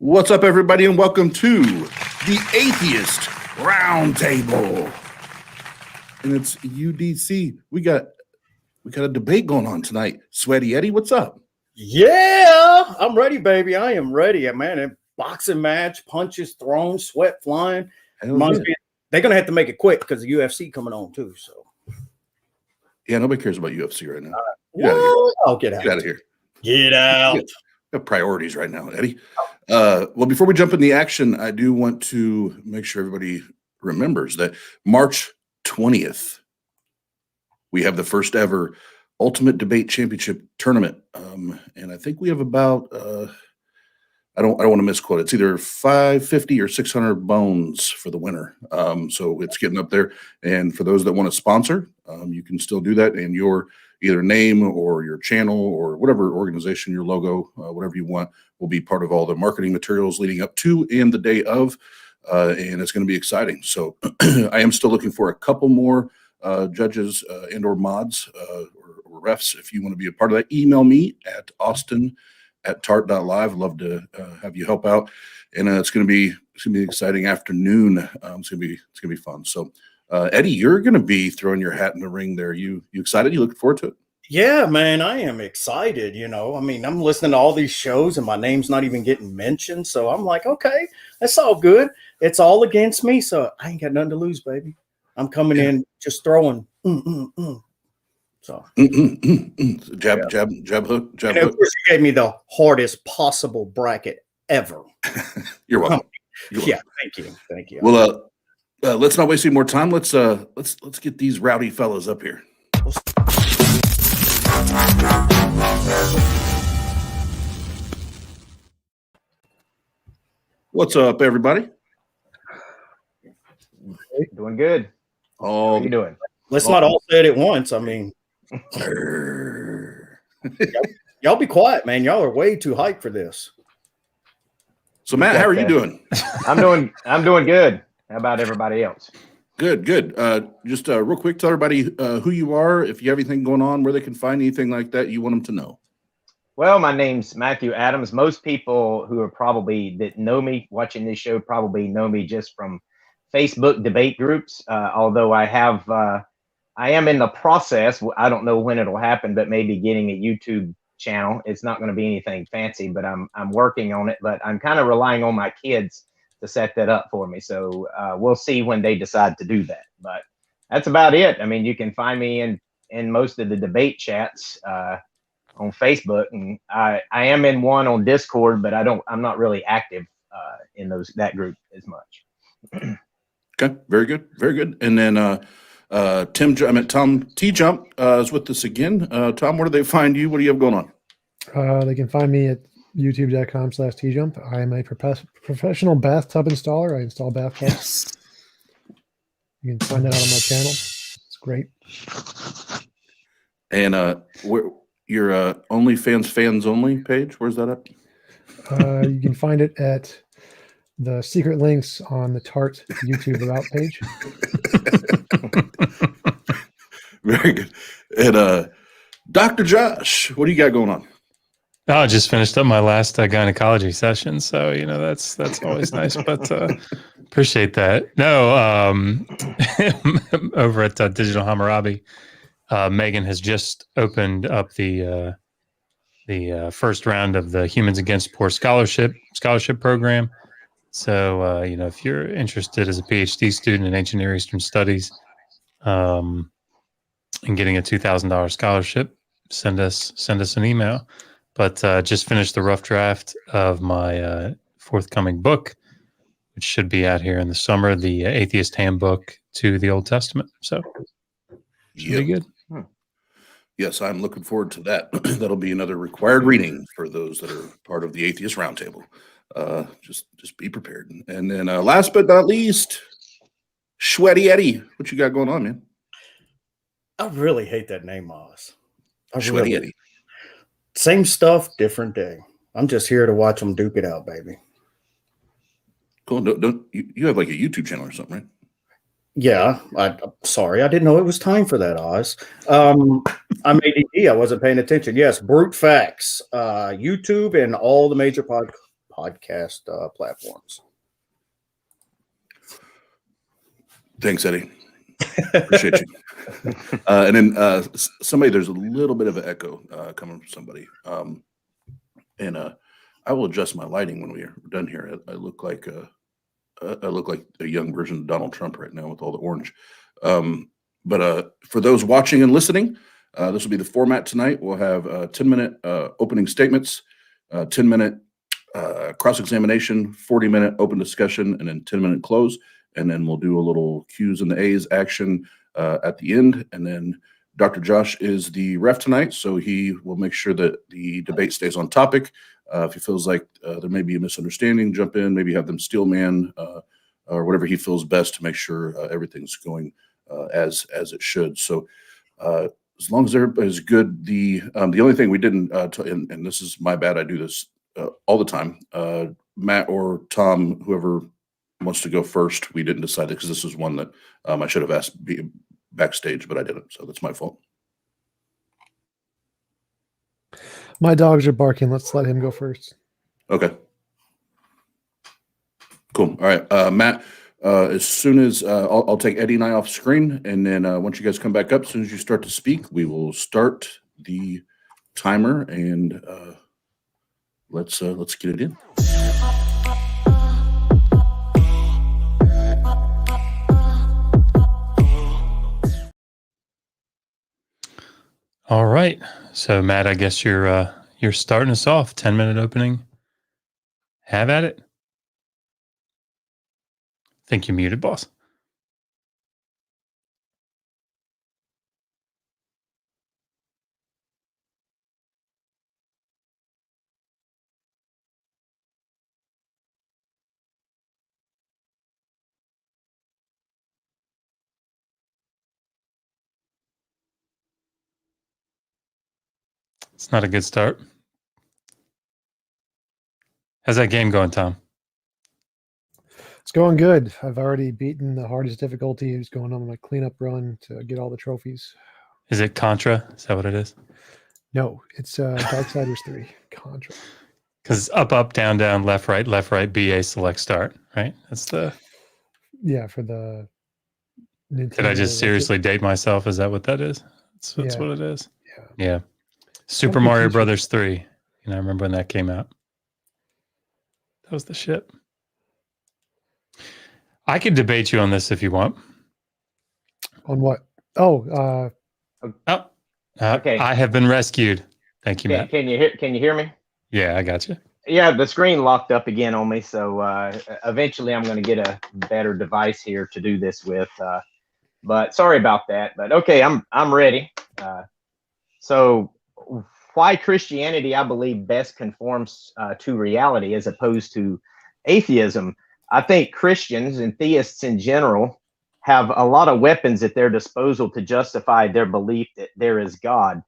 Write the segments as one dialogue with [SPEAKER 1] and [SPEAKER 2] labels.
[SPEAKER 1] What's up, everybody, and welcome to the Atheist Roundtable. And it's UDC. We got a debate going on tonight. Sweaty Eddie, what's up?
[SPEAKER 2] Yeah, I'm ready, baby. I am ready, man. A boxing match, punches thrown, sweat flying.
[SPEAKER 1] Yeah.
[SPEAKER 2] They're gonna have to make it quick because the UFC coming on too. So
[SPEAKER 1] yeah, nobody cares about UFC right now.
[SPEAKER 2] Get
[SPEAKER 1] Get out of here.
[SPEAKER 2] Get out.
[SPEAKER 1] We have priorities right now, Eddie. Well, before we jump in the action, I do want to make sure everybody remembers that March 20th, we have the first ever Ultimate Debate Championship tournament. And I think we have about, I don't want to misquote. It's either 550 or 600 bones for the winner. So it's getting up there. And for those that want to sponsor, you can still do that. And your either name or your channel or whatever organization, your logo, whatever you want, will be part of all the marketing materials leading up to and the day of. And it's going to be exciting. So I am still looking for a couple more judges and or mods or refs. If you want to be a part of that, email me at austin@tart.live. I'd love to have you help out. And it's going to be an exciting afternoon. It's going to be fun. So Eddie, you're going to be throwing your hat in the ring there. You excited? You looking forward to it?
[SPEAKER 2] Yeah, man, I am excited. You know, I mean, I'm listening to all these shows and my name's not even getting mentioned. So I'm like, okay, that's all good. It's all against me. So I ain't got nothing to lose, baby. I'm coming in just throwing. So
[SPEAKER 1] jab hook.
[SPEAKER 2] And of course, you gave me the hardest possible bracket ever.
[SPEAKER 1] You're welcome.
[SPEAKER 2] Yeah, thank you.
[SPEAKER 1] Well, let's not waste any more time. Let's get these rowdy fellas up here. What's up, everybody?
[SPEAKER 3] Doing good.
[SPEAKER 1] How
[SPEAKER 3] you doing?
[SPEAKER 2] Let's not all say it at once. I mean, y'all be quiet, man. Y'all are way too hyped for this.
[SPEAKER 1] So, Matt, how are you doing?
[SPEAKER 3] I'm doing good. How about everybody else?
[SPEAKER 1] Good. Just real quick, tell everybody who you are, if you have anything going on, where they can find anything like that you want them to know.
[SPEAKER 3] Well, my name's Matthew Adams. Most people who are that know me watching this show probably know me just from Facebook debate groups. Although I am in the process. I don't know when it'll happen, but maybe getting a YouTube channel. It's not going to be anything fancy, but I'm working on it. But I'm kind of relying on my kids to set that up for me. So we'll see when they decide to do that. But that's about it. I mean, you can find me in most of the debate chats on Facebook, and I am in one on Discord, but I'm not really active in that group as much.
[SPEAKER 1] Okay, very good, very good. And then Tom TJump is with us again. Tom, where do they find you? What do you have going on?
[SPEAKER 4] They can find me at youtube.com/TJump. I am a professional bathtub installer. I install bathtubs. You can find that out on my channel. It's great.
[SPEAKER 1] And your OnlyFans fans only page, where's that at?
[SPEAKER 4] You can find it at the secret links on the TART YouTube About page.
[SPEAKER 1] Very good. And Dr. Josh, what do you got going on?
[SPEAKER 5] Oh, I just finished up my last gynecology session, so that's always nice. But appreciate that. No, over at Digital Hammurabi, Megan has just opened up the first round of the Humans Against Poor scholarship program. So if you're interested as a PhD student in ancient Near Eastern studies, and getting a $2,000 scholarship, send us an email. But just finished the rough draft of my forthcoming book, which should be out here in the summer, the Atheist Handbook to the Old Testament. So should be good.
[SPEAKER 1] Yes, I'm looking forward to that. That'll be another required reading for those that are part of the Atheist Roundtable. Just be prepared. And then last but not least, Sweaty Eddie, what you got going on, man?
[SPEAKER 2] I really hate that name, Oz.
[SPEAKER 1] Sweaty Eddie.
[SPEAKER 2] Same stuff, different day. I'm just here to watch them duke it out, baby.
[SPEAKER 1] Cool. Don't you have like a YouTube channel or something, right?
[SPEAKER 2] Yeah, I'm sorry. I didn't know it was time for that, Oz. I'm ADD. I wasn't paying attention. Yes, Brute Facts, YouTube, and all the major podcast platforms.
[SPEAKER 1] Thanks, Eddie. Appreciate you. And then there's a little bit of an echo coming from somebody. And I will adjust my lighting when we are done here. I look like a young version of Donald Trump right now with all the orange. But for those watching and listening, this will be the format tonight. We'll have 10-minute opening statements, 10-minute cross-examination, 40-minute open discussion, and then 10-minute close. And then we'll do a little Q's and the A's action at the end. And then Dr. Josh is the ref tonight, so he will make sure that the debate stays on topic. If he feels like there may be a misunderstanding, jump in, maybe have them steel man or whatever he feels best to make sure everything's going as it should. So as long as everybody's good, the only thing we didn't, and this is my bad, I do this all the time, Matt or Tom, whoever wants to go first, we didn't decide it because this is one that I should have asked backstage, but I didn't, so that's my fault.
[SPEAKER 4] My dogs are barking. Let's let him go first.
[SPEAKER 1] Okay. Cool. All right, Matt. As soon as I'll take Eddie and I off screen, and then once you guys come back up, as soon as you start to speak, we will start the timer, and let's get it in.
[SPEAKER 5] All right. So Matt, I guess you're starting us off. 10-minute opening. Have at it. Think you're muted, boss. It's not a good start. How's that game going, Tom?
[SPEAKER 4] It's going good. I've already beaten the hardest difficulty. It's going on my cleanup run to get all the trophies.
[SPEAKER 5] Is it Contra? Is that what it is?
[SPEAKER 4] No, it's Darksiders 3 Contra.
[SPEAKER 5] Because up, down, left, right, BA, select, start, right? That's the...
[SPEAKER 4] Yeah, for the Nintendo.
[SPEAKER 5] Did I just seriously date myself? Is that what that is? That's what it is. Yeah. Super Mario Brothers 3. I remember when that came out. That was the shit. I could debate you on this if you want.
[SPEAKER 4] On what? Oh,
[SPEAKER 5] Oh,
[SPEAKER 3] Okay.
[SPEAKER 5] I have been rescued. Thank you, Matt.
[SPEAKER 3] Can you hear me?
[SPEAKER 5] Yeah, I got you.
[SPEAKER 3] Yeah, the screen locked up again on me, so eventually I'm going to get a better device here to do this with. But sorry about that. But okay, I'm ready. So why Christianity, I believe, best conforms to reality as opposed to atheism. I think Christians and theists in general have a lot of weapons at their disposal to justify their belief that there is God.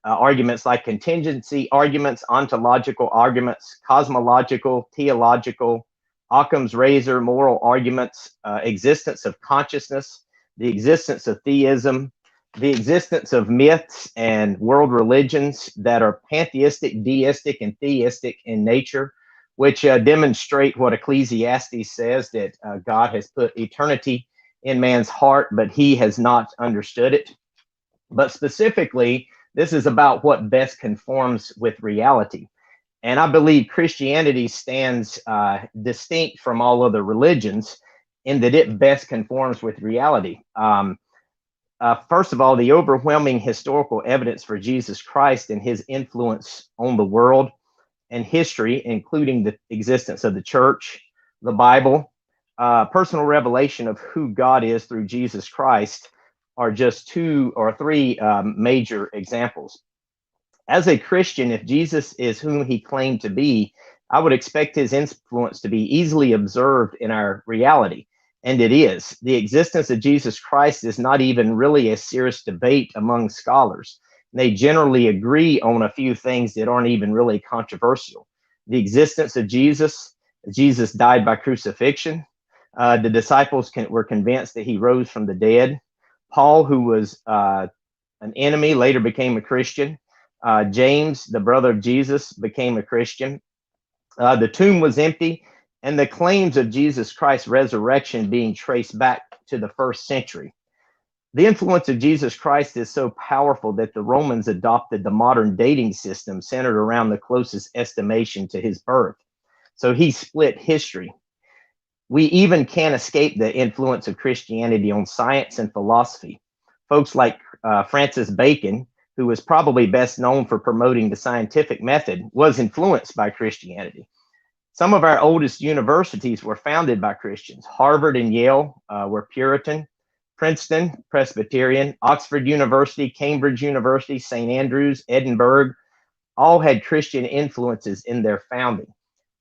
[SPEAKER 3] Arguments like contingency arguments, ontological arguments, cosmological, theological, Occam's razor, moral arguments, existence of consciousness, the existence of theism, the existence of myths and world religions that are pantheistic, deistic, and theistic in nature, which demonstrate what Ecclesiastes says, that God has put eternity in man's heart, but he has not understood it. But specifically, this is about what best conforms with reality. And I believe Christianity stands distinct from all other religions in that it best conforms with reality. First of all, the overwhelming historical evidence for Jesus Christ and his influence on the world and history, including the existence of the church, the Bible, personal revelation of who God is through Jesus Christ, are just two or three major examples. As a Christian, if Jesus is whom he claimed to be, I would expect his influence to be easily observed in our reality. And it is. The existence of Jesus Christ is not even really a serious debate among scholars. They generally agree on a few things that aren't even really controversial. The existence of Jesus died by crucifixion. The disciples were convinced that he rose from the dead. Paul, who was an enemy, later became a Christian. James, the brother of Jesus, became a Christian. The tomb was empty, and the claims of Jesus Christ's resurrection being traced back to the 1st century. The influence of Jesus Christ is so powerful that the Romans adopted the modern dating system centered around the closest estimation to his birth. So he split history. We even can't escape the influence of Christianity on science and philosophy. Folks like Francis Bacon, who was probably best known for promoting the scientific method, was influenced by Christianity. Some of our oldest universities were founded by Christians. Harvard and Yale were Puritan. Princeton, Presbyterian. Oxford University, Cambridge University, St. Andrews, Edinburgh, all had Christian influences in their founding.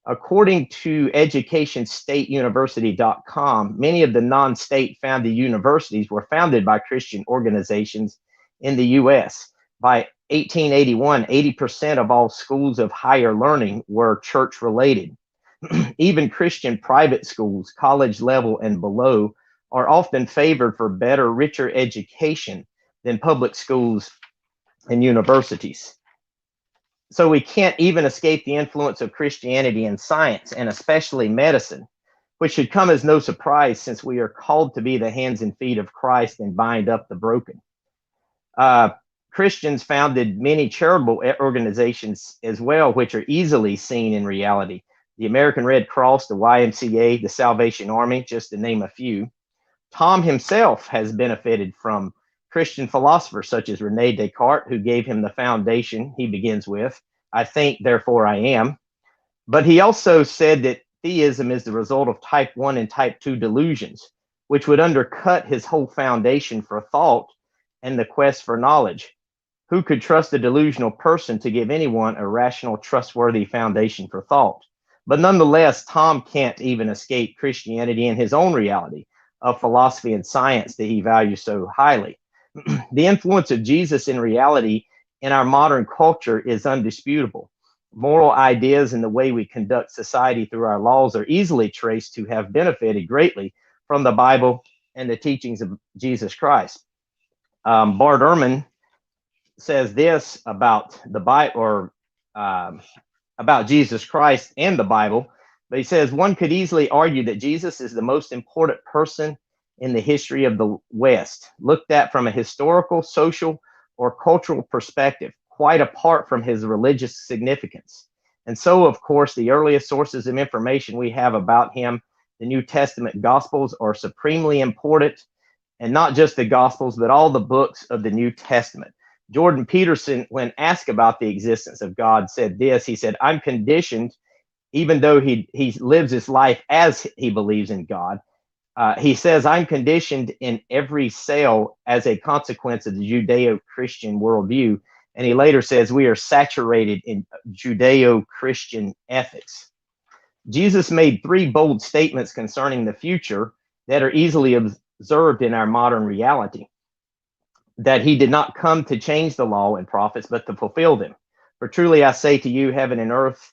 [SPEAKER 3] According to educationstateuniversity.com, many of the non-state founded universities were founded by Christian organizations in the U.S. By 1881, 80% of all schools of higher learning were church-related. Even Christian private schools, college level and below, are often favored for better, richer education than public schools and universities. So we can't even escape the influence of Christianity in science, and especially medicine, which should come as no surprise since we are called to be the hands and feet of Christ and bind up the broken. Christians founded many charitable organizations as well, which are easily seen in reality. The American Red Cross, the YMCA, the Salvation Army, just to name a few. Tom himself has benefited from Christian philosophers such as Rene Descartes, who gave him the foundation he begins with, I think, therefore I am. But he also said that theism is the result of type 1 and type 2 delusions, which would undercut his whole foundation for thought and the quest for knowledge. Who could trust a delusional person to give anyone a rational, trustworthy foundation for thought? But nonetheless, Tom can't even escape Christianity and his own reality of philosophy and science that he values so highly. The influence of Jesus in reality in our modern culture is undisputable. Moral ideas and the way we conduct society through our laws are easily traced to have benefited greatly from the Bible and the teachings of Jesus Christ. Bart Ehrman says this about the Bible, or about Jesus Christ and the Bible, but he says one could easily argue that Jesus is the most important person in the history of the West, looked at from a historical, social, or cultural perspective, quite apart from his religious significance. And so, of course, the earliest sources of information we have about him, the New Testament Gospels, are supremely important and not just the Gospels, but all the books of the New Testament. Jordan Peterson, when asked about the existence of God, said this. He said, I'm conditioned, even though he lives his life as he believes in God. He says, I'm conditioned in every cell as a consequence of the Judeo-Christian worldview. And he later says, we are saturated in Judeo-Christian ethics. Jesus made 3 bold statements concerning the future that are easily observed in our modern reality. That he did not come to change the law and prophets, but to fulfill them. For truly I say to you, heaven and earth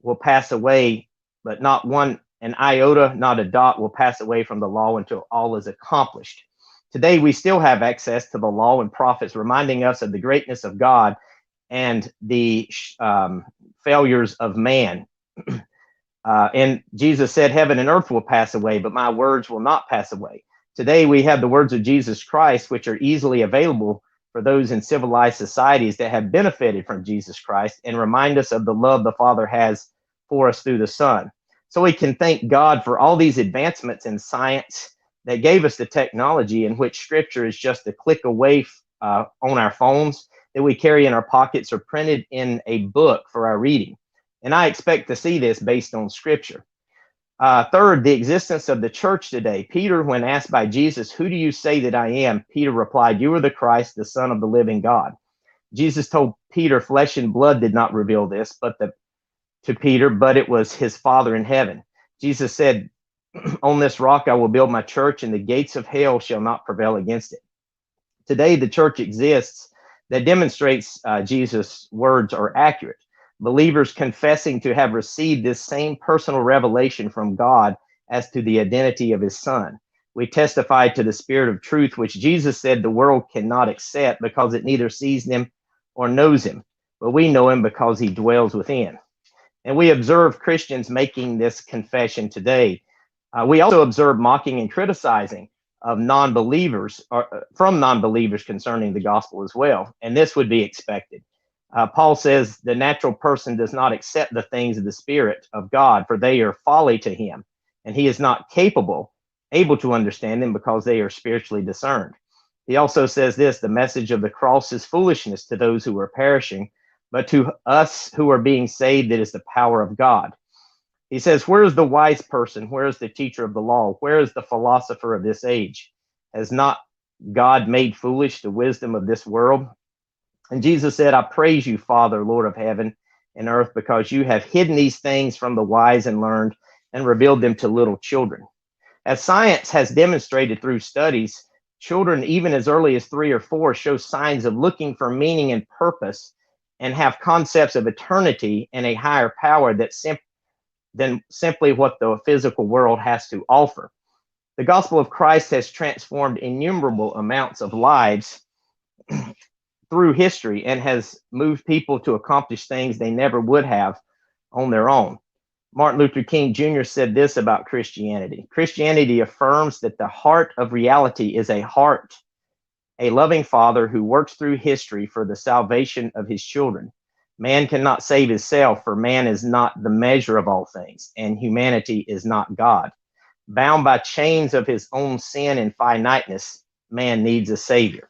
[SPEAKER 3] will pass away, but not an iota, not a dot will pass away from the law until all is accomplished. Today, we still have access to the law and prophets, reminding us of the greatness of God and the failures of man. And Jesus said, heaven and earth will pass away, but my words will not pass away. Today, we have the words of Jesus Christ, which are easily available for those in civilized societies that have benefited from Jesus Christ and remind us of the love the Father has for us through the Son. So we can thank God for all these advancements in science that gave us the technology in which Scripture is just a click away on our phones that we carry in our pockets or printed in a book for our reading. And I expect to see this based on Scripture. Third, the existence of the church today. Peter, when asked by Jesus, who do you say that I am? Peter replied, you are the Christ, the Son of the living God. Jesus told Peter, flesh and blood did not reveal this, to Peter, but it was his Father in heaven. Jesus said, on this rock I will build my church, and the gates of hell shall not prevail against it. Today, the church exists that demonstrates Jesus' words are accurate. Believers confessing to have received this same personal revelation from God as to the identity of his Son. We testify to the Spirit of truth, which Jesus said the world cannot accept because it neither sees him or knows him. But we know him because he dwells within. And we observe Christians making this confession today. We also observe mocking and criticizing of non-believers, from non-believers concerning the gospel as well. And this would be expected. Paul says the natural person does not accept the things of the Spirit of God, for they are folly to him, and he is not able to understand them because they are spiritually discerned. He also says this, the message of the cross is foolishness to those who are perishing, but to us who are being saved, it is the power of God. He says, where is the wise person? Where is the teacher of the law? Where is the philosopher of this age? Has not God made foolish the wisdom of this world? And Jesus said, I praise you, Father, Lord of heaven and earth, because you have hidden these things from the wise and learned and revealed them to little children. As science has demonstrated through studies, children, even as early as 3 or 4, show signs of looking for meaning and purpose and have concepts of eternity and a higher power than simply what the physical world has to offer. The gospel of Christ has transformed innumerable amounts of lives through history and has moved people to accomplish things they never would have on their own. Martin Luther King Jr. said this about Christianity. Christianity affirms that the heart of reality is a loving Father who works through history for the salvation of his children. Man cannot save himself, for man is not the measure of all things, and humanity is not God. Bound by chains of his own sin and finiteness, man needs a savior.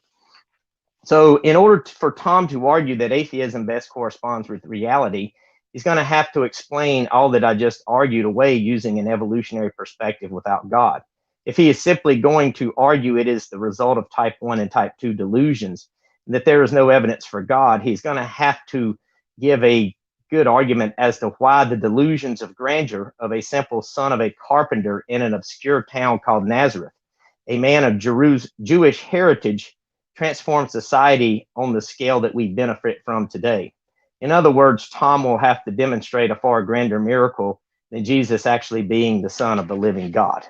[SPEAKER 3] So in order for Tom to argue that atheism best corresponds with reality, he's going to have to explain all that I just argued away using an evolutionary perspective without God. If he is simply going to argue it is the result of type 1 and type 2 delusions, that there is no evidence for God, he's going to have to give a good argument as to why the delusions of grandeur of a simple son of a carpenter in an obscure town called Nazareth, a man of Jewish heritage, transformed society on the scale that we benefit from today. In other words, Tom will have to demonstrate a far grander miracle than Jesus actually being the Son of the living God.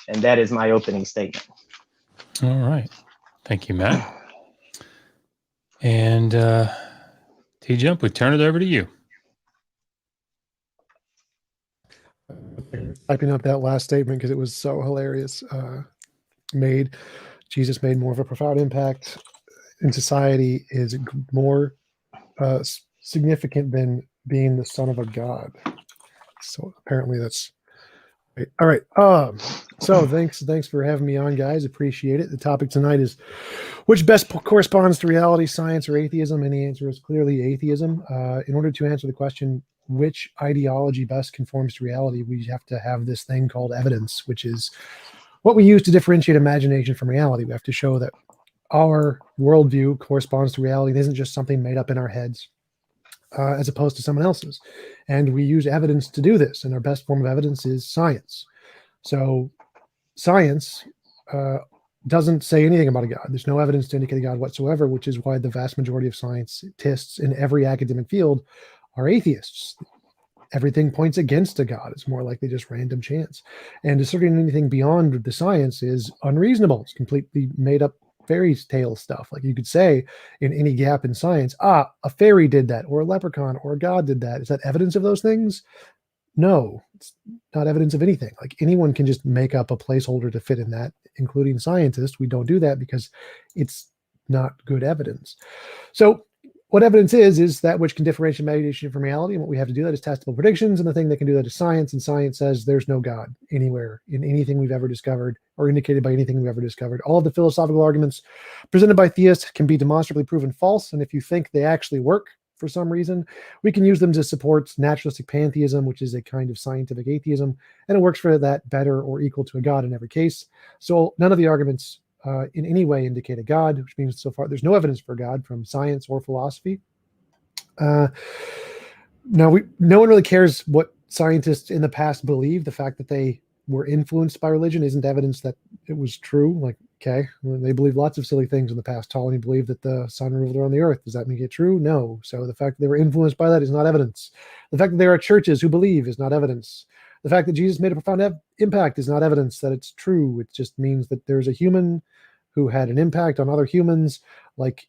[SPEAKER 3] And that is my opening statement.
[SPEAKER 5] All right. Thank you, Matt. And TJump, we turn it over to you.
[SPEAKER 4] Typing up that last statement because it was so hilarious. Jesus made more of a profound impact in society, is more significant than being the son of a god. So apparently that's All right. So thanks for having me on, guys. Appreciate it. The topic tonight is which best corresponds to reality, science, or atheism? And the answer is clearly atheism. In order to answer the question, which ideology best conforms to reality, we have to have this thing called evidence, which is what we use to differentiate imagination from reality. We have to show that our worldview corresponds to reality. It isn't just something made up in our heads. As opposed to someone else's. And we use evidence to do this. And our best form of evidence is science. So science doesn't say anything about a God. There's no evidence to indicate a God whatsoever, which is why the vast majority of scientists in every academic field are atheists. Everything points against a God. It's more likely just random chance. And asserting anything beyond the science is unreasonable. It's completely made up fairy tale stuff. Like you could say in any gap in science, a fairy did that, or a leprechaun, or a god did that. Is that evidence of those things? No, it's not evidence of anything. Like anyone can just make up a placeholder to fit in that, including scientists. We don't do that because it's not good evidence. So what evidence is that which can differentiate imagination from reality. And what we have to do that is testable predictions. And the thing that can do that is science. And science says there's no God anywhere in anything we've ever discovered or indicated by anything we've ever discovered. All of the philosophical arguments presented by theists can be demonstrably proven false. And if you think they actually work for some reason, we can use them to support naturalistic pantheism, which is a kind of scientific atheism. And it works for that better or equal to a God in every case. So none of the arguments in any way indicate a God, which means so far there's no evidence for God from science or philosophy. Now, no one really cares what scientists in the past believed. The fact that they were influenced by religion isn't evidence that it was true. Like, okay, they believed lots of silly things in the past. Ptolemy believed that the sun revolved around the earth. Does that make it true? No. So the fact that they were influenced by that is not evidence. The fact that there are churches who believe is not evidence. The fact that Jesus made a profound impact is not evidence that it's true. It just means that there's a human who had an impact on other humans, like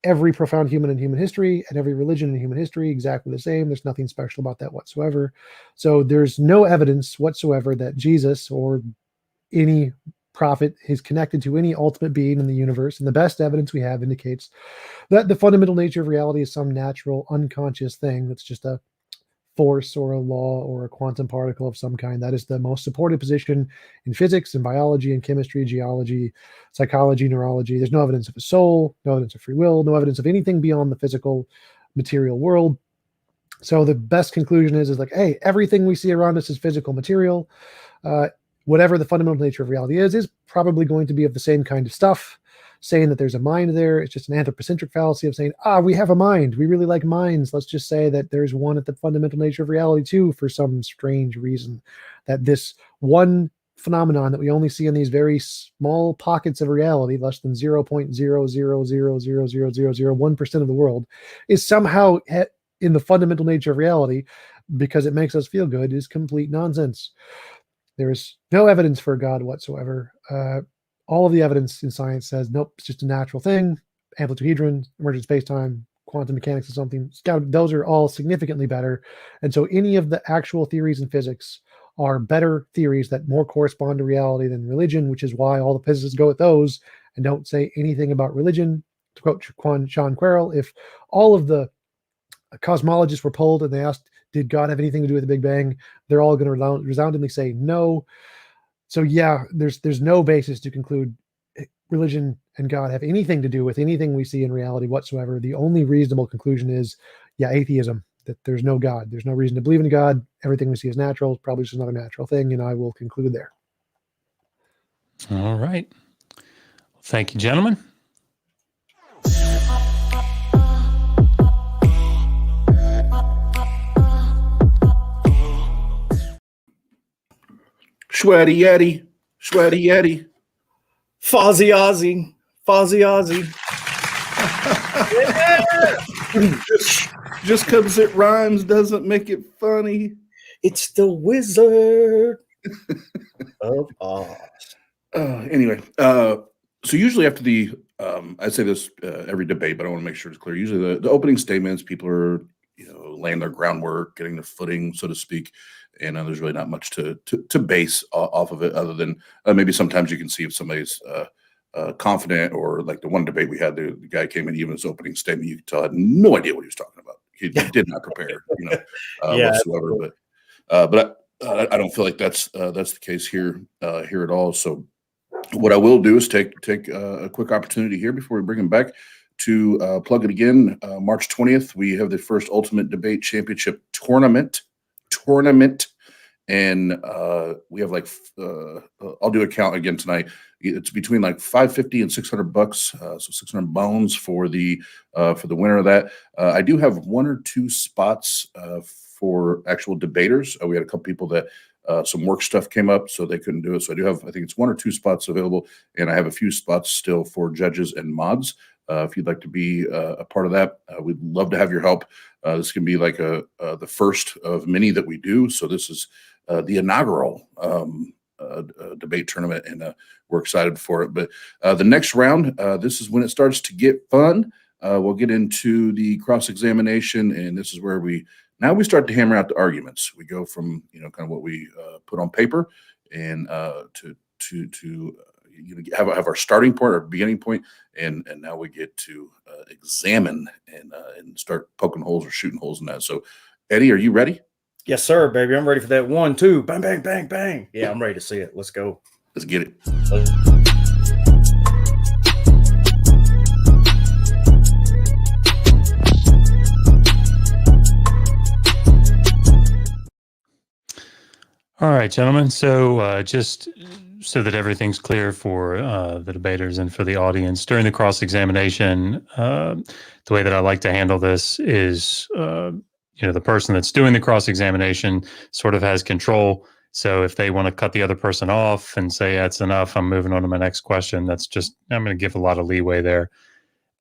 [SPEAKER 4] every profound human in human history and every religion in human history, exactly the same. There's nothing special about that whatsoever. So there's no evidence whatsoever that Jesus or any prophet is connected to any ultimate being in the universe. And the best evidence we have indicates that the fundamental nature of reality is some natural, unconscious thing that's just a force or a law or a quantum particle of some kind. That is the most supported position in physics and biology and chemistry, geology, psychology, neurology. There's no evidence of a soul, no evidence of free will, no evidence of anything beyond the physical material world. So the best conclusion is like, hey, everything we see around us is physical material. Whatever the fundamental nature of reality is probably going to be of the same kind of stuff. Saying that there's a mind there, it's just an anthropocentric fallacy of saying, we have a mind. We really like minds. Let's just say that there's one at the fundamental nature of reality too, for some strange reason. That this one phenomenon that we only see in these very small pockets of reality, less than 0.000000001% of the world, is somehow in the fundamental nature of reality because it makes us feel good, is complete nonsense. There is no evidence for God whatsoever. All of the evidence in science says, nope, it's just a natural thing. Amplitude-hedron, emergent space-time, quantum mechanics or something. Those are all significantly better. And so any of the actual theories in physics are better theories that more correspond to reality than religion, which is why all the physicists go with those and don't say anything about religion. To quote Sean Querrell, if all of the cosmologists were polled and they asked, did God have anything to do with the Big Bang? They're all going to resoundingly say no. So yeah, there's no basis to conclude religion and God have anything to do with anything we see in reality whatsoever. The only reasonable conclusion is, atheism, that there's no God. There's no reason to believe in God. Everything we see is natural. It's probably just another natural thing, and I will conclude there.
[SPEAKER 5] All right. Thank you, gentlemen.
[SPEAKER 1] Sweaty Yeti, Sweaty Yeti.
[SPEAKER 2] Fozzie Ozzy.
[SPEAKER 1] Just because it rhymes doesn't make it funny.
[SPEAKER 2] It's the Wizard of Oz.
[SPEAKER 1] Anyway, so usually after the, I say this every debate, but I want to make sure it's clear. Usually the opening statements, people are, laying their groundwork, getting their footing, so to speak. And there's really not much to base off of it other than maybe sometimes you can see if somebody's confident, or like the one debate we had, the guy came in, even his opening statement, you could tell had no idea what he was talking about. He did not prepare, whatsoever. But I don't feel like that's the case here at all. So what I will do is take a quick opportunity here before we bring him back to plug it again. March 20th, we have the first Ultimate Debate Championship tournament, and we have like I'll do a count again tonight. It's between like $550 and $600, so 600 bones for the winner of that. I do have 1 or 2 spots for actual debaters. We had a couple people that some work stuff came up, so they couldn't do it. So I do have, I think it's 1 or 2 spots available, and I have a few spots still for judges and mods. If you'd like to be a part of that, we'd love to have your help. This can be like the first of many that we do. So this is the inaugural debate tournament, and we're excited for it. But the next round, this is when it starts to get fun. We'll get into the cross-examination, and this is where we start to hammer out the arguments. We go from kind of what we put on paper and to have our starting point or beginning point, and now we get to examine and start poking holes or shooting holes in that. So, Eddie, are you ready?
[SPEAKER 2] Yes, sir, baby. I'm ready for that 1, 2, bang, bang, bang, bang. Yeah, I'm ready to see it. Let's go.
[SPEAKER 1] Let's get it.
[SPEAKER 5] All right, gentlemen. So just so that everything's clear for the debaters and for the audience, during the cross-examination, the way that I like to handle this is, the person that's doing the cross-examination sort of has control. So if they want to cut the other person off and say, that's enough, I'm moving on to my next question, I'm going to give a lot of leeway there.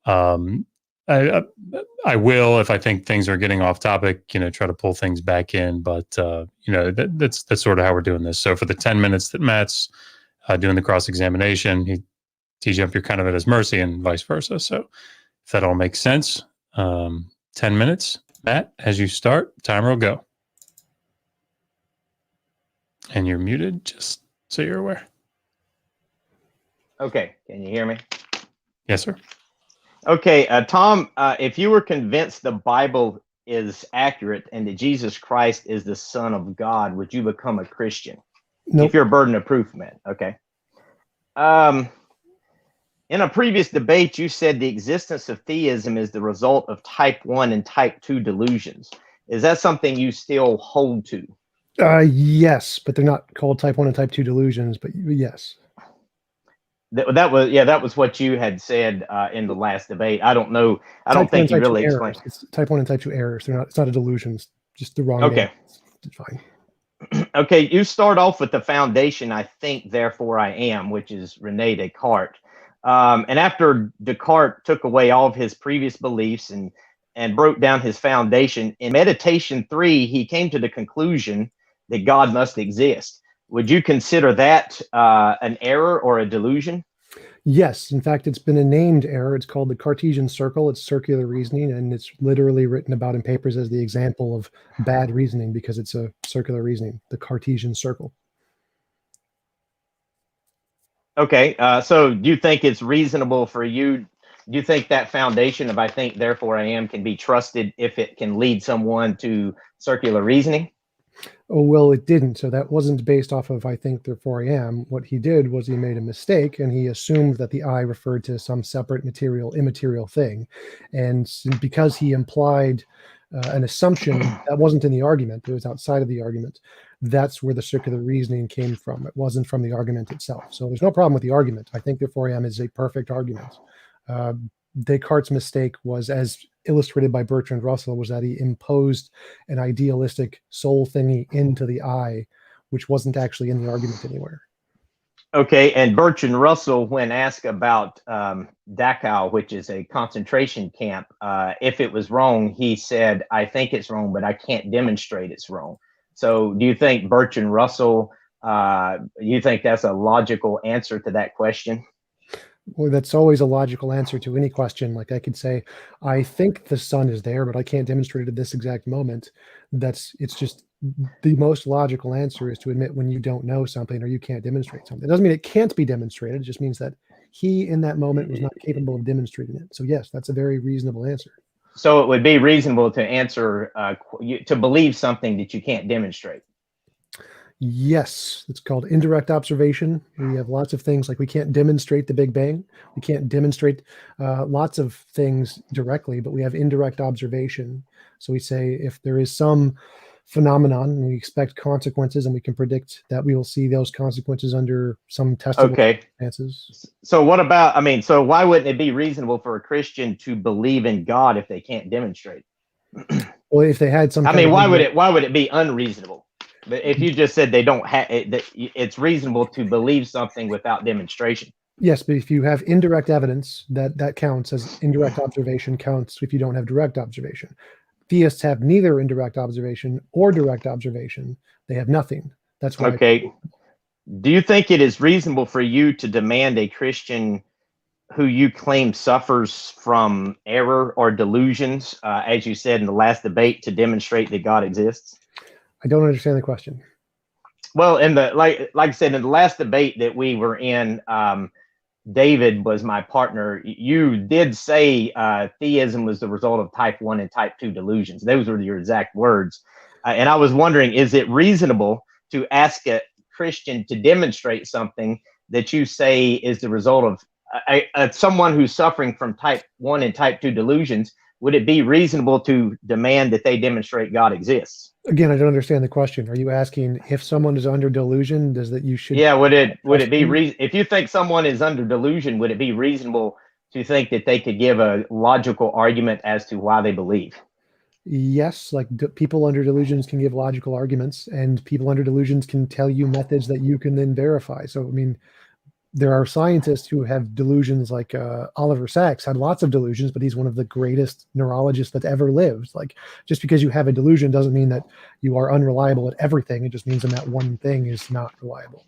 [SPEAKER 5] I will, if I think things are getting off topic, try to pull things back in. But, that's sort of how we're doing this. So for the 10 minutes that Matt's doing the cross-examination, TJump, you're kind of at his mercy, and vice versa. So if that all makes sense, 10 minutes. Matt, as you start, timer will go. And you're muted, just so you're aware.
[SPEAKER 3] Okay, can you hear me?
[SPEAKER 5] Yes, sir.
[SPEAKER 3] Okay, Tom, if you were convinced the Bible is accurate and that Jesus Christ is the Son of God, would you become a Christian?
[SPEAKER 4] Nope.
[SPEAKER 3] If you're a burden of proof man. Okay. In a previous debate, you said the existence of theism is the result of type 1 and type 2 delusions. Is that something you still hold to?
[SPEAKER 4] Yes, but they're not called type 1 and type 2 delusions, but yes.
[SPEAKER 3] That was what you had said in the last debate. I don't know. I don't think you really explained.
[SPEAKER 4] It's type 1 and type 2 errors. It's not a delusion. It's just the wrong
[SPEAKER 3] Okay.
[SPEAKER 4] name. It's fine.
[SPEAKER 3] Okay, you start off with the foundation, I think, therefore I am, which is Rene Descartes. And after Descartes took away all of his previous beliefs and broke down his foundation, in Meditation 3, he came to the conclusion that God must exist. Would you consider that an error or a delusion?
[SPEAKER 4] Yes. In fact, it's been a named error. It's called the Cartesian circle. It's circular reasoning, and it's literally written about in papers as the example of bad reasoning because it's a circular reasoning, the Cartesian circle.
[SPEAKER 3] Okay. So do you think it's reasonable for you? Do you think that foundation of I think, therefore I am can be trusted if it can lead someone to circular reasoning?
[SPEAKER 4] Oh, well, it didn't. So that wasn't based off of I think, therefore I am. What he did was he made a mistake, and he assumed that the I referred to some separate immaterial thing. And because he implied an assumption that wasn't in the argument, it was outside of the argument, that's where the circular reasoning came from. It wasn't from the argument itself. So there's no problem with the argument. I think, therefore I am is a perfect argument. Descartes' mistake was, as illustrated by Bertrand Russell, was that he imposed an idealistic soul thingy into the I, which wasn't actually in the argument anywhere.
[SPEAKER 3] Okay, and Bertrand Russell, when asked about Dachau, which is a concentration camp, if it was wrong, he said, I think it's wrong, but I can't demonstrate it's wrong. So do you think Bertrand Russell, you think that's a logical answer to that question?
[SPEAKER 4] Well, that's always a logical answer to any question. Like I could say, I think the sun is there, but I can't demonstrate it at this exact moment. It's just the most logical answer is to admit when you don't know something or you can't demonstrate something. It doesn't mean it can't be demonstrated. It just means that he in that moment was not capable of demonstrating it. So yes, that's a very reasonable answer.
[SPEAKER 3] So it would be reasonable to answer, to believe something that you can't demonstrate.
[SPEAKER 4] Yes, it's called indirect observation. We have lots of things like we can't demonstrate the Big Bang. We can't demonstrate lots of things directly, but we have indirect observation. So we say if there is some phenomenon and we expect consequences and we can predict that we will see those consequences under some testable
[SPEAKER 3] Okay.
[SPEAKER 4] circumstances.
[SPEAKER 3] So what about, I mean, so why wouldn't it be reasonable for a Christian to believe in God if they can't demonstrate?
[SPEAKER 4] Well, if they had some
[SPEAKER 3] I
[SPEAKER 4] kind
[SPEAKER 3] mean,
[SPEAKER 4] of
[SPEAKER 3] why would it be unreasonable? But if you just said they don't have it, it's reasonable to believe something without demonstration.
[SPEAKER 4] Yes, but if you have indirect evidence, that counts as indirect observation counts if you don't have direct observation. Theists have neither indirect observation or direct observation. They have nothing. That's why.
[SPEAKER 3] Okay. Do you think it is reasonable for you to demand a Christian who you claim suffers from error or delusions, as you said in the last debate, to demonstrate that God exists?
[SPEAKER 4] I don't understand the question.
[SPEAKER 3] Well, in the like I said in the last debate that we were in, David was my partner. You did say theism was the result of type 1 and type 2 delusions. Those were your exact words. And I was wondering, is it reasonable to ask a Christian to demonstrate something that you say is the result of someone who's suffering from type 1 and type 2 delusions? Would it be reasonable to demand that they demonstrate God exists?
[SPEAKER 4] Again, I don't understand the question. Are you asking if someone is under delusion, does that you should?
[SPEAKER 3] Yeah, would it be if you think someone is under delusion, would it be reasonable to think that they could give a logical argument as to why they believe?
[SPEAKER 4] Yes, like people under delusions can give logical arguments, and people under delusions can tell you methods that you can then verify. So, I mean, there are scientists who have delusions, like Oliver Sacks had lots of delusions, but he's one of the greatest neurologists that ever lived. Like, just because you have a delusion doesn't mean that you are unreliable at everything. It just means that one thing is not reliable.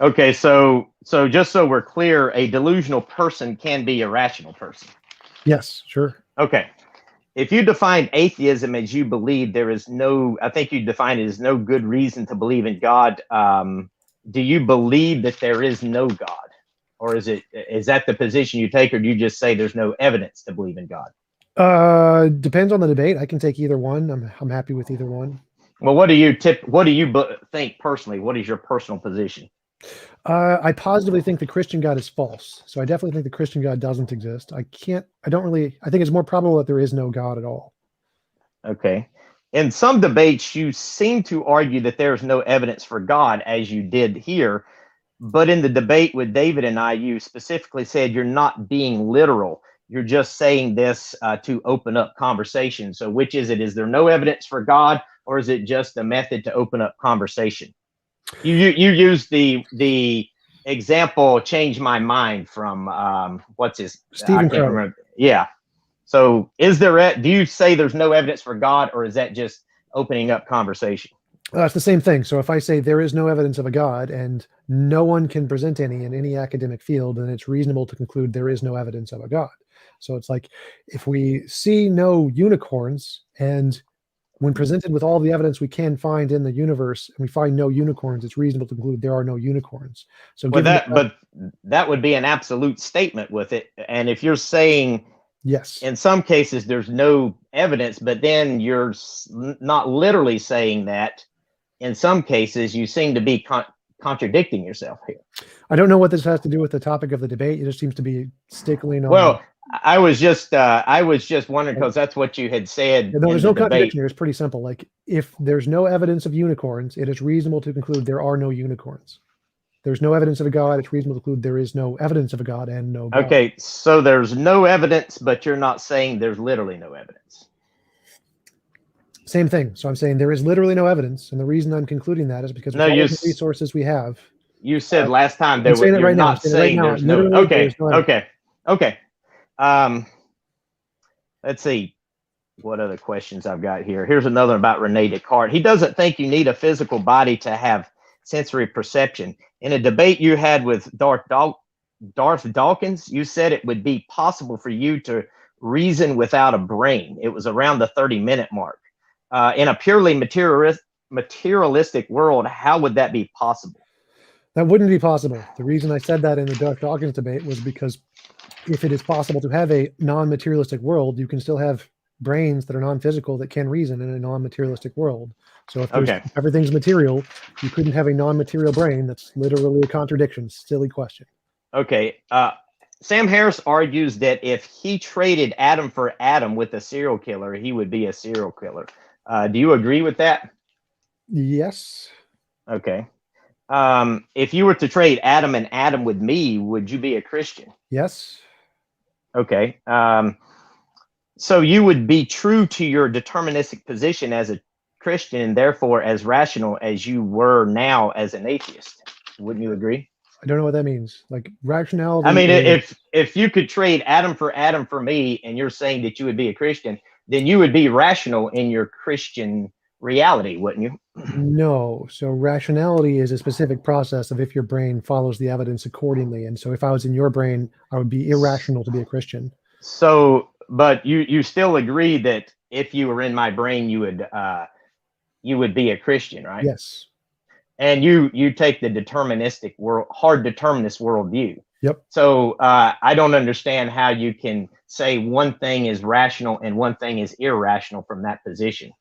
[SPEAKER 3] Okay, so just so we're clear, a delusional person can be a rational person.
[SPEAKER 4] Yes, sure.
[SPEAKER 3] Okay. If you define atheism as you believe there is no, I think you define it as no good reason to believe in God. Do you believe that there is no God? Or is that the position you take, or do you just say there's no evidence to believe in God?
[SPEAKER 4] Depends on the debate. I can take either one. I'm happy with either one.
[SPEAKER 3] Well, what do you think personally? What is your personal position?
[SPEAKER 4] I positively think the Christian God is false. So I definitely think the Christian God doesn't exist. I think it's more probable that there is no God at all.
[SPEAKER 3] Okay. In some debates, you seem to argue that there is no evidence for God, as you did here. But in the debate with David and I, you specifically said you're not being literal. You're just saying this to open up conversation. So which is it? Is there no evidence for God, or is it just a method to open up conversation? You used the example "change my mind" from what's his
[SPEAKER 4] Stephen Crow.
[SPEAKER 3] Yeah. So do you say there's no evidence for God, or is that just opening up conversation?
[SPEAKER 4] It's the same thing. So if I say there is no evidence of a God and no one can present any in any academic field, then it's reasonable to conclude there is no evidence of a God. So it's like if we see no unicorns, and when presented with all the evidence we can find in the universe and we find no unicorns, it's reasonable to conclude there are no unicorns. So
[SPEAKER 3] but that would be an absolute statement with it. And if you're saying
[SPEAKER 4] yes,
[SPEAKER 3] in some cases there's no evidence, but then you're not literally saying that, in some cases you seem to be contradicting yourself here.
[SPEAKER 4] I don't know what this has to do with the topic of the debate. It just seems to be stickling on.
[SPEAKER 3] Well, I was just wondering, because that's what you had said.
[SPEAKER 4] No, there's no contradiction here. It's pretty simple. Like, if there's no evidence of unicorns, it is reasonable to conclude there are no unicorns. There's no evidence of a God. It's reasonable to conclude there is no evidence of a God and no God.
[SPEAKER 3] Okay, so there's no evidence, but you're not saying there's literally no evidence.
[SPEAKER 4] Same thing. So I'm saying there is literally no evidence, and the reason I'm concluding that is because of all the resources we have.
[SPEAKER 3] You said last time that you're not saying there's no. Okay, okay. Let's see what other questions I've got here. Here's another about Rene Descartes. He doesn't think you need a physical body to have sensory perception. In a debate you had with Darth Dawkins, you said it would be possible for you to reason without a brain. It was around the 30-minute mark. In a purely materialistic world, how would that be possible?
[SPEAKER 4] That wouldn't be possible. The reason I said that in the Darth Dawkins debate was because if it is possible to have a non-materialistic world, you can still have brains that are non-physical that can reason in a non-materialistic world. So if
[SPEAKER 3] Okay.
[SPEAKER 4] everything's material, you couldn't have a non-material brain. That's literally a contradiction. Silly question.
[SPEAKER 3] Okay. Sam Harris argues that if he traded Adam for Adam with a serial killer, he would be a serial killer. Do you agree with that?
[SPEAKER 4] Yes.
[SPEAKER 3] Okay. If you were to trade Adam and Adam with me, would you be a Christian?
[SPEAKER 4] Yes.
[SPEAKER 3] Okay. So you would be true to your deterministic position as a Christian and therefore as rational as you were now as an atheist. Wouldn't you agree?
[SPEAKER 4] I don't know what that means. Like rationality.
[SPEAKER 3] I mean, if you could trade Adam for me, and you're saying that you would be a Christian, then you would be rational in your Christian reality, wouldn't you?
[SPEAKER 4] No. So rationality is a specific process of if your brain follows the evidence accordingly. And so if I was in your brain, I would be irrational to be a Christian.
[SPEAKER 3] So, but you still agree that if you were in my brain, you would be a Christian, right?
[SPEAKER 4] Yes.
[SPEAKER 3] And you take the deterministic hard determinist worldview.
[SPEAKER 4] Yep.
[SPEAKER 3] So I don't understand how you can say one thing is rational and one thing is irrational from that position.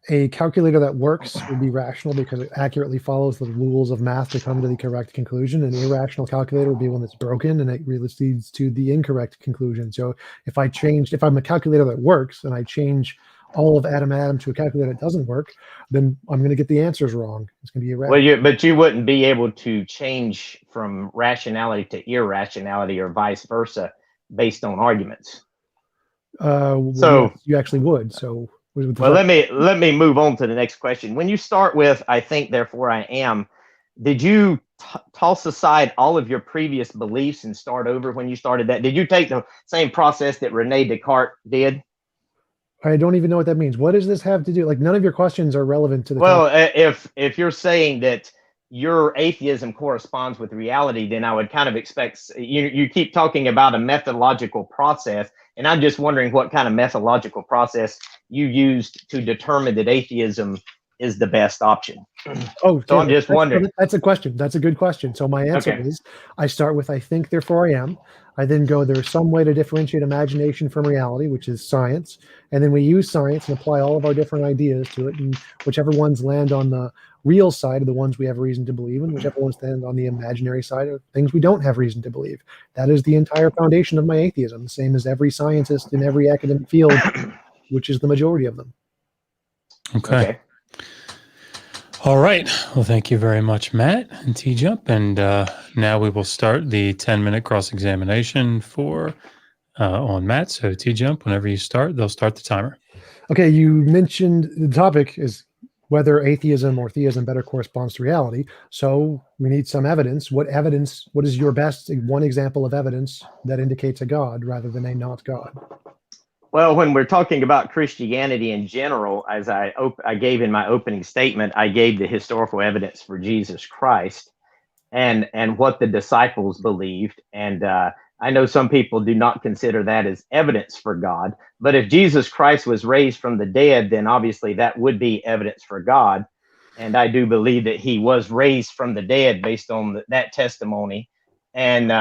[SPEAKER 4] A calculator that works would be rational because it accurately follows the rules of math to come to the correct conclusion. An irrational calculator would be one that's broken and it really leads to the incorrect conclusion. So if I'm a calculator that works and I change all of Adam to a calculator that doesn't work, then I'm going to get the answers wrong. It's going to be irrational.
[SPEAKER 3] Well, but you wouldn't be able to change from rationality to irrationality or vice versa based on arguments.
[SPEAKER 4] So yes, you actually would. So
[SPEAKER 3] well, let me move on to the next question. When you start with "I think, therefore I am," did you toss aside all of your previous beliefs and start over when you started that? Did you take the same process that Rene Descartes did?
[SPEAKER 4] I don't even know what that means. What does this have to do? Like, none of your questions are relevant to the
[SPEAKER 3] topic. If you're saying that your atheism corresponds with reality, then I would kind of expect you keep talking about a methodological process, and I'm just wondering what kind of methodological process you used to determine that atheism is the best option.
[SPEAKER 4] Oh,
[SPEAKER 3] so I'm just wondering.
[SPEAKER 4] That's a question. That's a good question. So my answer is, I start with "I think, therefore I am." I then go, there's some way to differentiate imagination from reality, which is science. And then we use science and apply all of our different ideas to it. And whichever ones land on the real side are the ones we have reason to believe in, whichever ones land on the imaginary side are things we don't have reason to believe. That is the entire foundation of my atheism, the same as every scientist in every academic field, which is the majority of them.
[SPEAKER 5] Okay. All right. Well, thank you very much, Matt and TJump. And now we will start the 10-minute cross-examination on Matt. So TJump, whenever you start, they'll start the timer.
[SPEAKER 4] Okay. You mentioned the topic is whether atheism or theism better corresponds to reality. So we need some evidence. What is your best one example of evidence that indicates a God rather than a not God?
[SPEAKER 3] Well, when we're talking about Christianity in general, as I gave in my opening statement, I gave the historical evidence for Jesus Christ and what the disciples believed. And I know some people do not consider that as evidence for God. But if Jesus Christ was raised from the dead, then obviously that would be evidence for God. And I do believe that he was raised from the dead based on that testimony. And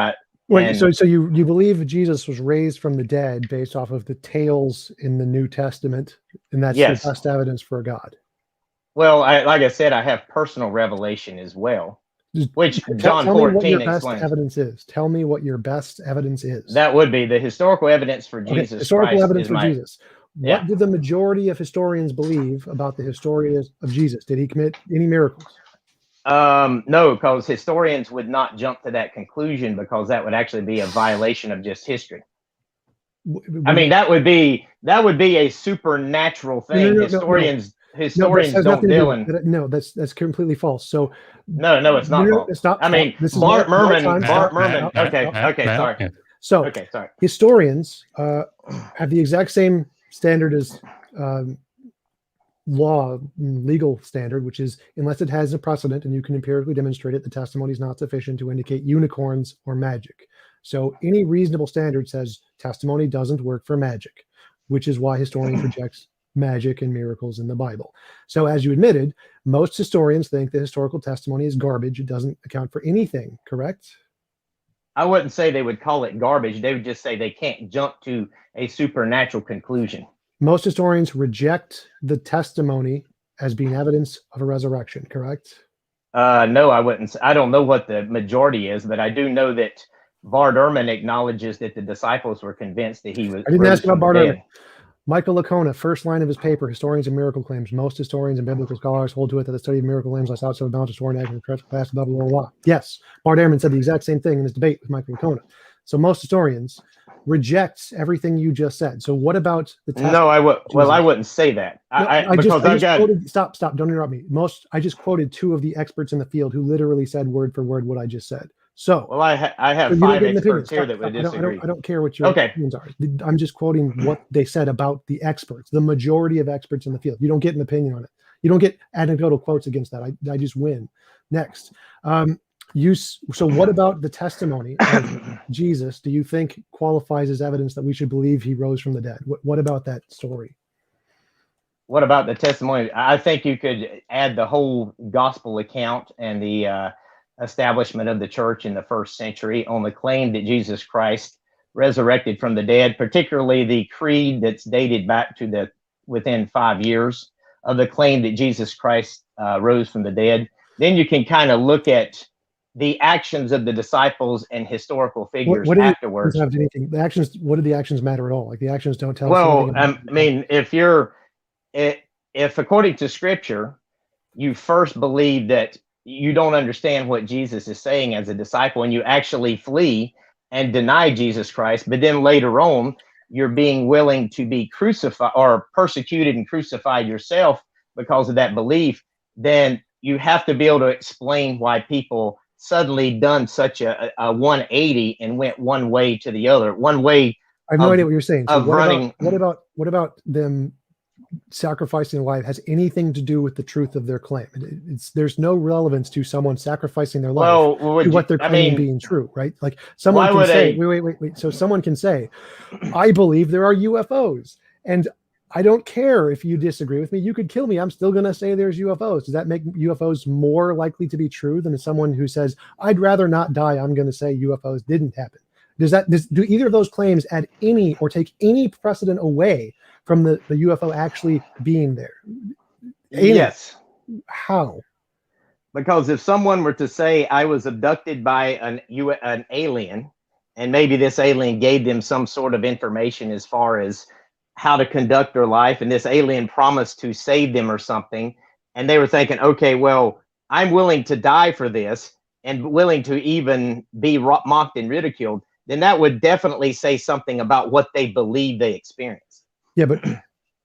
[SPEAKER 4] so you believe Jesus was raised from the dead based off of the tales in the New Testament, and that's the best evidence for God?
[SPEAKER 3] Well, like I said, I have personal revelation as well, which John 14 explains.
[SPEAKER 4] Evidence is. Tell me what your best evidence is.
[SPEAKER 3] That would be the historical evidence for Jesus.
[SPEAKER 4] Historical evidence for Jesus. What do the majority of historians believe about the history of Jesus? Did he commit any miracles?
[SPEAKER 3] No, because historians would not jump to that conclusion because that would actually be a violation of just history. I mean, that would be a supernatural thing. Historians don't deal in.
[SPEAKER 4] No, that's completely false. So
[SPEAKER 3] no, it's not false.
[SPEAKER 4] It's not.
[SPEAKER 3] I mean, Bart Merman. Okay, sorry.
[SPEAKER 4] So historians have the exact same standard as legal standard, which is unless it has a precedent and you can empirically demonstrate it, the testimony is not sufficient to indicate unicorns or magic. So any reasonable standard says testimony doesn't work for magic, which is why historians reject magic and miracles in the Bible. So as you admitted, most historians think the historical testimony is garbage. It doesn't account for anything, correct?
[SPEAKER 3] I wouldn't say they would call it garbage. They would just say they can't jump to a supernatural conclusion.
[SPEAKER 4] Most historians reject the testimony as being evidence of a resurrection, correct?
[SPEAKER 3] No, I wouldn't. I don't know what the majority is, but I do know that Bart Ehrman acknowledges that the disciples were convinced that he was.
[SPEAKER 4] I didn't ask about Bart
[SPEAKER 3] Ehrman.
[SPEAKER 4] Ehrman. Michael Lacona, first line of his paper, Historians and Miracle Claims. Most historians and biblical scholars hold to it that the study of miracle claims lies outside of bounds of historian action, class, blah, blah, blah, blah. Yes, Bart Ehrman said the exact same thing in his debate with Michael Lacona. So most historians reject everything you just said. So what about the test?
[SPEAKER 3] No, I would. Well, I wouldn't say that.
[SPEAKER 4] I just quoted, stop, don't interrupt me. I just quoted two of the experts in the field who literally said word for word what I just said. So,
[SPEAKER 3] well, I have 5 experts here that would disagree.
[SPEAKER 4] I don't care what your opinions are. I'm just quoting what they said about the experts, the majority of experts in the field. You don't get an opinion on it. You don't get anecdotal quotes against that. I just win. Next. So what about the testimony of Jesus? Do you think qualifies as evidence that we should believe he rose from the dead? What about that story?
[SPEAKER 3] What about the testimony? I think you could add the whole gospel account and the establishment of the church in the first century on the claim that Jesus Christ resurrected from the dead, particularly the creed that's dated back to within 5 years of the claim that Jesus Christ rose from the dead. Then you can kind of look at the actions of the disciples and historical figures afterwards.
[SPEAKER 4] Have anything? The actions. What do the actions matter at all? Like the actions don't tell us.
[SPEAKER 3] Well, I mean, if according to Scripture, you first believe that you don't understand what Jesus is saying as a disciple, and you actually flee and deny Jesus Christ, but then later on, you're being willing to be crucified or persecuted and crucified yourself because of that belief, then you have to be able to explain why people suddenly done such a 180 and went one way to the other. One way.
[SPEAKER 4] I have no idea what you're saying. So what about them sacrificing life has anything to do with the truth of their claim? There's no relevance to someone sacrificing their life to what they're claiming being true, right? Like someone can say, wait. So someone can say, I believe there are UFOs, and I don't care if you disagree with me. You could kill me. I'm still going to say there's UFOs. Does that make UFOs more likely to be true than someone who says, I'd rather not die, I'm going to say UFOs didn't happen? Do either of those claims add any or take any precedent away from the UFO actually being there?
[SPEAKER 3] Yes.
[SPEAKER 4] How?
[SPEAKER 3] Because if someone were to say I was abducted by an alien, and maybe this alien gave them some sort of information as far as how to conduct their life, and this alien promised to save them or something, and they were thinking, okay, well, I'm willing to die for this and willing to even be mocked and ridiculed, then that would definitely say something about what they believe they experienced.
[SPEAKER 4] Yeah, but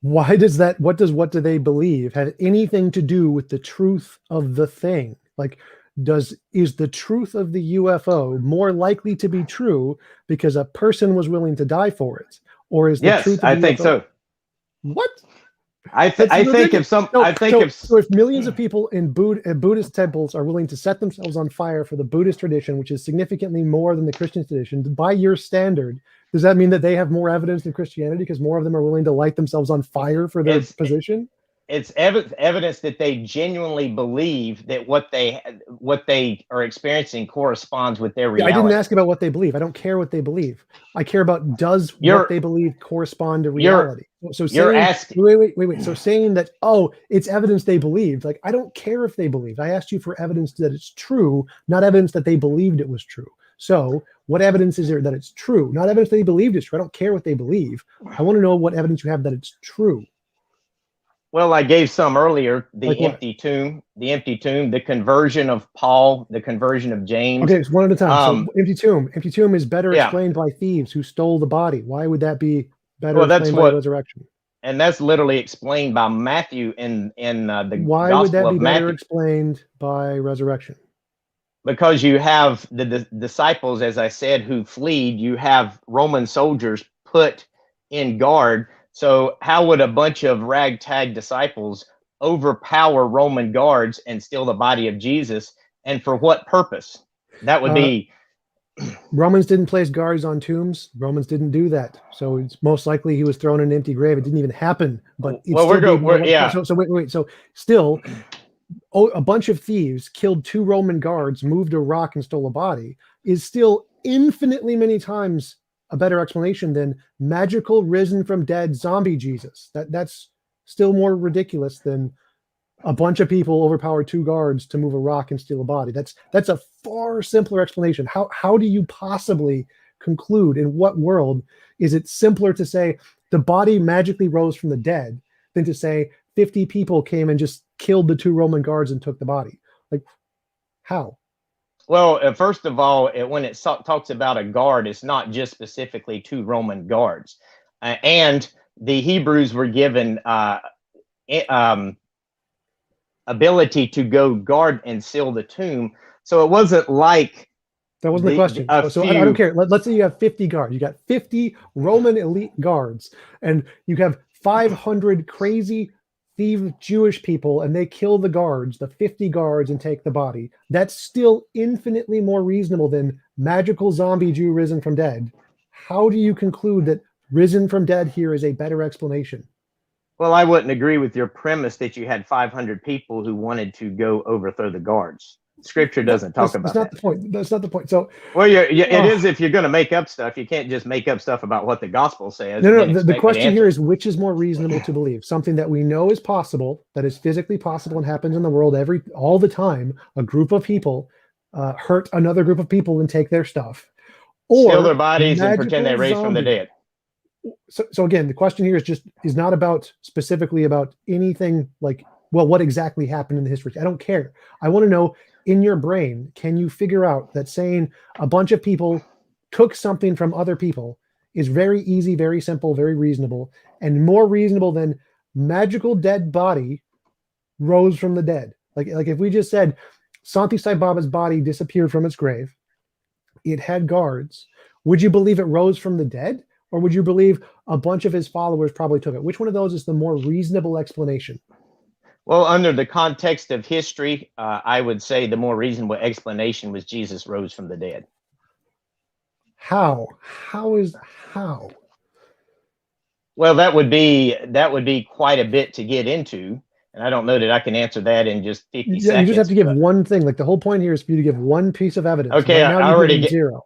[SPEAKER 4] why does that, what do they believe have anything to do with the truth of the thing? Like, is the truth of the UFO more likely to be true because a person was willing to die for it? Or is the truth of the
[SPEAKER 3] I think
[SPEAKER 4] UFO?
[SPEAKER 3] so.
[SPEAKER 4] What?
[SPEAKER 3] So
[SPEAKER 4] if millions of people in Buddhist temples are willing to set themselves on fire for the Buddhist tradition, which is significantly more than the Christian tradition, by your standard, does that mean that they have more evidence than Christianity because more of them are willing to light themselves on fire for their position?
[SPEAKER 3] It's evidence that they genuinely believe that what they are experiencing corresponds with their reality.
[SPEAKER 4] I didn't ask about what they believe. I don't care what they believe. I care about what they believe correspond to reality. So
[SPEAKER 3] you're asking.
[SPEAKER 4] Wait. So saying that, it's evidence they believed. Like, I don't care if they believed. I asked you for evidence that it's true, not evidence that they believed it was true. So what evidence is there that it's true? Not evidence that they believed it's true. I don't care what they believe. I want to know what evidence you have that it's true.
[SPEAKER 3] Well, I gave some earlier, the
[SPEAKER 4] Like
[SPEAKER 3] empty tomb, the conversion of Paul, the conversion of James.
[SPEAKER 4] Okay, it's one at a time. So empty tomb is better explained by thieves who stole the body. Why would that be better explained by resurrection?
[SPEAKER 3] And that's literally explained by Matthew in the
[SPEAKER 4] Why
[SPEAKER 3] Gospel
[SPEAKER 4] would that be
[SPEAKER 3] of
[SPEAKER 4] better
[SPEAKER 3] Matthew.
[SPEAKER 4] Explained by resurrection?
[SPEAKER 3] Because you have the disciples, as I said, who fled. You have Roman soldiers put in guard. So how would a bunch of ragtag disciples overpower Roman guards and steal the body of Jesus? And for what purpose? That would be...
[SPEAKER 4] Romans didn't place guards on tombs. Romans didn't do that. So it's most likely he was thrown in an empty grave. It didn't even happen. But So still, a bunch of thieves killed 2 Roman guards, moved a rock and stole a body, is still infinitely many times a better explanation than magical risen from dead zombie Jesus. That's still more ridiculous than a bunch of people overpower 2 guards to move a rock and steal a body. That's a far simpler explanation. How do you possibly conclude, in what world is it simpler to say the body magically rose from the dead than to say 50 people came and just killed the 2 Roman guards and took the body? Like, how?
[SPEAKER 3] Well, first of all, when it talks about a guard, it's not just specifically 2 Roman guards. And the Hebrews were given ability to go guard and seal the tomb. So it wasn't like...
[SPEAKER 4] That wasn't the question. So I don't care. Let's say you have 50 guards. You got 50 Roman elite guards, and you have 500 crazy thief Jewish people, and they kill the guards, the 50 guards, and take the body. That's still infinitely more reasonable than magical zombie Jew risen from dead. How do you conclude that risen from dead here is a better explanation?
[SPEAKER 3] Well, I wouldn't agree with your premise that you had 500 people who wanted to go overthrow the guards. Scripture doesn't talk about that.
[SPEAKER 4] That's not the point. That's not the point. So,
[SPEAKER 3] well, it is if you're going to make up stuff. You can't just make up stuff about what the gospel says.
[SPEAKER 4] No. The question here is, which is more reasonable to believe? Something that we know is possible, that is physically possible and happens in the world all the time. A group of people hurt another group of people and take their stuff, or
[SPEAKER 3] steal their bodies and pretend they raised from the dead.
[SPEAKER 4] So again, the question here is not about specifically about anything like, well, what exactly happened in the history. I don't care. I want to know, in your brain, can you figure out that saying a bunch of people took something from other people is very easy, very simple, very reasonable, and more reasonable than magical dead body rose from the dead? Like if we just said Santi Sai Baba's body disappeared from its grave, it had guards, would you believe it rose from the dead? Or would you believe a bunch of his followers probably took it? Which one of those is the more reasonable explanation?
[SPEAKER 3] Well, under the context of history, I would say the more reasonable explanation was Jesus rose from the dead.
[SPEAKER 4] How?
[SPEAKER 3] Well, that would be quite a bit to get into, and I don't know that I can answer that in just 50 seconds.
[SPEAKER 4] You just have to give one thing. Like, the whole point here is for you to give one piece of evidence.
[SPEAKER 3] Okay,
[SPEAKER 4] right now,
[SPEAKER 3] I already gave
[SPEAKER 4] zero.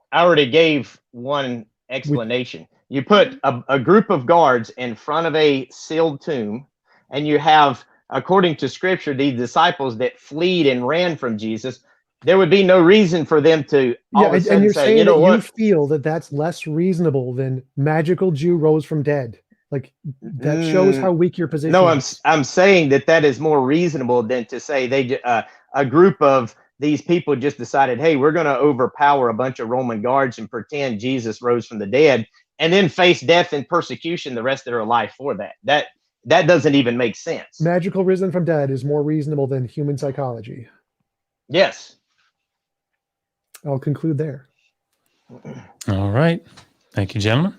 [SPEAKER 3] one explanation. You put a group of guards in front of a sealed tomb, and you have, according to Scripture, these disciples that fled and ran from Jesus. There would be no reason for them to all of a sudden say, you know what?
[SPEAKER 4] You feel that that's less reasonable than magical Jew rose from dead. Like, that shows how weak your position is.
[SPEAKER 3] I'm saying that is more reasonable than to say a group of these people just decided, hey, we're going to overpower a bunch of Roman guards and pretend Jesus rose from the dead, and then face death and persecution the rest of their life for that. That doesn't even make sense.
[SPEAKER 4] Magical risen from dead is more reasonable than human psychology.
[SPEAKER 3] Yes.
[SPEAKER 4] I'll conclude there.
[SPEAKER 5] All right. Thank you, gentlemen.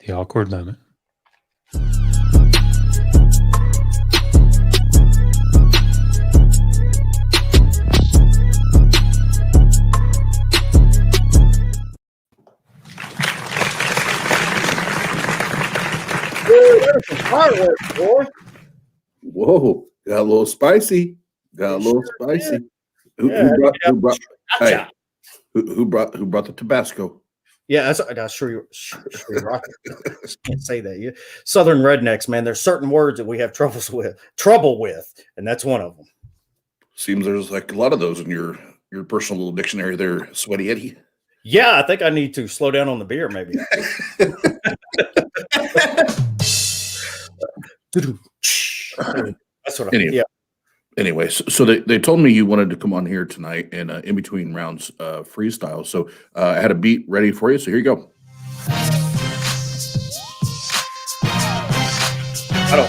[SPEAKER 5] The awkward moment.
[SPEAKER 2] There's some fireworks, boy.
[SPEAKER 1] Whoa, got a little spicy. Who brought the Tabasco?
[SPEAKER 2] Yeah, that's sure right. Can't say that. You Southern rednecks, man. There's certain words that we have trouble with, and that's one of them.
[SPEAKER 1] Seems there's like a lot of those in your personal little dictionary there, Sweaty Eddie.
[SPEAKER 2] Yeah, I think I need to slow down on the beer, maybe. That's what
[SPEAKER 1] Anyway, so they told me you wanted to come on here tonight and in between rounds freestyle. So I had a beat ready for you. So here you go.
[SPEAKER 2] I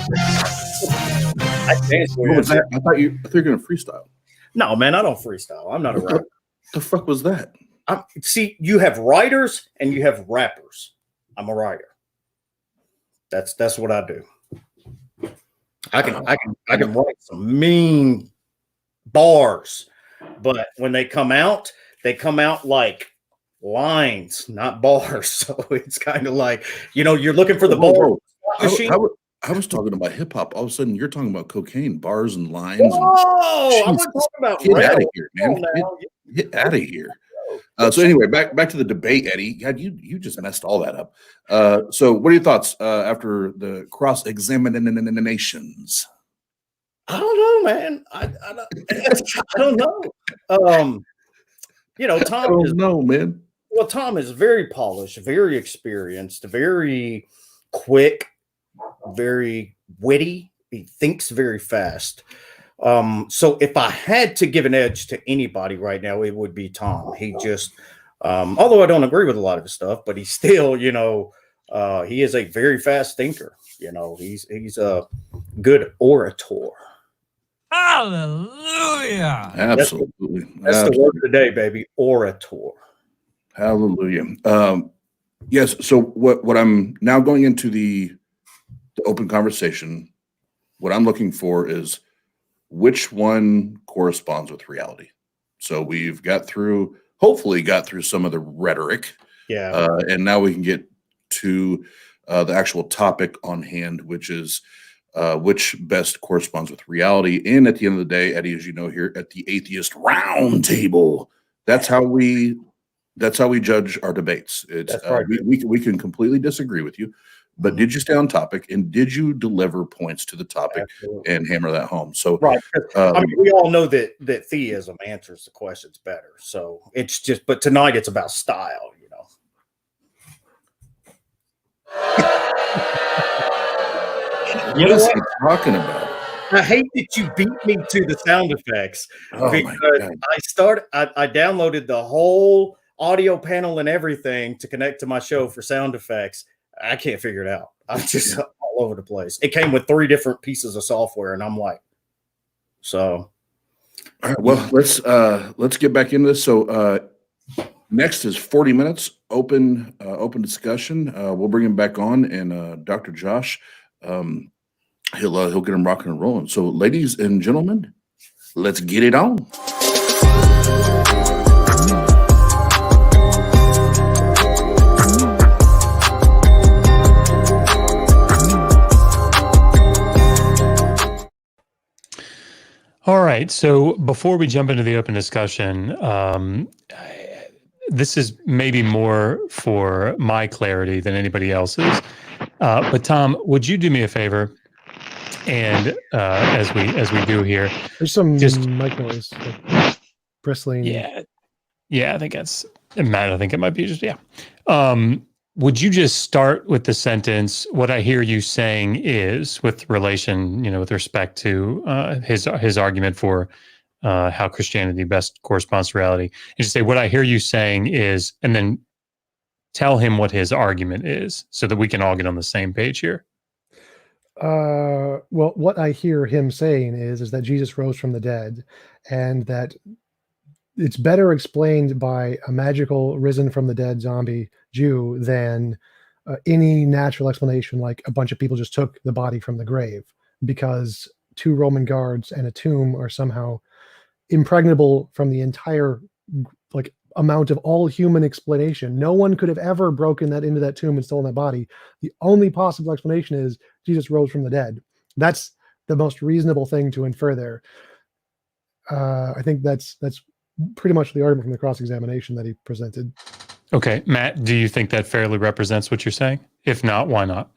[SPEAKER 1] thought you were going to freestyle.
[SPEAKER 2] No, man, I don't freestyle. I'm not a rapper.
[SPEAKER 1] What the fuck was that?
[SPEAKER 2] See, you have writers and you have rappers. I'm a writer. That's what I do. I can write some mean bars, but when they come out like lines, not bars. So it's kind of like, you're looking for the ball machine.
[SPEAKER 1] I was talking about hip hop. All of a sudden, you're talking about cocaine, bars and lines.
[SPEAKER 2] Whoa! I
[SPEAKER 1] And,
[SPEAKER 2] was talking about
[SPEAKER 1] get out of
[SPEAKER 2] rail.
[SPEAKER 1] here,
[SPEAKER 2] Come
[SPEAKER 1] man.
[SPEAKER 2] on now.
[SPEAKER 1] Get out of here. So anyway, back to the debate, Eddie. God, you just messed all that up. So what are your thoughts after the cross examinations?
[SPEAKER 2] I don't know, man. I don't know. You know,
[SPEAKER 1] I don't know, man.
[SPEAKER 2] Well, Tom is very polished, very experienced, very quick, very witty. He thinks very fast. So if I had to give an edge to anybody right now, it would be Tom. He just, although I don't agree with a lot of his stuff, but he's still, he is a very fast thinker. He's a good orator.
[SPEAKER 6] Hallelujah.
[SPEAKER 1] Absolutely.
[SPEAKER 2] That's the word of the day, baby. Orator.
[SPEAKER 1] Hallelujah. Yes. So what I'm now going into the open conversation, what I'm looking for is which one corresponds with reality. So we've hopefully got through some of the rhetoric.
[SPEAKER 2] Yeah.
[SPEAKER 1] And now we can get to the actual topic on hand, which is which best corresponds with reality. And at the end of the day, Eddie, as you know, here at the Atheist Round Table, that's how we judge our debates. It's
[SPEAKER 2] That's right.
[SPEAKER 1] we can completely disagree with you, but did you stay on topic and did you deliver points to the topic and hammer that home? So
[SPEAKER 2] right. We all know that theism answers the questions better. So it's just, but tonight it's about style,
[SPEAKER 1] What is he talking about?
[SPEAKER 2] I hate that you beat me to the sound effects because I downloaded the whole audio panel and everything to connect to my show for sound effects. I can't figure it out. I'm just all over the place. It came with 3 different pieces of software, and I'm like, so.
[SPEAKER 1] All right, well, let's get back into this. So next is 40 minutes open discussion. We'll bring him back on, and Dr. Josh, he'll get him rocking and rolling. So, ladies and gentlemen, let's get it on.
[SPEAKER 5] All right. So before we jump into the open discussion, this is maybe more for my clarity than anybody else's. But Tom, would you do me a favor? And as we do here,
[SPEAKER 4] there's some mic noise, like bristling.
[SPEAKER 5] Yeah. I think Matt. I think it might be just would you just start with the sentence, what I hear you saying is, with relation, with respect to his argument for how Christianity best corresponds to reality, and just say, what I hear you saying is, and then tell him what his argument is so that we can all get on the same page here.
[SPEAKER 4] Well, what I hear him saying is that Jesus rose from the dead, and that it's better explained by a magical risen from the dead zombie Jew than any natural explanation, like a bunch of people just took the body from the grave, because 2 Roman guards and a tomb are somehow impregnable from the entire amount of all human explanation. No one could have ever broken that into that tomb and stolen that body. The only possible explanation is Jesus rose from the dead. That's the most reasonable thing to infer there. I think that's pretty much the argument from the cross-examination that he presented.
[SPEAKER 5] Okay, Matt, do you think that fairly represents what you're saying? If not, why not?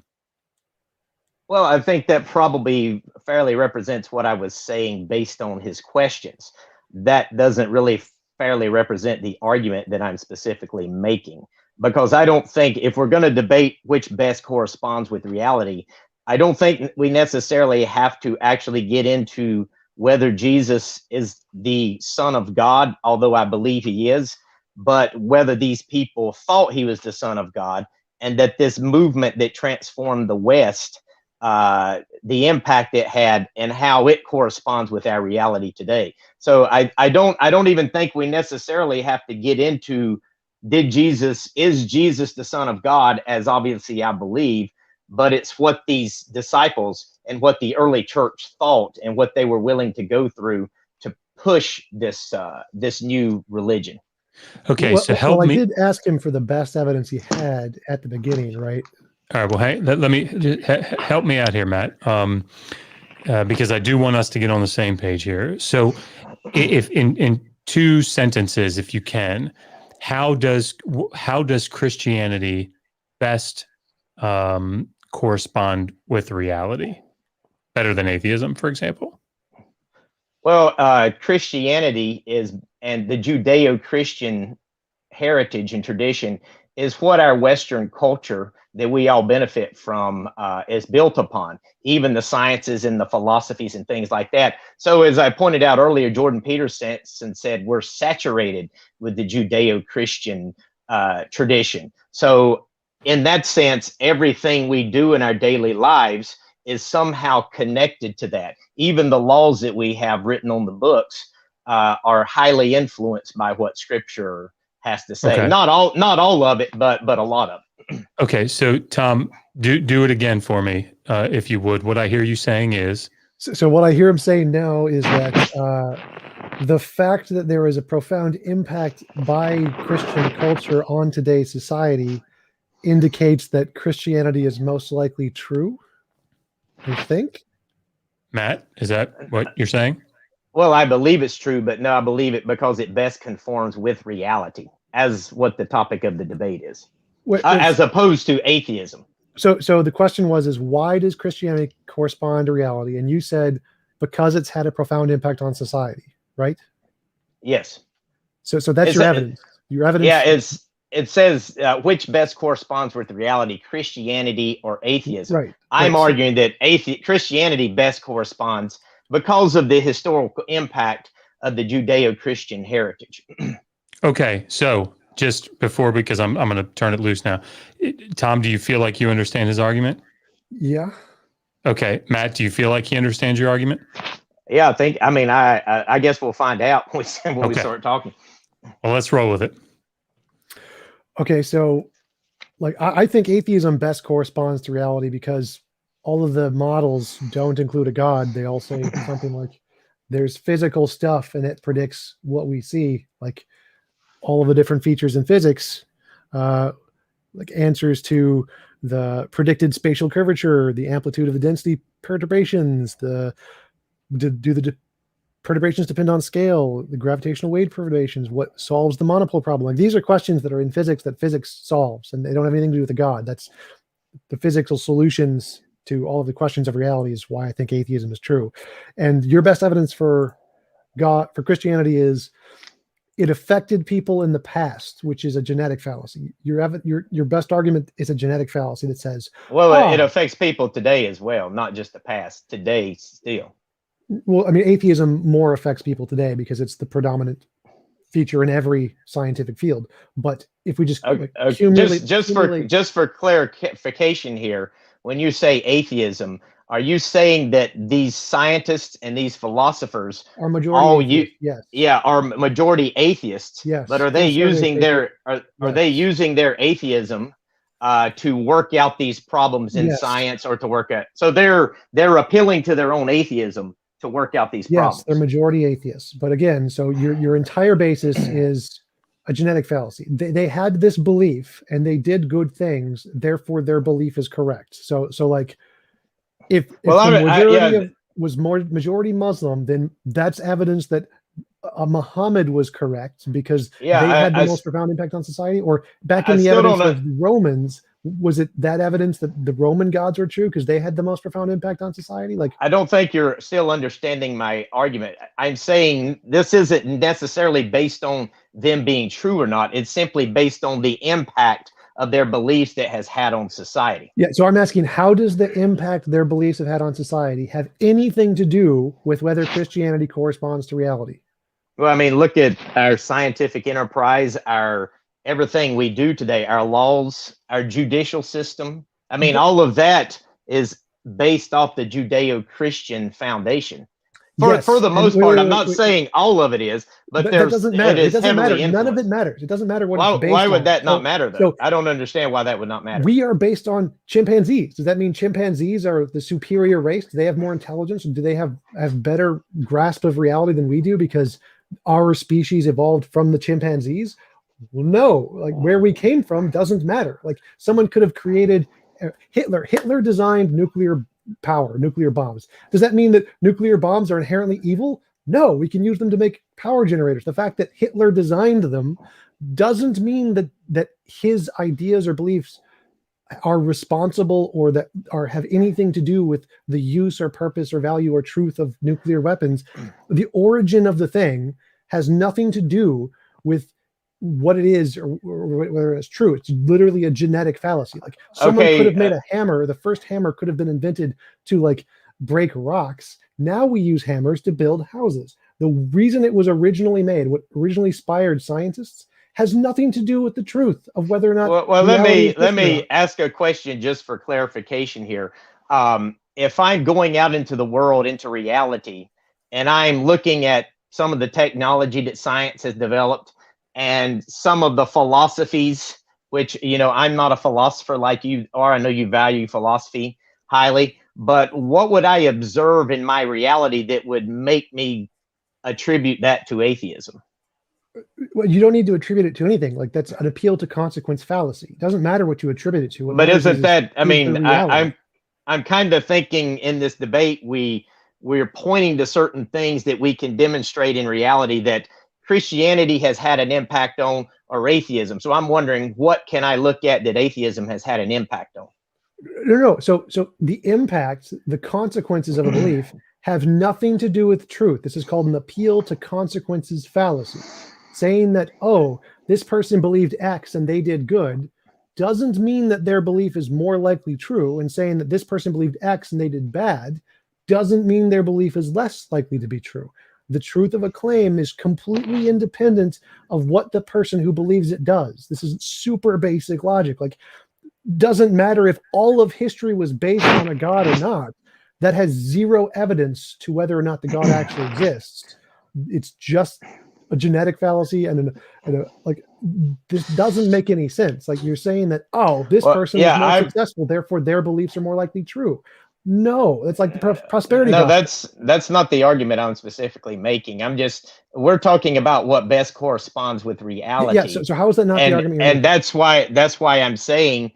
[SPEAKER 3] Well, I think that probably fairly represents what I was saying based on his questions. That doesn't really fairly represent the argument that I'm specifically making, because I don't think, if we're going to debate which best corresponds with reality, I don't think we necessarily have to actually get into whether Jesus is the Son of God, although I believe he is, but whether these people thought he was the Son of God, and that this movement that transformed the West, the impact it had and how it corresponds with our reality today. So I don't even think we necessarily have to get into, is Jesus the Son of God, as obviously I believe, but it's what these disciples and what the early church thought and what they were willing to go through to push this new religion.
[SPEAKER 5] Okay, so help me.
[SPEAKER 4] I did ask him for the best evidence he had at the beginning, right?
[SPEAKER 5] All right. Well, hey, let me help me out here, Matt, because I do want us to get on the same page here. So, if in two sentences, if you can, how does Christianity best correspond with reality? Better than atheism, for example?
[SPEAKER 3] Well, Christianity and the Judeo-Christian heritage and tradition is what our Western culture that we all benefit from is built upon, even the sciences and the philosophies and things like that. So as I pointed out earlier, Jordan Peterson said we're saturated with the Judeo-Christian tradition. So in that sense, everything we do in our daily lives is somehow connected to that. Even the laws that we have written on the books are highly influenced by what Scripture has to say.
[SPEAKER 5] Okay.
[SPEAKER 3] Not all of it, but a lot of it.
[SPEAKER 5] Okay, so Tom, do it again for me, if you would. What I hear you saying is.
[SPEAKER 4] So what I hear him saying now is that the fact that there is a profound impact by Christian culture on today's society indicates that Christianity is most likely true. You think?
[SPEAKER 5] Matt, is that what you're saying?
[SPEAKER 3] Well, I believe it's true, but no, I believe it because it best conforms with reality, as what the topic of the debate is, as opposed to atheism.
[SPEAKER 4] So the question is why does Christianity correspond to reality? And you said because it's had a profound impact on society, right?
[SPEAKER 3] Yes.
[SPEAKER 4] So that's your evidence. Your evidence.
[SPEAKER 3] Yeah, it says which best corresponds with reality, Christianity or atheism.
[SPEAKER 4] Right.
[SPEAKER 3] I'm arguing that Christianity best corresponds because of the historical impact of the Judeo-Christian heritage.
[SPEAKER 5] Okay, so just before, because I'm going to turn it loose now. Tom, do you feel like you understand his argument?
[SPEAKER 4] Yeah.
[SPEAKER 5] Okay, Matt, do you feel like he understands your argument?
[SPEAKER 3] Yeah, I guess we'll find out when we start talking.
[SPEAKER 5] Well, let's roll with it.
[SPEAKER 4] Okay, so I think atheism best corresponds to reality because all of the models don't include a God. They all say something like there's physical stuff and it predicts what we see, like all of the different features in physics, like answers to the predicted spatial curvature, the amplitude of the density perturbations, do the perturbations depend on scale, the gravitational wave perturbations, what solves the monopole problem. Like these are questions that are in physics that physics solves, and they don't have anything to do with the God. That's the physical solutions to all of the questions of reality is why I think atheism is true. And your best evidence for Christianity is it affected people in the past, which is a genetic fallacy. Your best argument is a genetic fallacy that says,
[SPEAKER 3] it affects people today as well, not just the past, today still.
[SPEAKER 4] Well, I mean, atheism more affects people today because it's the predominant feature in every scientific field. But if we just
[SPEAKER 3] just for clarification here, when you say atheism, are you saying that these scientists and these philosophers
[SPEAKER 4] are majority
[SPEAKER 3] are majority atheists?
[SPEAKER 4] Yes.
[SPEAKER 3] But are they using their atheism to work out these problems in science or to work out? So they're appealing to their own atheism to work out these problems.
[SPEAKER 4] Yes, they're majority atheists. But again, so your entire basis is a genetic fallacy. They had this belief and they did good things, therefore their belief is correct. So like if the majority was more majority Muslim, then that's evidence that Muhammad was correct because they had the most profound impact on society. Or back in the evidence of Romans, was it that evidence that the Roman gods were true because they had the most profound impact on society? Like,
[SPEAKER 3] I don't think you're still understanding my argument. I'm saying this isn't necessarily based on them being true or not. It's simply based on the impact of their beliefs that has had on society.
[SPEAKER 4] Yeah. So I'm asking, how does the impact their beliefs have had on society have anything to do with whether Christianity corresponds to reality?
[SPEAKER 3] Well, I mean, look at our scientific enterprise, everything we do today, our laws, our judicial system. I mean, all of that is based off the Judeo-Christian foundation. For the most part, I'm not saying all of it is, but
[SPEAKER 4] that doesn't matter. It doesn't matter. None of it
[SPEAKER 3] influenced.
[SPEAKER 4] matters. It doesn't matter what it's based on.
[SPEAKER 3] Why would that not matter, though? I don't understand why that would not matter.
[SPEAKER 4] We are based on chimpanzees. Does that mean chimpanzees are the superior race? Do they have more intelligence? Do they have better grasp of reality than we do because our species evolved from the chimpanzees? Well, no, like where we came from doesn't matter. Like someone could have created Hitler designed nuclear power, nuclear bombs. Does that mean that nuclear bombs are inherently evil? No, we can use them to make power generators. The fact that Hitler designed them doesn't mean that his ideas or beliefs are responsible or that have anything to do with the use or purpose or value or truth of nuclear weapons. The origin of the thing has nothing to do with what it is or whether it's true. It's literally a genetic fallacy. Like someone could have made a hammer. The first hammer could have been invented to like break rocks. Now we use hammers to build houses. The reason it was originally made, what originally inspired scientists, has nothing to do with the truth of whether or not.
[SPEAKER 3] Well, let me ask a question just for clarification here. If I'm going out into the world, into reality, and I'm looking at some of the technology that science has developed and some of the philosophies, which, you know, I'm not a philosopher like you are. I know you value philosophy highly, but what would I observe in my reality that would make me attribute that to atheism?
[SPEAKER 4] Well, you don't need to attribute it to anything. Like that's an appeal to consequence fallacy. It doesn't matter what you attribute it to.
[SPEAKER 3] But isn't that, I mean, I'm kind of thinking in this debate, we're pointing to certain things that we can demonstrate in reality that Christianity has had an impact on, or atheism. So I'm wondering, what can I look at that atheism has had an impact on?
[SPEAKER 4] No. So the impact, the consequences of a belief have nothing to do with truth. This is called an appeal to consequences fallacy. Saying that, oh, this person believed X and they did good doesn't mean that their belief is more likely true. And saying that this person believed X and they did bad doesn't mean their belief is less likely to be true. The truth of a claim is completely independent of what the person who believes it does. This is super basic logic. Like, doesn't matter if all of history was based on a God or not. That has zero evidence to whether or not the God actually exists. It's just a genetic fallacy and like this doesn't make any sense. Like you're saying that, oh, this person is more successful, therefore their beliefs are more likely true. No, it's like the prosperity.
[SPEAKER 3] No, that's not the argument I'm specifically making. We're talking about what best corresponds with reality.
[SPEAKER 4] Yeah. So how is that not the argument?
[SPEAKER 3] And that's why I'm saying,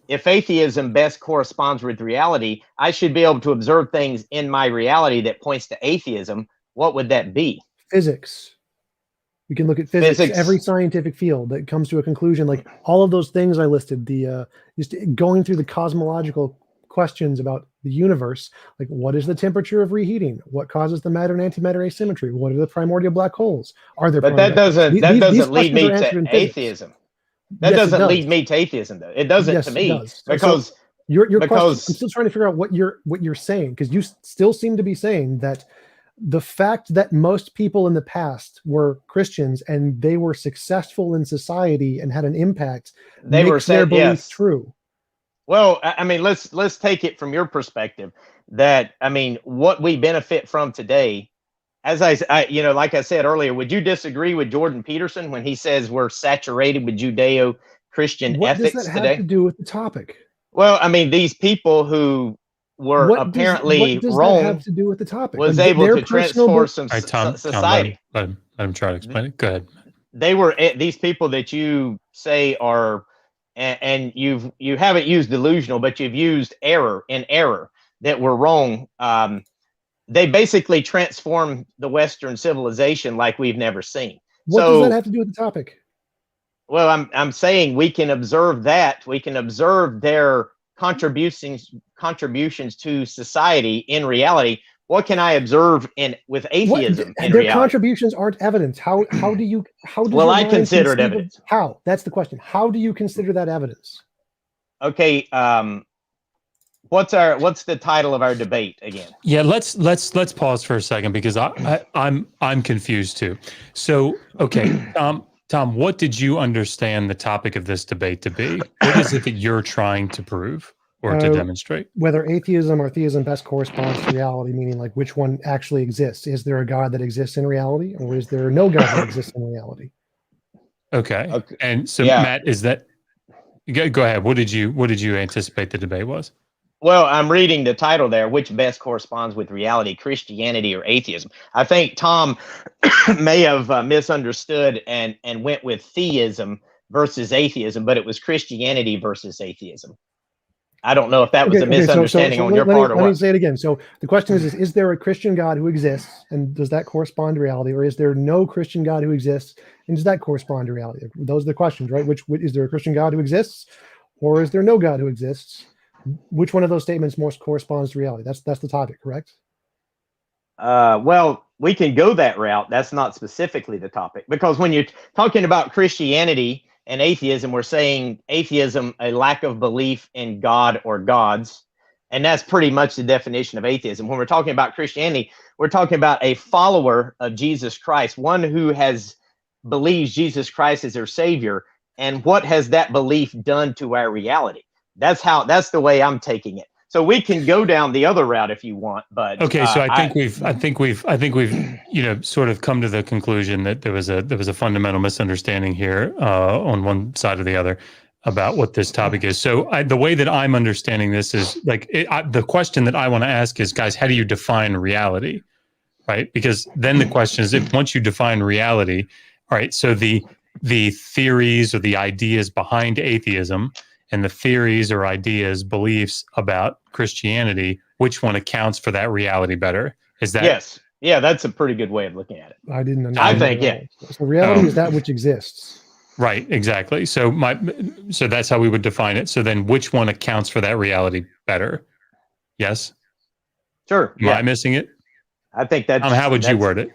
[SPEAKER 3] if atheism best corresponds with reality, I should be able to observe things in my reality that points to atheism. What would that be?
[SPEAKER 4] Physics. We can look at physics, every scientific field that comes to a conclusion, like all of those things I listed, just going through the cosmological questions about the universe, like what is the temperature of reheating? What causes the matter and antimatter asymmetry? What are the primordial black holes? Are there?
[SPEAKER 3] But that doesn't lead me to atheism. That doesn't lead me to atheism, though. It doesn't to me, because
[SPEAKER 4] your question, I'm still trying to figure out what you're saying, because you still seem to be saying that the fact that most people in the past were Christians and they were successful in society and had an impact makes their belief true.
[SPEAKER 3] Well, I mean, let's take it from your perspective. That, I mean, what we benefit from today, as I you know, like I said earlier, would you disagree with Jordan Peterson when he says we're saturated with Judeo-Christian ethics today?
[SPEAKER 4] What does that have to do with the topic?
[SPEAKER 3] Well, I mean, these people who were apparently
[SPEAKER 4] what does
[SPEAKER 3] wrong
[SPEAKER 4] that have to do with the topic?
[SPEAKER 3] was able to transform some society.
[SPEAKER 5] Let him try to explain it. Go ahead.
[SPEAKER 3] They were these people that you say are, and you haven't used delusional, but you've used error that were wrong. They basically transformed the Western civilization like we've never seen.
[SPEAKER 4] What does that have to do with the topic?
[SPEAKER 3] Well, I'm saying we can observe that. We can observe their contributions to society in reality. What can I observe with atheism in
[SPEAKER 4] their
[SPEAKER 3] reality?
[SPEAKER 4] contributions aren't evidence. How do
[SPEAKER 3] well, I consider it evidence.
[SPEAKER 4] How? That's the question. How do you consider that evidence?
[SPEAKER 3] Okay. What's the title of our debate again?
[SPEAKER 5] Yeah, let's pause for a second, because I'm confused too. So, okay, Tom, what did you understand the topic of this debate to be? What is it that you're trying to prove or to demonstrate?
[SPEAKER 4] Whether atheism or theism best corresponds to reality, meaning like which one actually exists. Is there a God that exists in reality, or is there no God that exists in reality?
[SPEAKER 5] Okay. And so, Matt, is that? Go ahead. What did you anticipate the debate was?
[SPEAKER 3] Well, I'm reading the title there, which best corresponds with reality, Christianity or atheism. I think Tom may have misunderstood and went with theism versus atheism, but it was Christianity versus atheism. I don't know if that was a misunderstanding on your part or
[SPEAKER 4] let me
[SPEAKER 3] what.
[SPEAKER 4] say it again. So the question is there a Christian God who exists, and does that correspond to reality, or is there no Christian God who exists, and does that correspond to reality? Those are the questions, right? Which is there a Christian God who exists, or is there no God who exists? Which one of those statements most corresponds to reality? That's the topic, correct?
[SPEAKER 3] Well, we can go that route. That's not specifically the topic, because when you're talking about Christianity and atheism, we're saying atheism, a lack of belief in God or gods. And that's pretty much the definition of atheism. When we're talking about Christianity, we're talking about a follower of Jesus Christ, one who believes Jesus Christ is their savior. And what has that belief done to our reality? That's the way I'm taking it. So we can go down the other route if you want, but
[SPEAKER 5] okay. So I think we've sort of come to the conclusion that there was a fundamental misunderstanding here on one side or the other about what this topic is. So the way that I'm understanding this is like the question that I want to ask is, guys, how do you define reality, right? Because then the question is, if once you define reality, all right, so the theories or the ideas behind atheism and the theories or ideas, beliefs about Christianity, which one accounts for that reality better? Is that
[SPEAKER 3] yes? Yeah, that's a pretty good way of looking at it.
[SPEAKER 4] I didn't understand.
[SPEAKER 3] I think yeah.
[SPEAKER 4] So reality is that which exists.
[SPEAKER 5] Right, exactly. So that's how we would define it. So then which one accounts for that reality better? Yes?
[SPEAKER 3] Sure.
[SPEAKER 5] Am I missing it?
[SPEAKER 3] I think that's
[SPEAKER 5] how would you word it?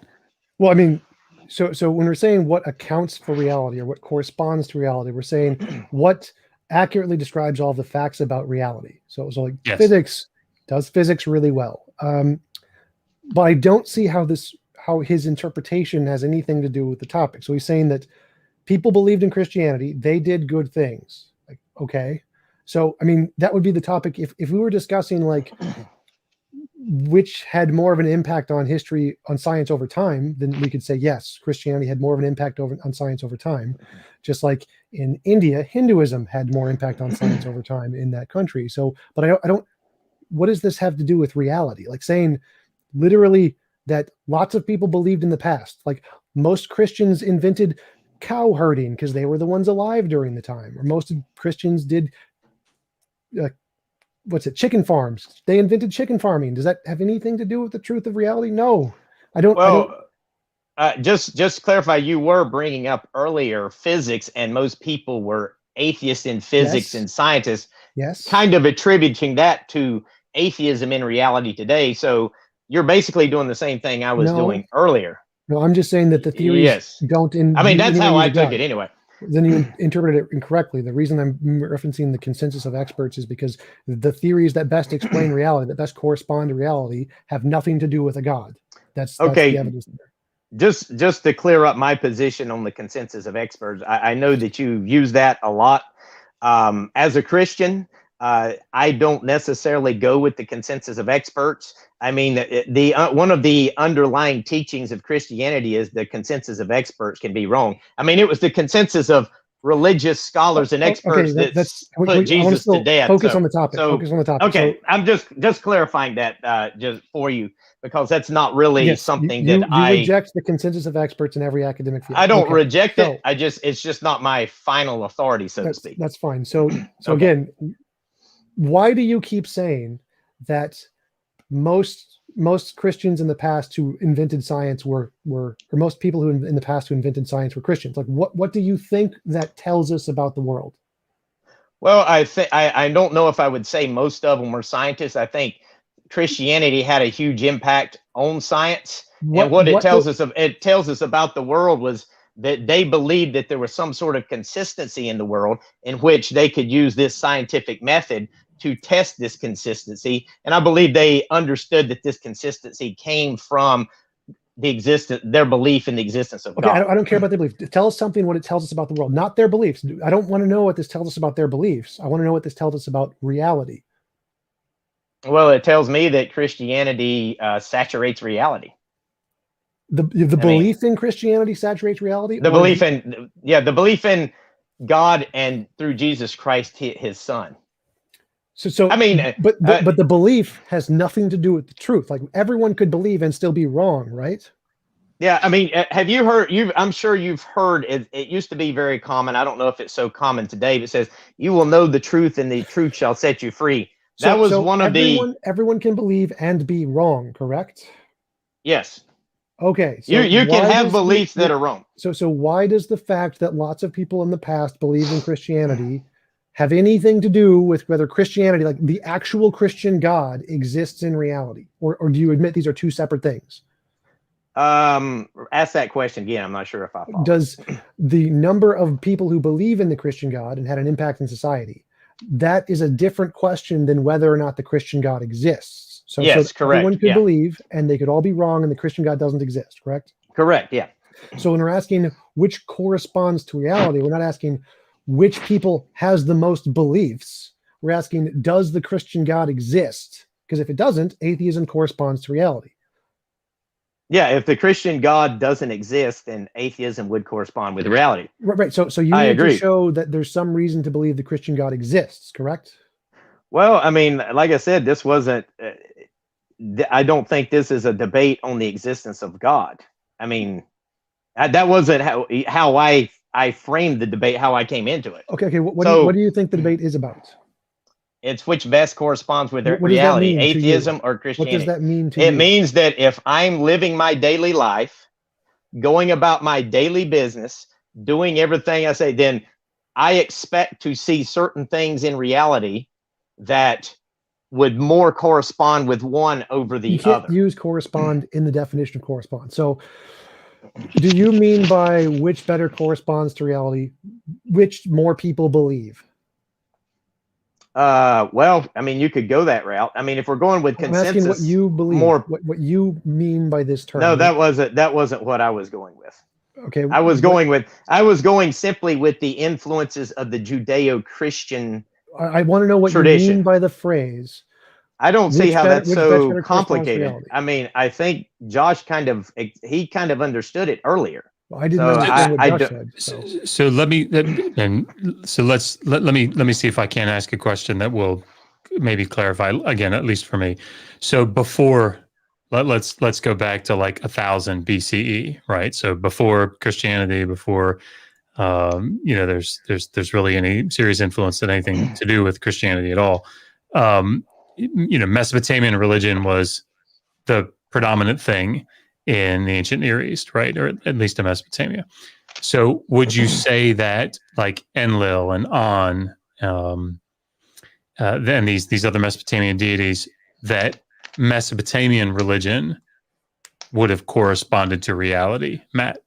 [SPEAKER 4] Well, I mean, so when we're saying what accounts for reality or what corresponds to reality, we're saying what accurately describes all the facts about reality. So like
[SPEAKER 5] yes.
[SPEAKER 4] Physics does physics really well. But I don't see how his interpretation has anything to do with the topic. So he's saying that people believed in Christianity, they did good things. Like, okay. So, I mean, that would be the topic. If we were discussing like which had more of an impact on history, on science over time, then we could say, yes, Christianity had more of an impact on science over time. Just like in India, Hinduism had more impact on science over time in that country. So, but I don't, what does this have to do with reality? Like saying literally that lots of people believed in the past, like most Christians invented cow herding because they were the ones alive during the time, or most Christians did chicken farms. They invented chicken farming. Does that have anything to do with the truth of reality? No, I don't.
[SPEAKER 3] Well, just clarify, you were bringing up earlier physics, and most people were atheists in physics, yes, and scientists,
[SPEAKER 4] yes,
[SPEAKER 3] kind of attributing that to atheism in reality today. So you're basically doing the same thing I was doing earlier.
[SPEAKER 4] No, I'm just saying that the theories don't.
[SPEAKER 3] I mean, that's how I took it anyway.
[SPEAKER 4] Then you interpreted it incorrectly. The reason I'm referencing the consensus of experts is because the theories that best explain reality, that best correspond to reality, have nothing to do with a God. That's
[SPEAKER 3] okay.
[SPEAKER 4] The evidence there.
[SPEAKER 3] Just to clear up my position on the consensus of experts, I know that you use that a lot. As a Christian, I don't necessarily go with the consensus of experts. I mean, one of the underlying teachings of Christianity is the consensus of experts can be wrong. I mean, it was the consensus of religious scholars and experts that put Jesus to death.
[SPEAKER 4] Focus on the topic. Focus on the topic.
[SPEAKER 3] Okay, so, I'm just clarifying that just for you, because that's not really something that I
[SPEAKER 4] reject the consensus of experts in every academic field.
[SPEAKER 3] I don't reject it. It's just not my final authority, so to speak.
[SPEAKER 4] That's fine. So again, why do you keep saying that most Christians in the past who invented science were or most people who in the past who invented science were Christians? Like what do you think that tells us about the world?
[SPEAKER 3] Well, I don't know if I would say most of them were scientists. I think Christianity had a huge impact on science. It tells us about the world was that they believed that there was some sort of consistency in the world in which they could use this scientific method to test this consistency. And I believe they understood that this consistency came from their belief in the existence of God.
[SPEAKER 4] I don't care about their beliefs. Tell us something, what it tells us about the world, not their beliefs. I don't want to know what this tells us about their beliefs. I want to know what this tells us about reality.
[SPEAKER 3] Well, it tells me that Christianity saturates reality.
[SPEAKER 4] The belief in Christianity saturates reality?
[SPEAKER 3] The belief in God and through Jesus Christ, his son.
[SPEAKER 4] So I mean, but the belief has nothing to do with the truth. Like everyone could believe and still be wrong, right?
[SPEAKER 3] Yeah, I mean, have you heard? I'm sure you've heard. It used to be very common. I don't know if it's so common today. But it says, "You will know the truth, and the truth shall set you free." That was one of the.
[SPEAKER 4] Everyone can believe and be wrong, correct?
[SPEAKER 3] Yes.
[SPEAKER 4] Okay. So
[SPEAKER 3] You can have beliefs that are wrong.
[SPEAKER 4] So why does the fact that lots of people in the past believed in Christianity have anything to do with whether Christianity, like the actual Christian God, exists in reality, or do you admit these are two separate things?
[SPEAKER 3] Ask that question again. I'm not sure if I follow.
[SPEAKER 4] Does the number of people who believe in the Christian God and had an impact in society, that is a different question than whether or not the Christian God exists. So,
[SPEAKER 3] yes, correct.
[SPEAKER 4] Everyone could believe, and they could all be wrong, and the Christian God doesn't exist, correct?
[SPEAKER 3] Correct, yeah.
[SPEAKER 4] So when we're asking which corresponds to reality, we're not asking which people has the most beliefs. We're asking, does the Christian God exist? Because if it doesn't, atheism corresponds to reality.
[SPEAKER 3] Yeah, if the Christian God doesn't exist, then atheism would correspond with reality.
[SPEAKER 4] Right. So you need to show that there's some reason to believe the Christian God exists, correct?
[SPEAKER 3] Well, I mean, like I said, this wasn't. I don't think this is a debate on the existence of God. I mean, that wasn't how I framed the debate. How I came into it.
[SPEAKER 4] Okay. What do you think the debate is about?
[SPEAKER 3] It's which best corresponds with reality, atheism or Christianity.
[SPEAKER 4] What does that mean to you?
[SPEAKER 3] It means that if I'm living my daily life, going about my daily business, doing everything I say, then I expect to see certain things in reality that would more correspond with one over the other.
[SPEAKER 4] You can't use correspond in the definition of correspond. So do you mean by which better corresponds to reality, which more people believe?
[SPEAKER 3] Well, I mean, you could go that route. I mean, if we're going with consensus,
[SPEAKER 4] I'm asking what you believe, what you mean by this term.
[SPEAKER 3] No, that wasn't what I was going with.
[SPEAKER 4] Okay.
[SPEAKER 3] I was going simply with the influences of the Judeo-Christian
[SPEAKER 4] I want to know what
[SPEAKER 3] tradition.
[SPEAKER 4] You mean by the phrase.
[SPEAKER 3] I don't see how that's so complicated. I mean, I think Josh kind of understood it earlier.
[SPEAKER 4] I didn't understand what Josh said.
[SPEAKER 5] So let me see if I can ask a question that will maybe clarify again, at least for me. So before, let's go back to like 1000 BCE, right? So before Christianity, before there's really any serious influence that anything to do with Christianity at all. Mesopotamian religion was the predominant thing in the ancient Near East, right? Or at least in Mesopotamia. So would you say that like Enlil and On, then these other Mesopotamian deities, that Mesopotamian religion would have corresponded to reality, Matt?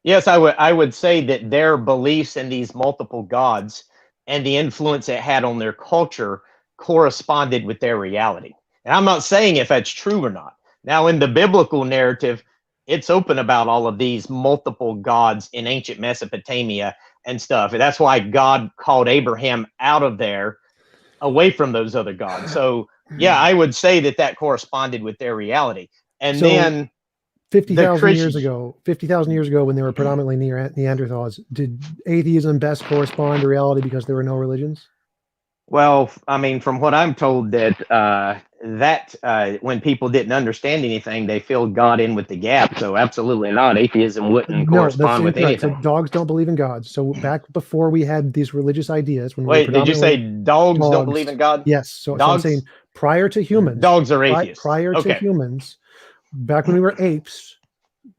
[SPEAKER 3] Yes, I would say that their beliefs in these multiple gods and the influence it had on their culture corresponded with their reality. And I'm not saying if that's true or not. Now, in the biblical narrative, it's open about all of these multiple gods in ancient Mesopotamia and stuff. And that's why God called Abraham out of there, away from those other gods. So, yeah, I would say that corresponded with their reality. And so, then
[SPEAKER 4] 50,000 years ago, when they were predominantly Neanderthals, did atheism best correspond to reality because there were no religions?
[SPEAKER 3] Well, I mean, from what I'm told, that when people didn't understand anything, they filled God in with the gap. So absolutely not. Atheism wouldn't correspond with anything.
[SPEAKER 4] So dogs don't believe in God. So back before we had these religious ideas,
[SPEAKER 3] did you say dogs don't believe in God?
[SPEAKER 4] Yes. So I'm saying prior to humans,
[SPEAKER 3] dogs are atheists.
[SPEAKER 4] Prior to humans, back when we were apes,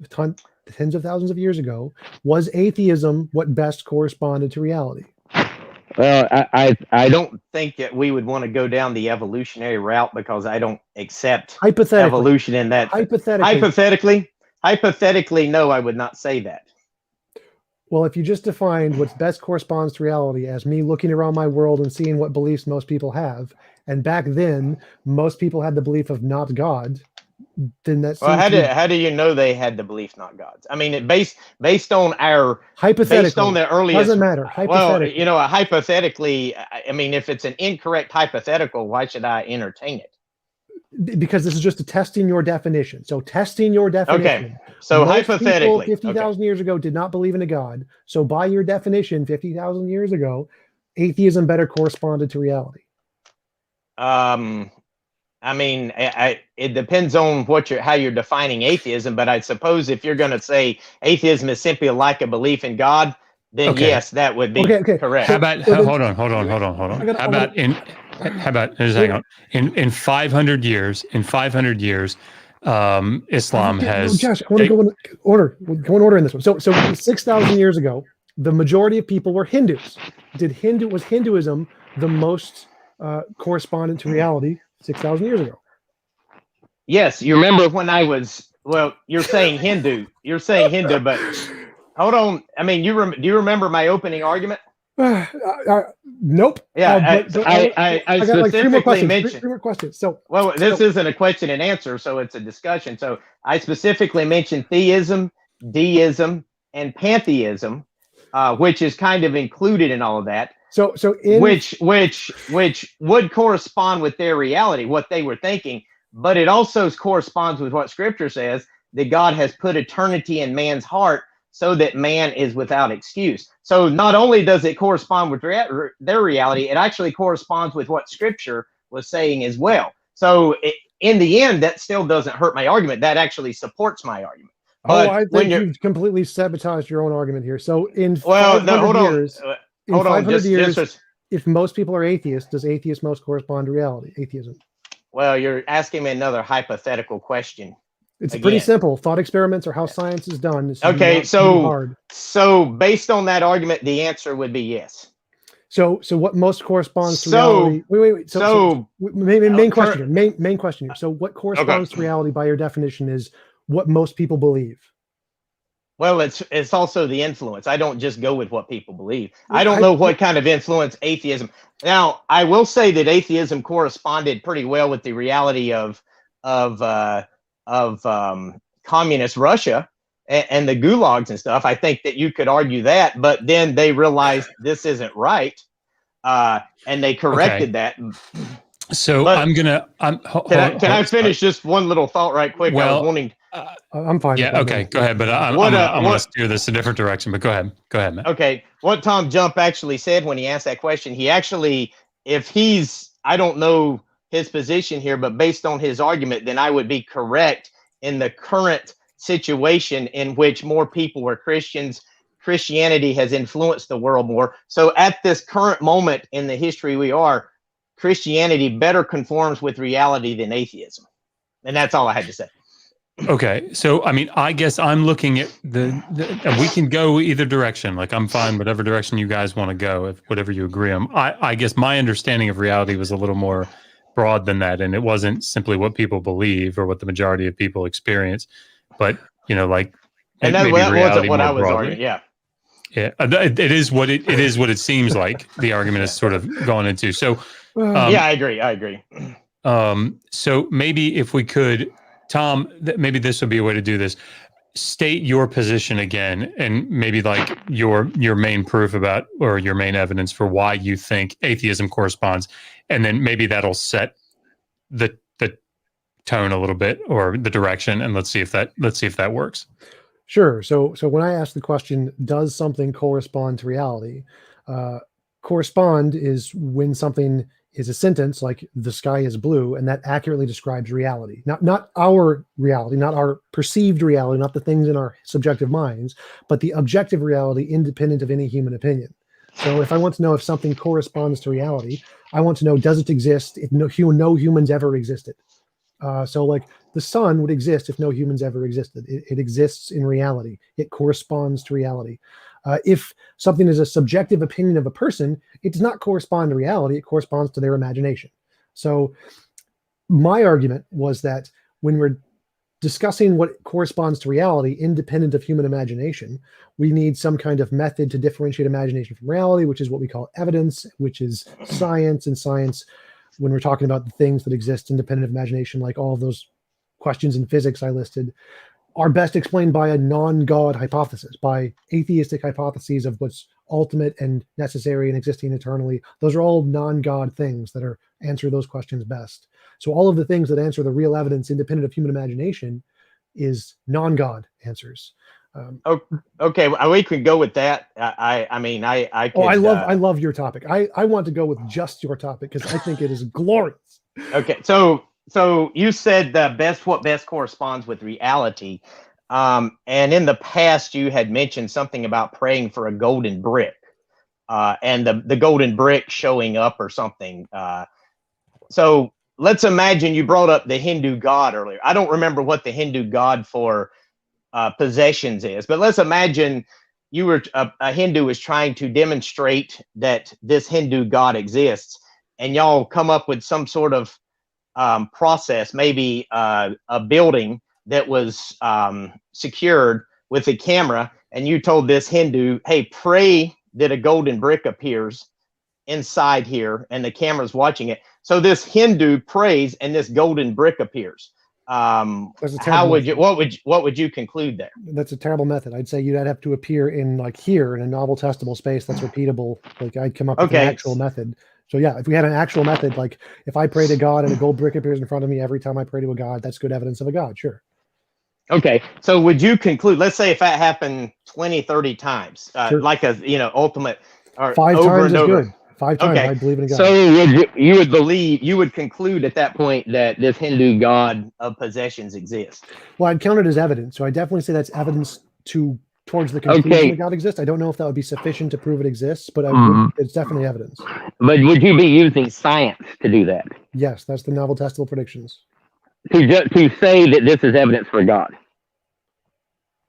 [SPEAKER 4] tens of thousands of years ago, was atheism what best corresponded to reality?
[SPEAKER 3] Well, I don't think that we would want to go down the evolutionary route, because I don't accept evolution in that. Hypothetically, no, I would not say that.
[SPEAKER 4] Well, if you just defined what best corresponds to reality as me looking around my world and seeing what beliefs most people have, and back then most people had the belief of not God, then that's
[SPEAKER 3] how do you know they had the belief not gods? I mean, based on our
[SPEAKER 4] based
[SPEAKER 3] on the earliest,
[SPEAKER 4] doesn't matter.
[SPEAKER 3] Hypothetically. Well, hypothetically, I mean, if it's an incorrect hypothetical, why should I entertain it?
[SPEAKER 4] Because this is just testing your definition. So testing your definition.
[SPEAKER 3] Okay. So most hypothetically,
[SPEAKER 4] 50,000 years ago did not believe in a God. So by your definition, 50,000 years ago, atheism better corresponded to reality.
[SPEAKER 3] I mean, it depends on how you're defining atheism. But I suppose if you're going to say atheism is simply a lack of belief in God, then yes, that would be correct.
[SPEAKER 5] How about hold on. How about just hang on. In 500 years, Islam has.
[SPEAKER 4] Josh, I want to go in order. Go in order in this one. So 6,000 years ago, the majority of people were Hindus. Was Hinduism the most correspondent to reality 6,000 years ago?
[SPEAKER 3] Yes, you remember when I was. Well, you're saying Hindu, but hold on. I mean, do you remember my opening argument?
[SPEAKER 4] Nope.
[SPEAKER 3] Yeah, I
[SPEAKER 4] got like
[SPEAKER 3] specifically mentioned.
[SPEAKER 4] Three more questions. So,
[SPEAKER 3] this isn't a question and answer, so it's a discussion. So I specifically mentioned theism, deism, and pantheism, which is kind of included in all of that. Which would correspond with their reality, what they were thinking, but it also corresponds with what Scripture says, that God has put eternity in man's heart so that man is without excuse. So not only does it correspond with their reality, it actually corresponds with what Scripture was saying as well. So in the end, that still doesn't hurt my argument. That actually supports my argument. But
[SPEAKER 4] I think you've completely sabotaged your own argument here. So in
[SPEAKER 3] hold on.
[SPEAKER 4] If most people are atheists, does atheist most correspond to reality? Atheism.
[SPEAKER 3] Well, you're asking me another hypothetical question.
[SPEAKER 4] It's pretty simple. Thought experiments are how science is done.
[SPEAKER 3] Okay, so based on that argument, the answer would be yes.
[SPEAKER 4] So what most corresponds to reality? Wait. Main question here. So what corresponds to reality by your definition is what most people believe.
[SPEAKER 3] Well, it's also the influence. I don't just go with what people believe. I don't know what kind of influence atheism. Now, I will say that atheism corresponded pretty well with the reality of communist Russia and the gulags and stuff. I think that you could argue that, but then they realized this isn't right, and they corrected that.
[SPEAKER 5] So can
[SPEAKER 3] I finish just one little thought right quick?
[SPEAKER 5] Well,
[SPEAKER 3] I was wanting.
[SPEAKER 4] I'm fine.
[SPEAKER 5] Yeah. Okay. Go ahead. But I'm going to steer this a different direction. But go ahead. Go ahead, man.
[SPEAKER 3] Okay. What TJump actually said when he asked that question, I don't know his position here, but based on his argument, then I would be correct in the current situation in which more people were Christians. Christianity has influenced the world more. So at this current moment in the history we are, Christianity better conforms with reality than atheism. And that's all I had to say.
[SPEAKER 5] Okay. So, I mean, I guess I'm looking at we can go either direction. Like, I'm fine, whatever direction you guys want to go, if whatever you agree on. I guess my understanding of reality was a little more broad than that. And it wasn't simply what people believe or what the majority of people experience, but, like,
[SPEAKER 3] and that wasn't what I was arguing. Yeah.
[SPEAKER 5] Yeah. It is what it seems like the argument is sort of gone into. So,
[SPEAKER 3] I agree.
[SPEAKER 5] So maybe if we could, Tom, maybe this would be a way to do this. State your position again, and maybe like your main proof about, or your main evidence for why you think atheism corresponds, and then maybe that'll set the tone a little bit, or the direction, and let's see if that works.
[SPEAKER 4] Sure. So when I ask the question, does something correspond to reality? Correspond is when something is a sentence like the sky is blue, and that accurately describes reality. Not our reality, not our perceived reality, not the things in our subjective minds, but the objective reality independent of any human opinion. So if I want to know if something corresponds to reality, I want to know, does it exist if no humans ever existed? So like the sun would exist if no humans ever existed. It exists in reality. It corresponds to reality. If something is a subjective opinion of a person, it does not correspond to reality. It corresponds to their imagination. So my argument was that when we're discussing what corresponds to reality, independent of human imagination, we need some kind of method to differentiate imagination from reality, which is what we call evidence, which is science. And science, when we're talking about the things that exist independent of imagination, like all of those questions in physics I listed, are best explained by a non-God hypothesis, by atheistic hypotheses of what's ultimate and necessary and existing eternally. Those are all non-God things that answer those questions best. So all of the things that answer the real evidence independent of human imagination is non-God answers.
[SPEAKER 3] Okay, we could go with that. I
[SPEAKER 4] love your topic. I want to go with just your topic because I think it is glorious.
[SPEAKER 3] Okay, so So you said what best corresponds with reality. And in the past, you had mentioned something about praying for a golden brick, and the golden brick showing up or something. So let's imagine you brought up the Hindu god earlier. I don't remember what the Hindu god for possessions is, but let's imagine you were a Hindu is trying to demonstrate that this Hindu god exists, and y'all come up with some sort of process, maybe a building that was secured with a camera, and you told this Hindu, hey, pray that a golden brick appears inside here, and the camera's watching it. So this Hindu prays, and this golden brick appears. How would you? What would you conclude there?
[SPEAKER 4] That's a terrible method. I'd say you'd have to appear in like here in a novel testable space that's repeatable. Like I'd come up with an actual method. So yeah, if we had an actual method, like if I pray to God and a gold brick appears in front of me every time I pray to a god, that's good evidence of a god. Sure.
[SPEAKER 3] Okay, so would you conclude? Let's say if that happened 20, 30 times,
[SPEAKER 4] sure.
[SPEAKER 3] Like a ultimate, or
[SPEAKER 4] 5
[SPEAKER 3] over
[SPEAKER 4] times
[SPEAKER 3] and
[SPEAKER 4] is
[SPEAKER 3] over.
[SPEAKER 4] good. 5 times,
[SPEAKER 3] Okay.
[SPEAKER 4] I believe in a god.
[SPEAKER 3] So you would conclude at that point that this Hindu god of possessions exists?
[SPEAKER 4] Well, I'd count it as evidence. So I definitely say that's evidence towards the conclusion that God exists. I don't know if that would be sufficient to prove it exists, but it's definitely evidence.
[SPEAKER 3] But would you be using science to do that?
[SPEAKER 4] Yes, that's the novel testable predictions.
[SPEAKER 3] To say that this is evidence for God?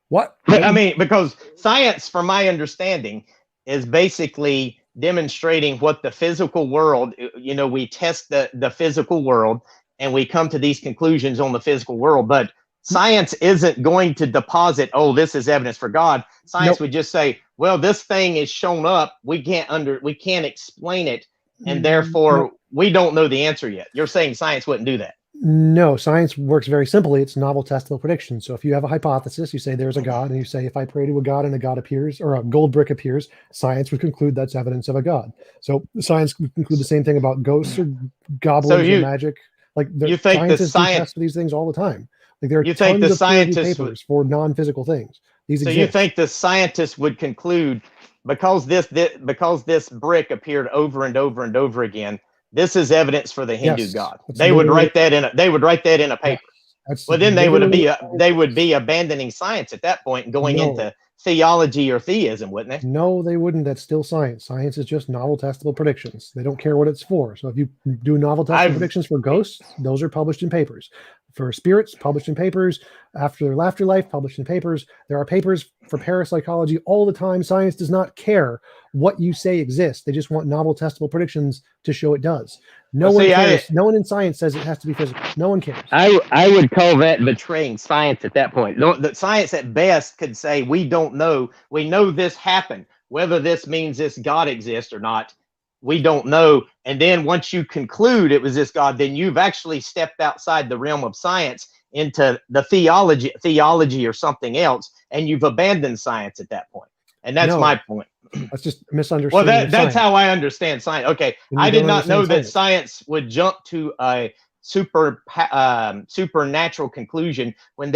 [SPEAKER 4] What?
[SPEAKER 3] But, I mean, because science, from my understanding, is basically demonstrating what the physical world, we test the physical world and we come to these conclusions on the physical world, but science isn't going to deposit, oh, this is evidence for God. Science would just say, well, this thing is shown up, we can't explain it, and therefore we don't know the answer yet. You're saying science wouldn't do that?
[SPEAKER 4] No, science works very simply. It's novel testable predictions. So if you have a hypothesis, you say there's a God, and you say if I pray to a God and a God appears, or a gold brick appears, science would conclude that's evidence of a God. So science would conclude the same thing about ghosts or goblins or magic. Like
[SPEAKER 3] you think
[SPEAKER 4] scientists do tests for these things all the time. Like there are tons of peer-reviewed papers for non-physical things. These exist.
[SPEAKER 3] You think the scientists would conclude because this brick appeared over and over and over again, this is evidence for the Hindu god? They would write that in a paper. Well, then they would be abandoning science at that point and going into theology or theism, wouldn't they?
[SPEAKER 4] No, they wouldn't. That's still science. Science is just novel testable predictions. They don't care what it's for. So if you do novel testable predictions for ghosts, those are published in papers. For spirits, published in papers. Afterlife, published in papers. There are papers for parapsychology all the time. Science does not care what you say exists. They just want novel testable predictions to show it does. No one cares. No one in science says it has to be physical. No one cares.
[SPEAKER 3] I would call that betraying science at that point. The science at best could say, we don't know. We know this happened. Whether this means this God exists or not, we don't know. And then once you conclude it was this God, then you've actually stepped outside the realm of science into the theology or something else, and you've abandoned science at that point. And that's my point. That's
[SPEAKER 4] just misunderstanding.
[SPEAKER 3] Well, that's how I understand science. Okay, I did not know that science would jump to a supernatural conclusion when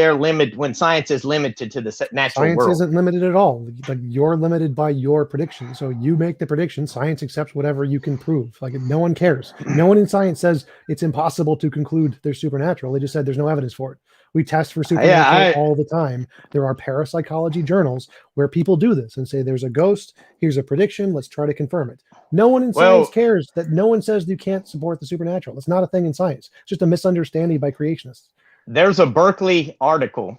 [SPEAKER 3] when science is limited to the natural world.
[SPEAKER 4] Science isn't limited at all. Like you're limited by your prediction. So you make the prediction. Science accepts whatever you can prove. Like no one cares. No one in science says it's impossible to conclude they're supernatural. They just said there's no evidence for it. We test for supernatural all the time. There are parapsychology journals where people do this and say there's a ghost. Here's a prediction. Let's try to confirm it. No one in science cares that no one says you can't support the supernatural. It's not a thing in science. It's just a misunderstanding by creationists.
[SPEAKER 3] There's a Berkeley article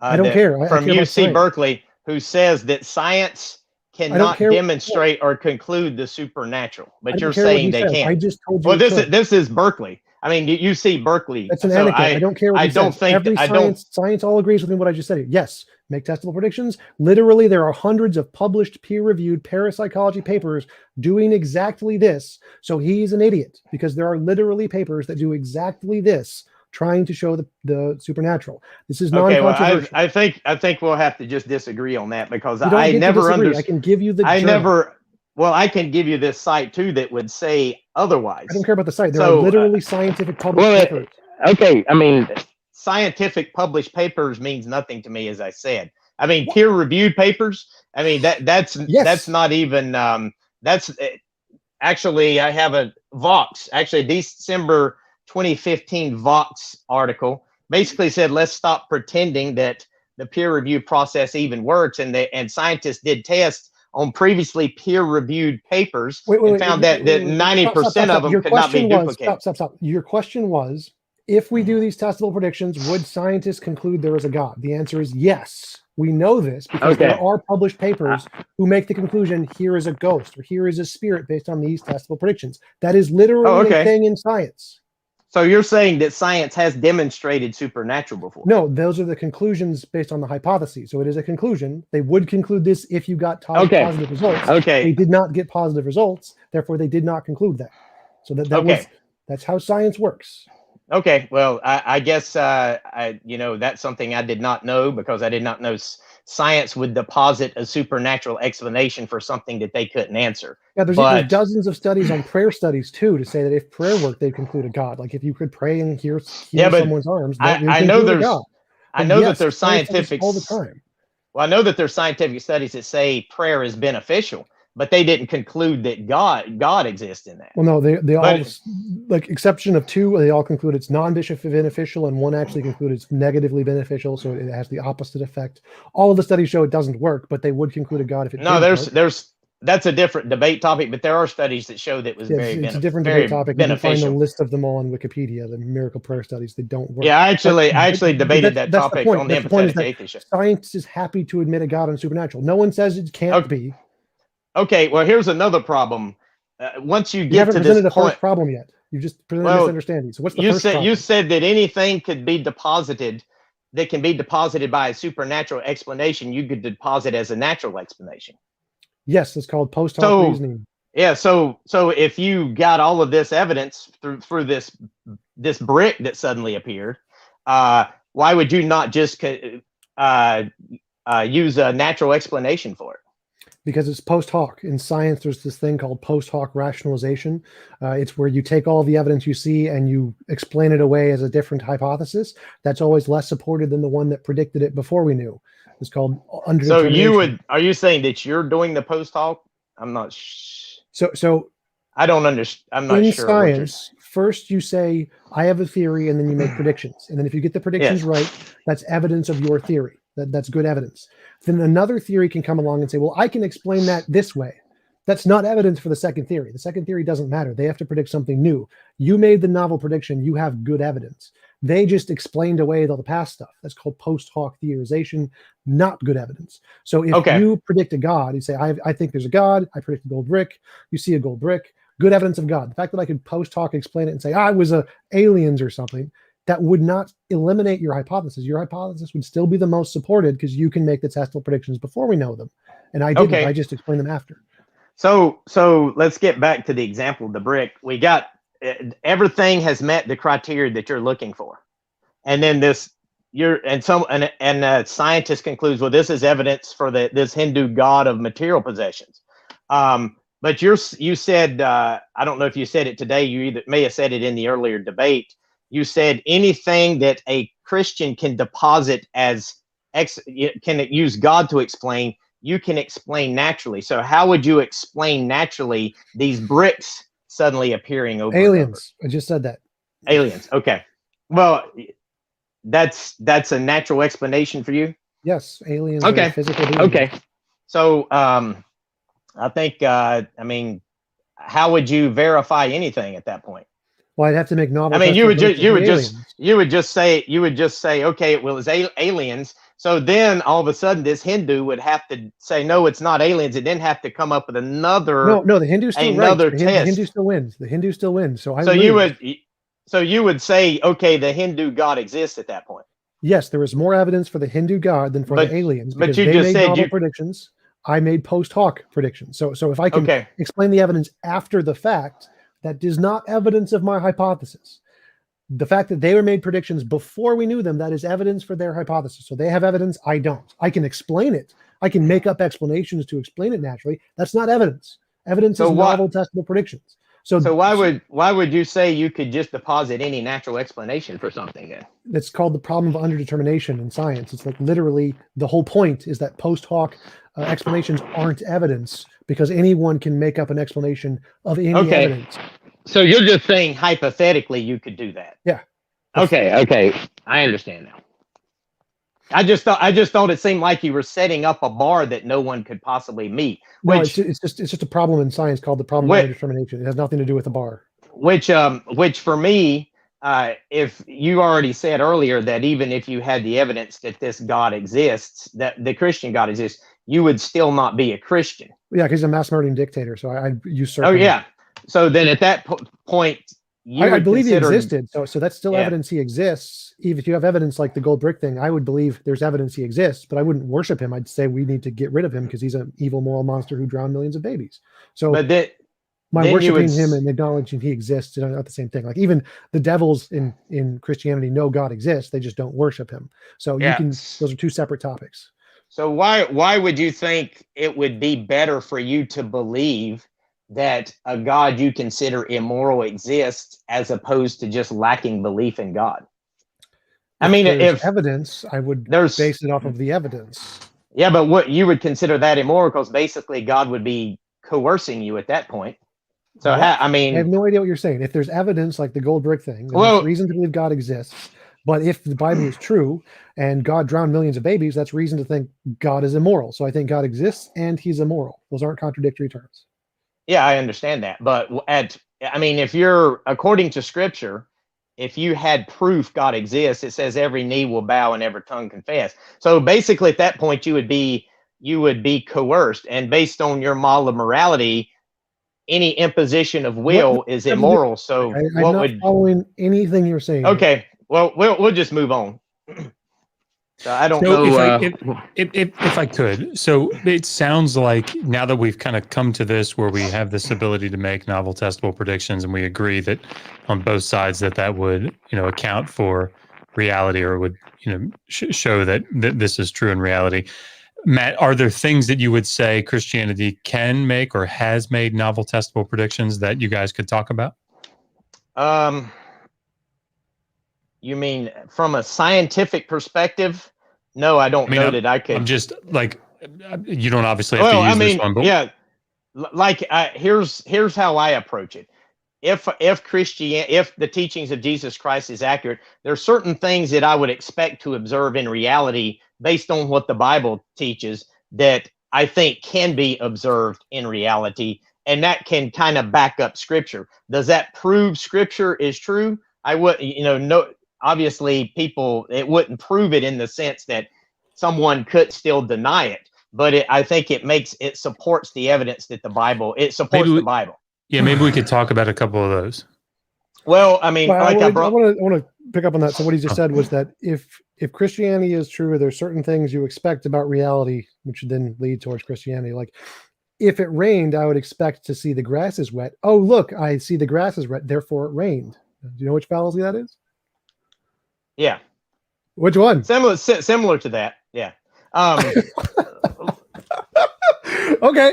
[SPEAKER 4] I don't care.
[SPEAKER 3] From UC Berkeley who says that science cannot demonstrate or conclude the supernatural. But you're saying they can't.
[SPEAKER 4] I just told you.
[SPEAKER 3] Well, this is Berkeley. I mean, UC Berkeley.
[SPEAKER 4] That's an anecdote. I don't care what science all agrees with me what I just said here. Yes, make testable predictions. Literally, there are hundreds of published peer-reviewed parapsychology papers doing exactly this. So he's an idiot because there are literally papers that do exactly this, trying to show the supernatural. This is non-controversial.
[SPEAKER 3] I think we'll have to just disagree on that because
[SPEAKER 4] I never understood. I can give you the.
[SPEAKER 3] Well, I can give you this site too that would say otherwise.
[SPEAKER 4] I don't care about the site. There are literally scientific published papers.
[SPEAKER 3] Okay, I mean, scientific published papers means nothing to me, as I said. I mean, peer-reviewed papers. I mean, that's not even. That's actually I have a Vox. Actually, December 2015 Vox article. Basically said, let's stop pretending that the peer review process even works. And scientists did tests on previously peer-reviewed papers and found that 90% of them could not be duplicated.
[SPEAKER 4] Stop. Your question was, if we do these testable predictions, would scientists conclude there is a God? The answer is yes. We know this because there are published papers who make the conclusion, here is a ghost or here is a spirit based on these testable predictions. That is literally a thing in science.
[SPEAKER 3] So you're saying that science has demonstrated supernatural before?
[SPEAKER 4] No, those are the conclusions based on the hypotheses. So it is a conclusion. They would conclude this if you got positive results. They did not get positive results. Therefore, they did not conclude that. So that's how science works.
[SPEAKER 3] Okay, well, I guess that's something I did not know, because I did not know science would deposit a supernatural explanation for something that they couldn't answer.
[SPEAKER 4] Yeah, there's dozens of studies on prayer studies too to say that if prayer worked, they conclude a God. Like if you could pray and heal someone's arms,
[SPEAKER 3] I know that there's scientific
[SPEAKER 4] all the time.
[SPEAKER 3] Well, I know that there's scientific studies that say prayer is beneficial, but they didn't conclude that God exists in that.
[SPEAKER 4] Well, no, they all, like exception of two, they all conclude it's non-beneficial, and one actually concluded it's negatively beneficial, so it has the opposite effect. All of the studies show it doesn't work, but they would conclude a God if it didn't work.
[SPEAKER 3] That's a different debate topic, but there are studies that show that it was
[SPEAKER 4] it's a different debate topic. You can find a list of them all on Wikipedia, the miracle prayer studies. They don't work.
[SPEAKER 3] Yeah, I actually debated that topic on the Empathetic Atheist show.
[SPEAKER 4] Science is happy to admit a God and supernatural. No one says it can't be.
[SPEAKER 3] Okay, well, here's another problem. Once you get to this point, you
[SPEAKER 4] haven't presented a first problem yet. You've just presented misunderstanding. So what's the first problem?
[SPEAKER 3] You said that anything could be deposited that can be deposited by a supernatural explanation, you could deposit as a natural explanation.
[SPEAKER 4] Yes, it's called post hoc reasoning.
[SPEAKER 3] Yeah, so if you got all of this evidence through this brick that suddenly appeared, why would you not just use a natural explanation for it?
[SPEAKER 4] Because it's post hoc. In science, there's this thing called post hoc rationalization. It's where you take all the evidence you see and you explain it away as a different hypothesis. That's always less supported than the one that predicted it before we knew. It's called underdetermination.
[SPEAKER 3] So are you saying that you're doing the post hoc? I'm not.
[SPEAKER 4] So
[SPEAKER 3] I don't understand. I'm not
[SPEAKER 4] in
[SPEAKER 3] sure.
[SPEAKER 4] In science, first you say I have a theory, and then you make predictions. And then if you get the predictions right, that's evidence of your theory. That's good evidence. Then another theory can come along and say, well, I can explain that this way. That's not evidence for the second theory. The second theory doesn't matter. They have to predict something new. You made the novel prediction. You have good evidence. They just explained away all the past stuff. That's called post hoc theorization, not good evidence. So if you predict a God, you say, I think there's a God. I predict a gold brick. You see a gold brick. Good evidence of God. The fact that I could post hoc explain it and say, it was aliens or something, that would not eliminate your hypothesis. Your hypothesis would still be the most supported because you can make the testable predictions before we know them. And I didn't. I just explained them after.
[SPEAKER 3] So let's get back to the example of the brick. We got everything has met the criteria that you're looking for, and then scientist concludes, well, this is evidence for this Hindu god of material possessions. But you said, I don't know if you said it today. You may have said it in the earlier debate. You said anything that a Christian can deposit as can use God to explain, you can explain naturally. So how would you explain naturally these bricks suddenly appearing over
[SPEAKER 4] aliens? I just said that.
[SPEAKER 3] Aliens. Okay. Well, that's a natural explanation for you.
[SPEAKER 4] Yes, aliens.
[SPEAKER 3] Okay.
[SPEAKER 4] Are physical beings.
[SPEAKER 3] Okay. So I think how would you verify anything at that point?
[SPEAKER 4] Well, I'd have to make novel.
[SPEAKER 3] I mean, you would just say, okay, well, it's aliens. So then all of a sudden this Hindu would have to say, no, it's not aliens. It then have to come up with another.
[SPEAKER 4] No, the Hindu still
[SPEAKER 3] another
[SPEAKER 4] test.
[SPEAKER 3] The
[SPEAKER 4] Hindu still wins. The Hindu still wins. So
[SPEAKER 3] you would say, okay, the Hindu God exists at that point.
[SPEAKER 4] Yes, there is more evidence for the Hindu God than for the aliens.
[SPEAKER 3] But you just said
[SPEAKER 4] novel predictions. I made post hoc predictions. So if I can explain the evidence after the fact, that is not evidence of my hypothesis. The fact that they were made predictions before we knew them, that is evidence for their hypothesis. So they have evidence, I don't. I can explain it. I can make up explanations to explain it naturally. That's not evidence. Evidence is novel, testable predictions. So
[SPEAKER 3] why would you say you could just deposit any natural explanation for something then?
[SPEAKER 4] That's called the problem of underdetermination in science. It's like literally the whole point is that post hoc explanations aren't evidence because anyone can make up an explanation of any evidence.
[SPEAKER 3] So you're just saying hypothetically you could do that.
[SPEAKER 4] Yeah.
[SPEAKER 3] Okay. I understand now. I just thought it seemed like you were setting up a bar that no one could possibly meet.
[SPEAKER 4] No,
[SPEAKER 3] Which,
[SPEAKER 4] it's just a problem in science called the problem of indetermination. It has nothing to do with the bar.
[SPEAKER 3] which for me, if you already said earlier that even if you had the evidence that this God exists, that the Christian God exists, you would still not be a Christian.
[SPEAKER 4] Yeah, because he's a mass murdering dictator. So I usurp.
[SPEAKER 3] Oh
[SPEAKER 4] him.
[SPEAKER 3] yeah. So then at that point,
[SPEAKER 4] I believe he
[SPEAKER 3] consider-
[SPEAKER 4] existed. So that's still evidence he exists. Even if you have evidence like the gold brick thing, I would believe there's evidence he exists, but I wouldn't worship him. I'd say we need to get rid of him because he's an evil moral monster who drowned millions of babies. So
[SPEAKER 3] But that,
[SPEAKER 4] my
[SPEAKER 3] then you
[SPEAKER 4] worshiping
[SPEAKER 3] would
[SPEAKER 4] him and acknowledging he exists are not the same thing. Like even the devils in Christianity know God exists. They just don't worship him. So you can, those are two separate topics.
[SPEAKER 3] So why would you think it would be better for you to believe that a God you consider immoral exists as opposed to just lacking belief in God? I mean, if
[SPEAKER 4] evidence, I would base it off of the evidence.
[SPEAKER 3] Yeah, but what you would consider that immoral because basically God would be coercing you at that point. So I mean,
[SPEAKER 4] I have no idea what you're saying. If there's evidence like the gold brick thing, then there's reason to believe God exists. But if the Bible is true and God drowned millions of babies, that's reason to think God is immoral. So I think God exists and he's immoral. Those aren't contradictory terms.
[SPEAKER 3] Yeah, I understand that. But if you're, according to scripture, if you had proof God exists, it says every knee will bow and every tongue confess. So basically at that point you would be coerced, and based on your model of morality, any imposition of will is immoral. So
[SPEAKER 4] I'm not following anything you're saying.
[SPEAKER 3] Okay. Well, we'll just move on. So I don't know.
[SPEAKER 5] If I could, so it sounds like now that we've kind of come to this where we have this ability to make novel testable predictions, and we agree that on both sides that would account for reality, or would show that this is true in reality. Matt, are there things that you would say Christianity can make or has made novel testable predictions that you guys could talk about?
[SPEAKER 3] You mean from a scientific perspective? No, I don't know that I could.
[SPEAKER 5] I'm just like, you don't obviously have to use this one, but
[SPEAKER 3] yeah, like here's how I approach it. If the teachings of Jesus Christ is accurate, there are certain things that I would expect to observe in reality based on what the Bible teaches that I think can be observed in reality, and that can kind of back up Scripture. Does that prove Scripture is true? I would, no. Obviously, it wouldn't prove it in the sense that someone could still deny it, but I think it supports the evidence that the Bible the Bible.
[SPEAKER 5] Yeah, maybe we could talk about a couple of those.
[SPEAKER 3] Well, I mean,
[SPEAKER 4] I want to pick up on that. So what he just said was that if Christianity is true, there's certain things you expect about reality, which then lead towards Christianity. Like if it rained, I would expect to see the grass is wet. Oh, look, I see the grass is wet, therefore it rained. Do you know which fallacy that is?
[SPEAKER 3] Yeah.
[SPEAKER 4] Which one?
[SPEAKER 3] Similar to that. Yeah.
[SPEAKER 4] Okay.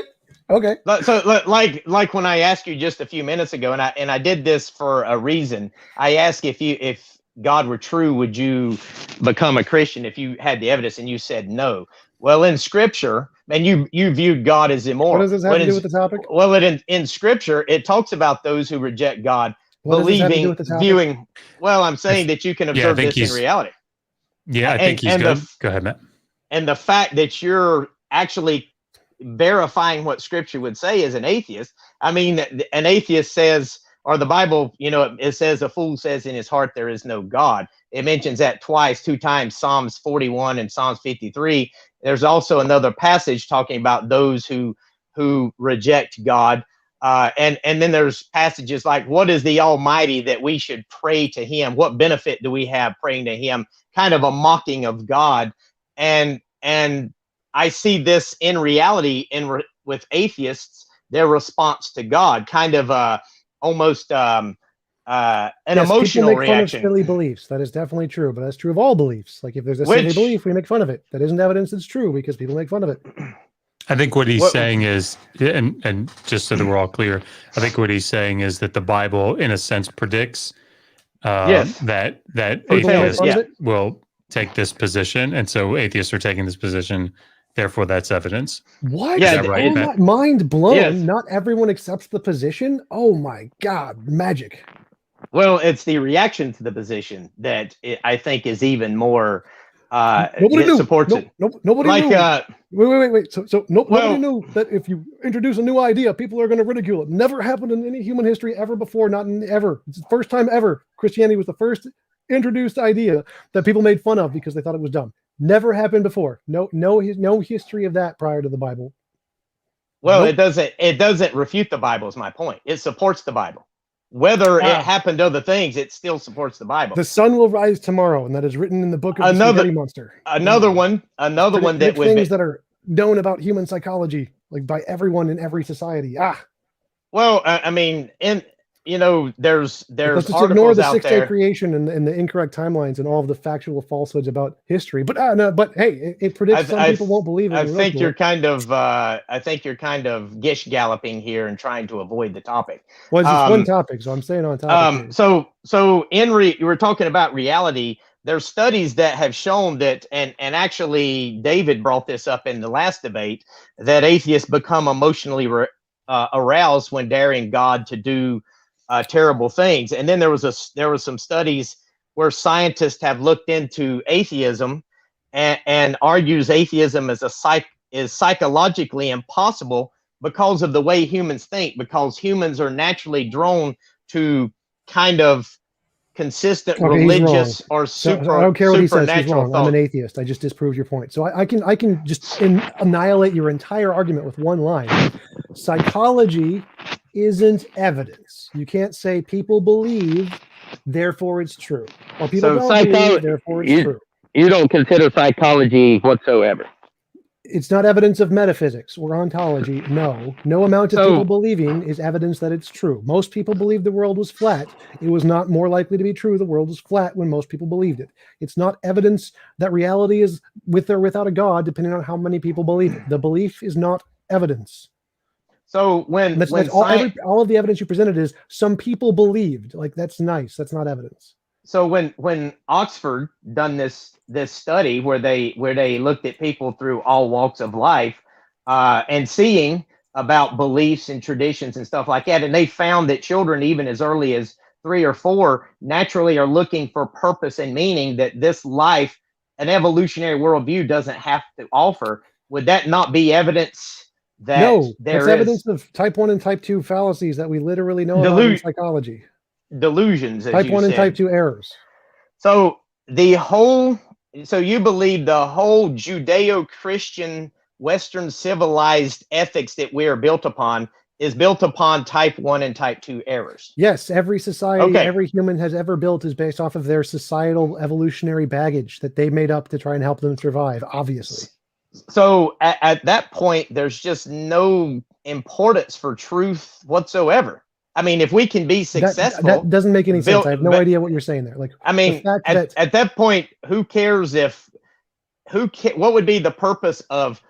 [SPEAKER 3] So like when I asked you just a few minutes ago, and I did this for a reason. I asked if God were true, would you become a Christian if you had the evidence, and you said no. Well, in Scripture, and you viewed God as immoral.
[SPEAKER 4] What does this have to do with the topic?
[SPEAKER 3] Well, in Scripture, it talks about those who reject God. Believing, viewing. Well, I'm saying that you can observe this in reality.
[SPEAKER 5] Yeah, I think he's good. Go ahead, Matt. And
[SPEAKER 3] the fact that you're actually verifying what Scripture would say as an atheist. I mean, an atheist says, or the Bible, it says, a fool says in his heart there is no God. It mentions that two times, Psalms 41 and Psalms 53. There's also another passage talking about those who reject God. And then there's passages like, what is the Almighty that we should pray to him? What benefit do we have praying to him? Kind of a mocking of God. And I see this in reality with atheists, their response to God, kind of almost an emotional
[SPEAKER 4] make
[SPEAKER 3] reaction.
[SPEAKER 4] Fun of silly beliefs. That is definitely true, but that's true of all beliefs. Like if there's a silly belief, we make fun of it. That isn't evidence it's true because people make fun of it.
[SPEAKER 5] I think what he's saying is, and just so that we're all clear, I think what he's saying is that the Bible, in a sense, predicts that atheists will take this position, and so atheists are taking this position therefore that's evidence.
[SPEAKER 4] What?
[SPEAKER 3] Yeah,
[SPEAKER 5] Is that right,
[SPEAKER 4] Oh,
[SPEAKER 5] Matt?
[SPEAKER 4] mind blown.
[SPEAKER 3] Yes.
[SPEAKER 4] Not everyone accepts the position. Oh my God, magic.
[SPEAKER 3] Well, it's the reaction to the position that I think is even more
[SPEAKER 4] Nobody
[SPEAKER 3] that
[SPEAKER 4] knew.
[SPEAKER 3] supports
[SPEAKER 4] No,
[SPEAKER 3] it.
[SPEAKER 4] nobody
[SPEAKER 3] Like,
[SPEAKER 4] knew. Wait. So nobody
[SPEAKER 3] Well-
[SPEAKER 4] knew that if you introduce a new idea, people are going to ridicule it. Never happened in any human history ever before. Not in ever. It's the first time ever. Christianity was the first introduced idea that people made fun of because they thought it was dumb. Never happened before. No history of that prior to the Bible.
[SPEAKER 3] well,
[SPEAKER 4] Nope.
[SPEAKER 3] it doesn't refute the Bible is my point. It supports the Bible. Whether it happened to other things, it still supports the Bible.
[SPEAKER 4] The sun will rise tomorrow, and that is written in the book of the
[SPEAKER 3] Another-
[SPEAKER 4] Spaghetti Monster.
[SPEAKER 3] Another one that
[SPEAKER 4] Predict
[SPEAKER 3] would
[SPEAKER 4] things that are known about human psychology, like by everyone in every society.
[SPEAKER 3] well, I mean, there's
[SPEAKER 4] Let's just ignore
[SPEAKER 3] articles
[SPEAKER 4] the
[SPEAKER 3] out
[SPEAKER 4] six-day
[SPEAKER 3] there.
[SPEAKER 4] creation and the incorrect timelines and all of the factual falsehoods about history. But but hey, it predicts some people won't believe it.
[SPEAKER 3] I
[SPEAKER 4] and
[SPEAKER 3] think
[SPEAKER 4] ridicule
[SPEAKER 3] you're
[SPEAKER 4] it.
[SPEAKER 3] kind of gish galloping here and trying to avoid the topic.
[SPEAKER 4] Well, it's just one topic, so I'm staying on topic. here.
[SPEAKER 3] So you were talking about reality. There's studies that have shown that, and actually David brought this up in the last debate, that atheists become emotionally aroused when daring God to do terrible things. And then there was some studies where scientists have looked into atheism and argues atheism is psychologically impossible because of the way humans think, because humans are naturally drawn to kind of consistent
[SPEAKER 4] Okay, he's
[SPEAKER 3] religious
[SPEAKER 4] wrong.
[SPEAKER 3] or
[SPEAKER 4] So I don't care what he says. He's
[SPEAKER 3] supernatural
[SPEAKER 4] wrong. I'm an
[SPEAKER 3] thought.
[SPEAKER 4] atheist. I just disproved your point. So I can just annihilate your entire argument with one line. Psychology isn't evidence. You can't say people believe, therefore it's true. Or people
[SPEAKER 6] So
[SPEAKER 4] don't believe, therefore it's true.
[SPEAKER 6] You don't consider psychology whatsoever.
[SPEAKER 4] It's not evidence of metaphysics or ontology. No amount of
[SPEAKER 6] So-
[SPEAKER 4] people believing is evidence that it's true. Most people believed the world was flat. It was not more likely to be true the world was flat when most people believed it. It's not evidence that reality is with or without a God, depending on how many people believe it. The belief is not evidence.
[SPEAKER 3] So when
[SPEAKER 4] That's all of the evidence you presented is some people believed. Like, that's nice. That's not evidence.
[SPEAKER 3] So when Oxford done this study where they looked at people through all walks of life and seeing about beliefs and traditions and stuff like that, and they found that children even as early as 3 or 4 naturally are looking for purpose and meaning that this life, an evolutionary worldview, doesn't have to offer. Would that not be evidence that
[SPEAKER 4] No,
[SPEAKER 3] there
[SPEAKER 4] that's
[SPEAKER 3] is
[SPEAKER 4] evidence of type 1 and type 2 fallacies that we literally know about in psychology.
[SPEAKER 3] delusions, as
[SPEAKER 4] Type
[SPEAKER 3] you
[SPEAKER 4] 1 and
[SPEAKER 3] said?
[SPEAKER 4] type 2 errors.
[SPEAKER 3] So you believe the whole Judeo-Christian Western civilized ethics that we are built upon is built upon type 1 and type 2 errors.
[SPEAKER 4] Yes, every society,
[SPEAKER 3] Okay.
[SPEAKER 4] every human has ever built is based off of their societal evolutionary baggage that they made up to try and help them survive, obviously.
[SPEAKER 3] So at that point, there's just no importance for truth whatsoever. I mean, if we can be successful,
[SPEAKER 4] That doesn't make any sense.
[SPEAKER 3] built-
[SPEAKER 4] I have no
[SPEAKER 3] but-
[SPEAKER 4] idea what you're saying there. Like,
[SPEAKER 3] I mean,
[SPEAKER 4] the fact
[SPEAKER 3] at that point, who cares what would be the purpose of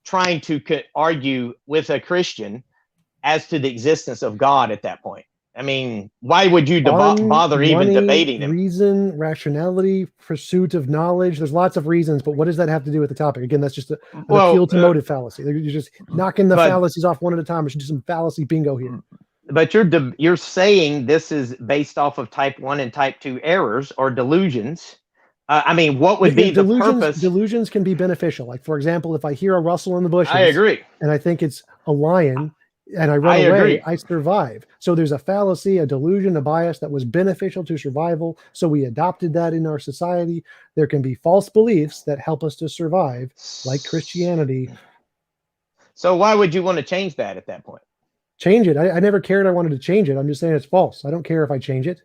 [SPEAKER 3] trying to argue with a Christian as to the existence of God at that point? I mean, why would you bother even
[SPEAKER 4] money,
[SPEAKER 3] debating them?
[SPEAKER 4] Reason, rationality, pursuit of knowledge. There's lots of reasons, but what does that have to do with the topic? Again, that's just an appeal to motive fallacy. You're just knocking the fallacies off one at a time. We should do some fallacy bingo here.
[SPEAKER 3] But you're saying this is based off of type 1 and type 2 errors or delusions. I mean, what would be the purpose?
[SPEAKER 4] Delusions can be beneficial. Like, for example, if I hear a rustle in the bushes,
[SPEAKER 3] I agree.
[SPEAKER 4] and I think it's a lion, and I run
[SPEAKER 3] I
[SPEAKER 4] away,
[SPEAKER 3] agree.
[SPEAKER 4] I survive. So there's a fallacy, a delusion, a bias that was beneficial to survival. So we adopted that in our society. There can be false beliefs that help us to survive, like Christianity.
[SPEAKER 3] So why would you want to change that at that point?
[SPEAKER 4] Change it. I never cared I wanted to change it. I'm just saying it's false. I don't care if I change it.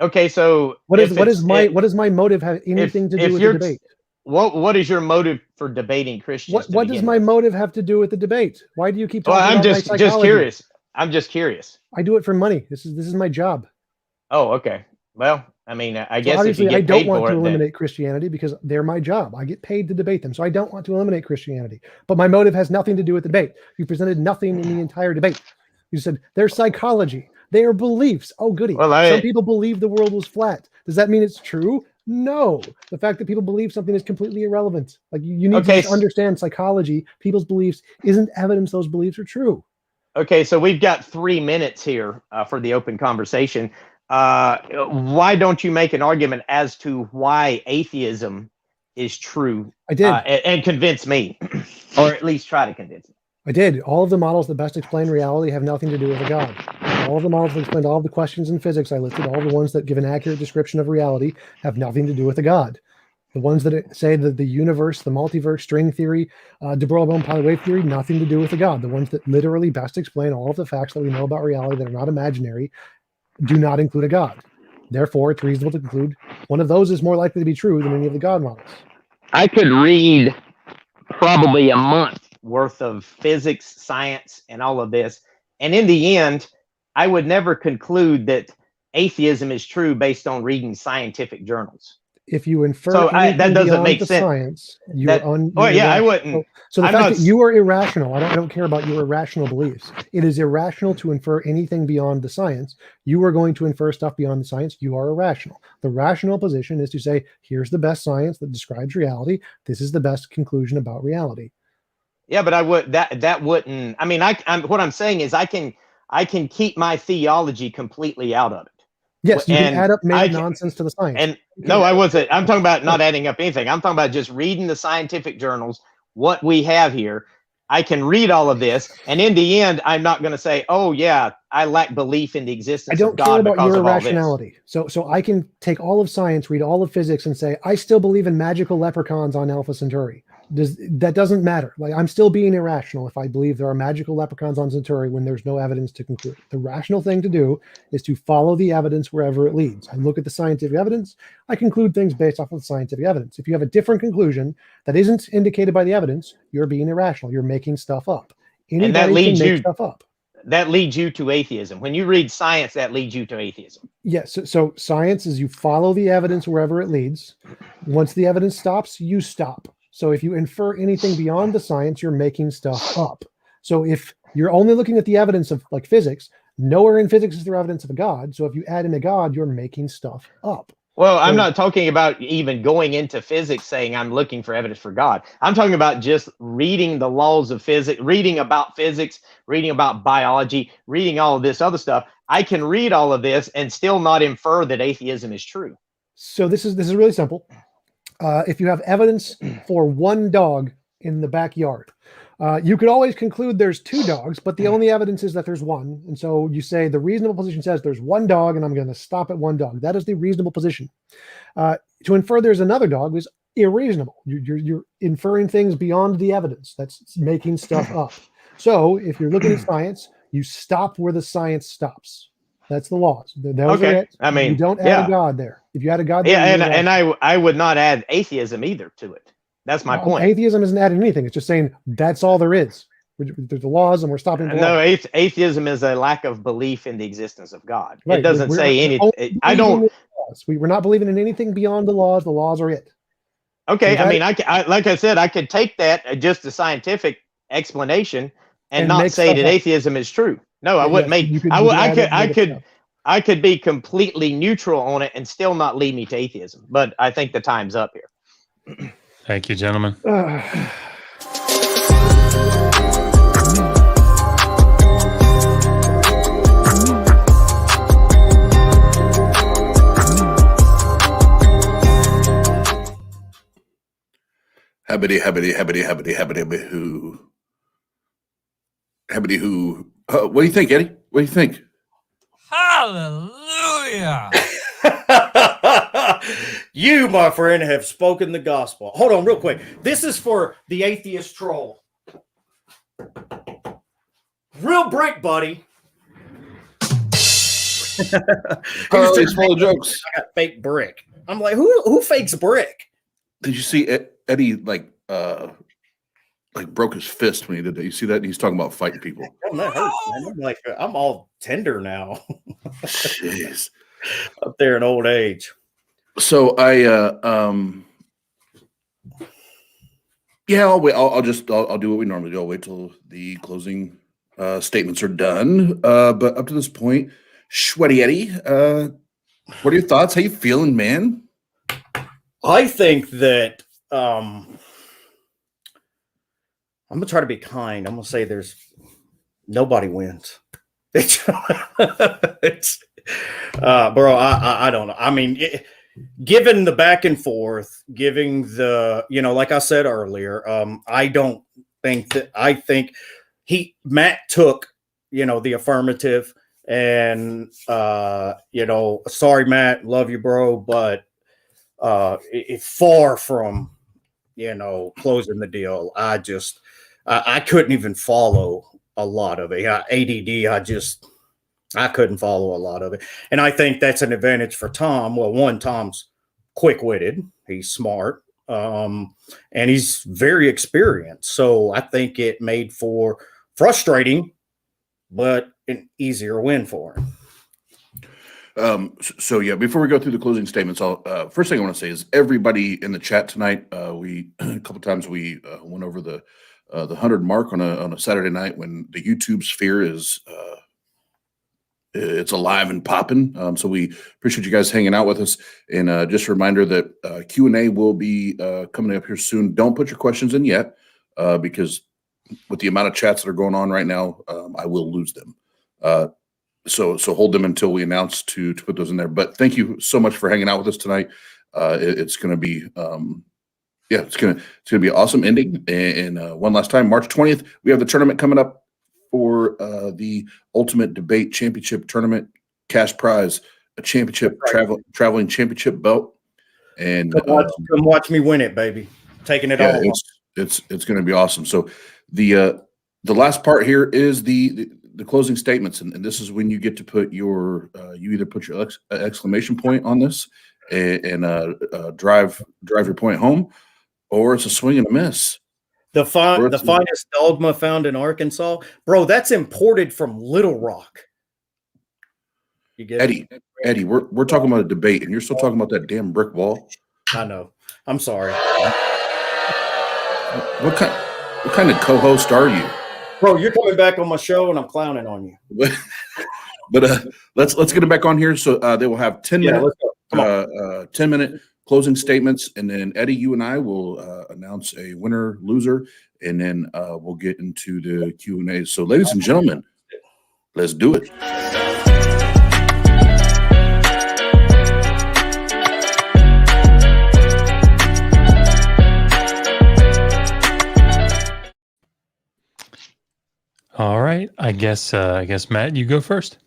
[SPEAKER 3] Okay, so
[SPEAKER 4] What does my motive have anything to do with the debate?
[SPEAKER 3] What is your motive for debating Christians?
[SPEAKER 4] What does my motive have to do with the debate? Why do you keep talking
[SPEAKER 3] Well, I'm
[SPEAKER 4] about
[SPEAKER 3] just
[SPEAKER 4] my psychology?
[SPEAKER 3] curious. I'm just curious.
[SPEAKER 4] I do it for money. This is my job.
[SPEAKER 3] Oh, okay. Well, I mean, I guess if
[SPEAKER 4] Obviously,
[SPEAKER 3] you
[SPEAKER 4] I
[SPEAKER 3] get
[SPEAKER 4] don't
[SPEAKER 3] paid
[SPEAKER 4] want
[SPEAKER 3] for
[SPEAKER 4] to
[SPEAKER 3] it, then
[SPEAKER 4] eliminate Christianity because they're my job. I get paid to debate them, so I don't want to eliminate Christianity. But my motive has nothing to do with the debate. You presented nothing in the entire debate. You said their psychology, their beliefs. Oh, goody.
[SPEAKER 3] Well,
[SPEAKER 4] Some people believe the world was flat. Does that mean it's true? No, the fact that people believe something is completely irrelevant. Like you need
[SPEAKER 3] Okay,
[SPEAKER 4] to understand psychology. People's beliefs isn't evidence those beliefs are true.
[SPEAKER 3] Okay, so we've got 3 minutes here for the open conversation. Why don't you make an argument as to why atheism is true?
[SPEAKER 4] I did.
[SPEAKER 3] And convince me, or at least try to convince me.
[SPEAKER 4] I did. All of the models that best explain reality have nothing to do with a God. All of the models that explain all of the questions in physics I listed, all the ones that give an accurate description of reality have nothing to do with a God. The ones that say that the universe, the multiverse, string theory, de Broglie pilot wave theory, nothing to do with a God. The ones that literally best explain all of the facts that we know about reality that are not imaginary do not include a God. Therefore, it's reasonable to conclude one of those is more likely to be true than any of the God models.
[SPEAKER 6] I could read probably a month.
[SPEAKER 3] Worth of physics, science, and all of this. And in the end, I would never conclude that atheism is true based on reading scientific journals.
[SPEAKER 4] If you infer
[SPEAKER 3] that doesn't make sense.
[SPEAKER 4] Science, I
[SPEAKER 3] wouldn't.
[SPEAKER 4] So the fact that you are irrational, I don't care about your irrational beliefs. It is irrational to infer anything beyond the science. You are going to infer stuff beyond the science. You are irrational. The rational position is to say, here's the best science that describes reality. This is the best conclusion about reality.
[SPEAKER 3] Yeah, but I would that wouldn't. I mean, what I'm saying is I can keep my theology completely out of it.
[SPEAKER 4] Yes, you can add up nonsense to the science.
[SPEAKER 3] And no, I wasn't. I'm talking about not adding up anything. I'm talking about just reading the scientific journals, what we have here. I can read all of this, and in the end, I'm not going to say, "Oh yeah, I lack belief in the existence of God." I don't care about your irrationality.
[SPEAKER 4] So I can take all of science, read all of physics, and say I still believe in magical leprechauns on Alpha Centauri. That doesn't matter. Like I'm still being irrational if I believe there are magical leprechauns on Centauri when there's no evidence to conclude. The rational thing to do is to follow the evidence wherever it leads. I look at the scientific evidence. I conclude things based off of the scientific evidence. If you have a different conclusion that isn't indicated by the evidence, you're being irrational. You're making stuff up.
[SPEAKER 3] And that leads you
[SPEAKER 4] stuff up.
[SPEAKER 3] That leads you to atheism. When you read science, that leads you to atheism.
[SPEAKER 4] Yes. So science is you follow the evidence wherever it leads. Once the evidence stops, you stop. So if you infer anything beyond the science, you're making stuff up. So if you're only looking at the evidence of like physics, nowhere in physics is there evidence of a God. So if you add in a God, you're making stuff up.
[SPEAKER 3] Well, I'm not talking about even going into physics saying I'm looking for evidence for God. I'm talking about just reading the laws of physics, reading about physics, reading about biology, reading all of this other stuff. I can read all of this and still not infer that atheism is true.
[SPEAKER 4] So this is really simple. If you have evidence for one dog in the backyard, you could always conclude there's two dogs, but the only evidence is that there's one. And so you say the reasonable position says there's one dog and I'm going to stop at one dog. That is the reasonable position. To infer there's another dog is unreasonable. You're inferring things beyond the evidence. That's making stuff up. So if you're looking at science, you stop where the science stops. That's the laws.
[SPEAKER 3] Okay. I mean,
[SPEAKER 4] you don't add a God there. If you add a God there,
[SPEAKER 3] and I would not add atheism either to it. That's my point.
[SPEAKER 4] Atheism isn't adding anything. It's just saying that's all there is. There's the laws, and we're stopping.
[SPEAKER 3] No, atheism is a lack of belief in the existence of God. Right. It doesn't say anything. I don't.
[SPEAKER 4] We're not believing in anything beyond the laws. The laws are it.
[SPEAKER 3] Okay. I mean, like I said, I could take that just a scientific explanation and not say that atheism is true. No, I wouldn't make. I could be completely neutral on it and still not lead me to atheism. But I think the time's up here.
[SPEAKER 5] Thank you, gentlemen.
[SPEAKER 1] Habity hoo. What do you think, Eddie? What do you think?
[SPEAKER 7] Hallelujah.
[SPEAKER 2] You, my friend, have spoken the gospel. Hold on real quick. This is for the atheist troll. Real break, buddy.
[SPEAKER 1] He's full of jokes.
[SPEAKER 2] I got fake brick. I'm like, who fakes brick?
[SPEAKER 1] Did you see Eddie like broke his fist when he did that? You see that? He's talking about fighting people.
[SPEAKER 2] Oh, that hurts, man. I'm like, I'm all tender now.
[SPEAKER 1] Jeez.
[SPEAKER 2] Up there in old age.
[SPEAKER 1] So I'll wait. I'll do what we normally do. I'll wait till the closing statements are done. But up to this point, Sweaty Eddie, what are your thoughts? How you feeling, man?
[SPEAKER 2] I think that I'm gonna try to be kind. I'm gonna say there's nobody wins. It's bro. I don't know. I mean, given the back and forth, giving the like I said earlier, I don't think that. I think Matt took the affirmative, and sorry Matt, love you bro, but it's far from closing the deal. I couldn't even follow a lot of it. ADD, I couldn't follow a lot of it. And I think that's an advantage for Tom. Well, one, Tom's quick-witted, he's smart, and he's very experienced. So I think it made for frustrating, but an easier win for him.
[SPEAKER 1] So yeah, before we go through the closing statements, first thing I want to say is everybody in the chat tonight. We a couple times we went over the 100 mark on a Saturday night when the YouTube sphere is it's alive and popping. So we appreciate you guys hanging out with us. And just a reminder that Q&A will be coming up here soon. Don't put your questions in yet because with the amount of chats that are going on right now, I will lose them. So hold them until we announce to put those in there. But thank you so much for hanging out with us tonight. It's going to be it's going to be an awesome ending. And one last time, March 20th, we have the tournament coming up for the Ultimate Debate Championship Tournament. Cash prize, a championship traveling championship belt. And
[SPEAKER 2] come watch me win it, baby. Taking it all.
[SPEAKER 1] It's going to be awesome. So the last part here is the closing statements, and this is when you get to put your you either put your exclamation point on this and drive your point home, or it's a swing and a miss.
[SPEAKER 2] The finest dogma found in Arkansas, bro. That's imported from Little Rock. You get
[SPEAKER 1] Eddie, we're talking about a debate, and you're still talking about that damn brick wall.
[SPEAKER 2] I know. I'm sorry.
[SPEAKER 1] What kind of co-host are you?
[SPEAKER 2] Bro, you're coming back on my show, and I'm clowning on you.
[SPEAKER 1] But let's get it back on here. So they will have 10 minutes, 10-minute closing statements, and then Eddie, you and I will announce a winner, loser, and then we'll get into the Q&A. So, ladies and gentlemen, let's do it.
[SPEAKER 5] All right. I guess Matt, you go first.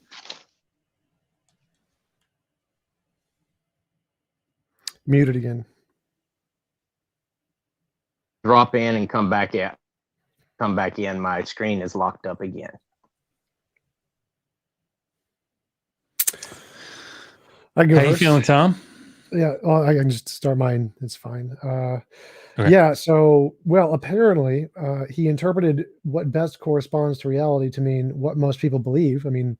[SPEAKER 4] Muted again.
[SPEAKER 3] Drop in and come back out. Come back in. My screen is locked up again.
[SPEAKER 4] I go
[SPEAKER 5] How
[SPEAKER 4] first.
[SPEAKER 5] you feeling, Tom?
[SPEAKER 4] Yeah, well, I can just start mine. It's fine.
[SPEAKER 5] Okay.
[SPEAKER 4] Yeah, so, well, apparently he interpreted what best corresponds to reality to mean what most people believe. I mean,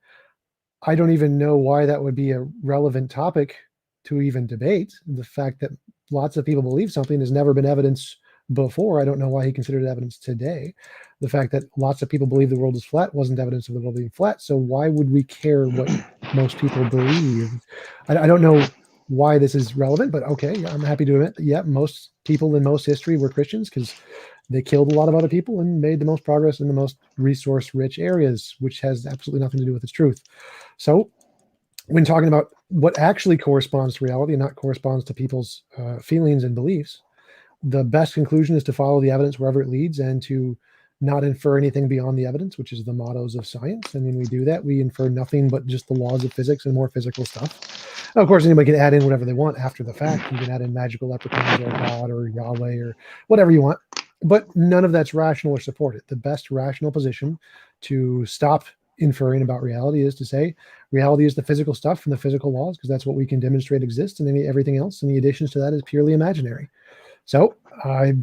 [SPEAKER 4] I don't even know why that would be a relevant topic to even debate. The fact that lots of people believe something has never been evidence before. I don't know why he considered it evidence today. The fact that lots of people believe the world is flat wasn't evidence of the world being flat. So why would we care what most people believe? I don't know why this is relevant, but okay, I'm happy to admit that, yeah, most people in most history were Christians because they killed a lot of other people and made the most progress in the most resource-rich areas, which has absolutely nothing to do with its truth. So when talking about what actually corresponds to reality and not corresponds to people's feelings and beliefs, the best conclusion is to follow the evidence wherever it leads and to not infer anything beyond the evidence, which is the mottos of science. And when we do that, we infer nothing but just the laws of physics and more physical stuff. Now, of course, anybody can add in whatever they want after the fact. You can add in magical leprechauns or God or Yahweh or whatever you want, but none of that's rational or supported. The best rational position to stop inferring about reality is to say reality is the physical stuff and the physical laws, because that's what we can demonstrate exists, and everything else, and the additions to that is purely imaginary. So I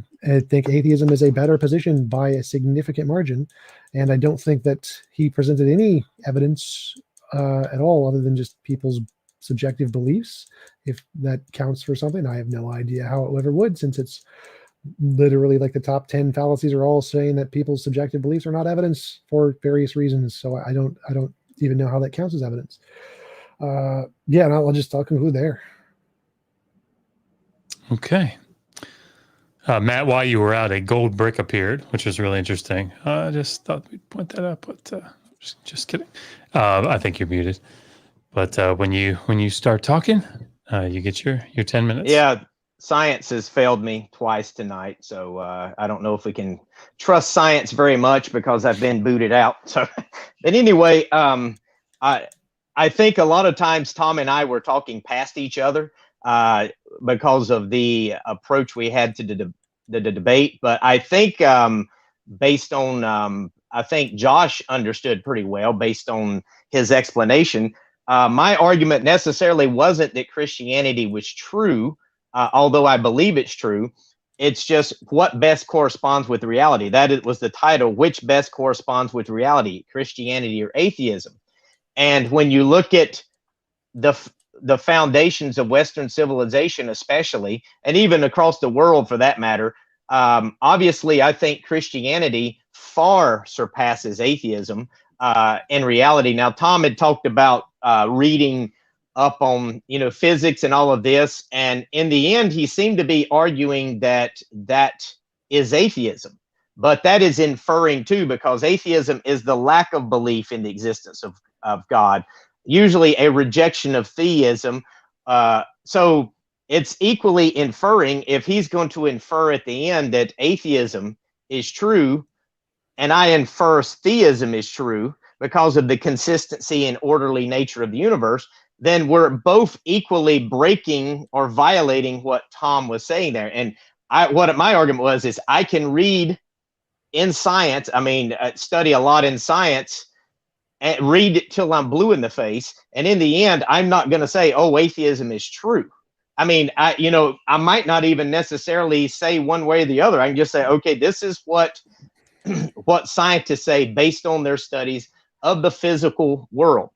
[SPEAKER 4] think atheism is a better position by a significant margin, and I don't think that he presented any evidence at all other than just people's subjective beliefs. If that counts for something, I have no idea how it ever would, since it's literally like the top 10 fallacies are all saying that people's subjective beliefs are not evidence for various reasons. So I don't even know how that counts as evidence. Yeah, and I'll conclude there.
[SPEAKER 5] Okay. Matt, while you were out, a gold brick appeared, which was really interesting. I just thought we'd point that out, but just kidding. I think you're muted. But when you start talking, you get your 10 minutes.
[SPEAKER 3] Yeah, science has failed me twice tonight, so I don't know if we can trust science very much because I've been booted out. So, but anyway, I think a lot of times Tom and I were talking past each other because of the approach we had to the debate. But I think based on I think Josh understood pretty well based on his explanation. My argument necessarily wasn't that Christianity was true, although I believe it's true. It's just what best corresponds with reality. That was the title, which best corresponds with reality, Christianity or atheism. And when you look at the foundations of Western civilization, especially, and even across the world for that matter, obviously, I think Christianity far surpasses atheism in reality. Now, Tom had talked about reading up on physics and all of this, and in the end, he seemed to be arguing that is atheism. But that is inferring too, because atheism is the lack of belief in the existence of God, usually a rejection of theism. So it's equally inferring, if he's going to infer at the end that atheism is true, and I infer theism is true because of the consistency and orderly nature of the universe, then we're both equally breaking or violating what Tom was saying there. And what my argument was is I can read in science, study a lot in science, and read it till I'm blue in the face. And in the end, I'm not going to say, oh, atheism is true. I might not even necessarily say one way or the other. I can just say, okay, this is what scientists say based on their studies of the physical world.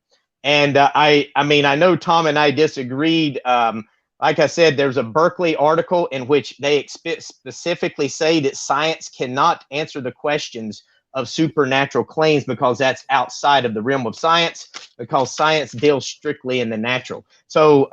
[SPEAKER 3] And I know Tom and I disagreed. Like I said, there's a Berkeley article in which they specifically say that science cannot answer the questions of supernatural claims because that's outside of the realm of science, because science deals strictly in the natural. So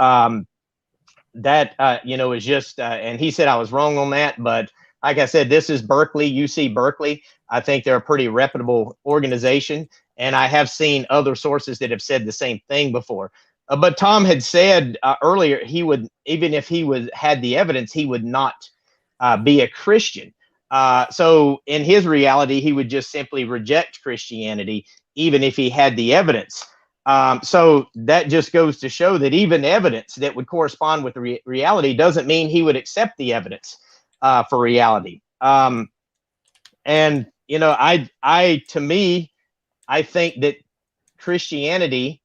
[SPEAKER 3] that is just, and he said I was wrong on that, but like I said, this is Berkeley, UC Berkeley. I think they're a pretty reputable organization, and I have seen other sources that have said the same thing before. But Tom had said earlier he would, even if he had the evidence, he would not be a Christian. So in his reality, he would just simply reject Christianity, even if he had the evidence. So that just goes to show that even evidence that would correspond with reality doesn't mean he would accept the evidence for reality. And to me, I think that Christianity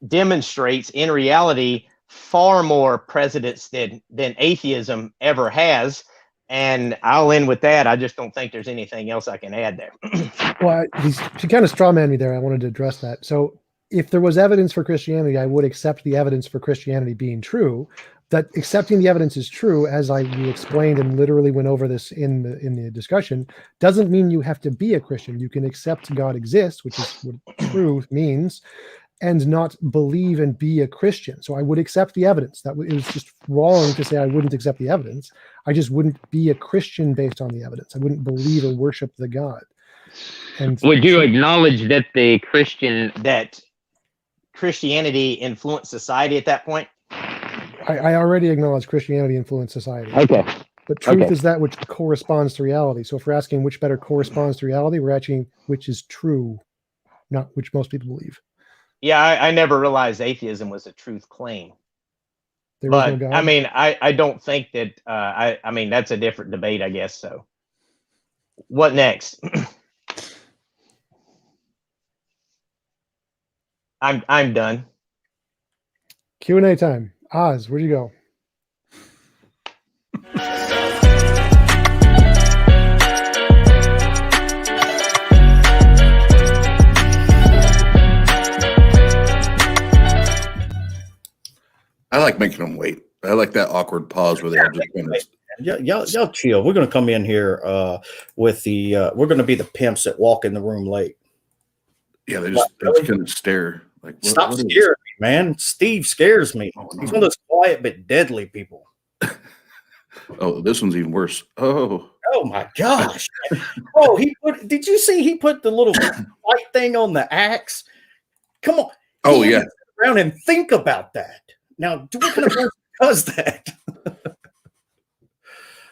[SPEAKER 3] demonstrates in reality far more precedents than atheism ever has. And I'll end with that. I just don't think there's anything else I can add there.
[SPEAKER 4] Well, he kind of strawman me there. I wanted to address that. So if there was evidence for Christianity, I would accept the evidence for Christianity being true. That accepting the evidence is true, as we explained and literally went over this in the discussion, doesn't mean you have to be a Christian. You can accept God exists, which is what truth means, and not believe and be a Christian. So I would accept the evidence. It was just wrong to say I wouldn't accept the evidence. I just wouldn't be a Christian based on the evidence. I wouldn't believe or worship the God. And
[SPEAKER 6] Would you acknowledge that
[SPEAKER 3] that Christianity influenced society at that point?
[SPEAKER 4] I already acknowledge Christianity influenced society.
[SPEAKER 6] Okay.
[SPEAKER 4] But truth is that which corresponds to reality. So if we're asking which better corresponds to reality, we're asking which is true, not which most people believe.
[SPEAKER 3] Yeah, I never realized atheism was a truth claim.
[SPEAKER 4] But no God.
[SPEAKER 3] I don't think that. That's a different debate, I guess. So, what next? I'm done.
[SPEAKER 4] Q&A time. Oz, where'd you go?
[SPEAKER 3] I
[SPEAKER 1] like making them wait. I like that awkward pause where they all just kind of...
[SPEAKER 2] Y'all chill. We're gonna come in here with the we're gonna be the pimps that walk in the room late.
[SPEAKER 1] Yeah, they just kind of stare. Like,
[SPEAKER 2] stop scaring me, man. Steve scares me. He's one of those quiet but deadly people.
[SPEAKER 1] Oh, this one's even worse. Oh,
[SPEAKER 2] Oh my gosh! Oh, did you see he put the little white thing on the axe? Come on!
[SPEAKER 1] oh
[SPEAKER 2] He had
[SPEAKER 1] yeah.
[SPEAKER 2] to sit around and think about that. Now, what kind of person does that?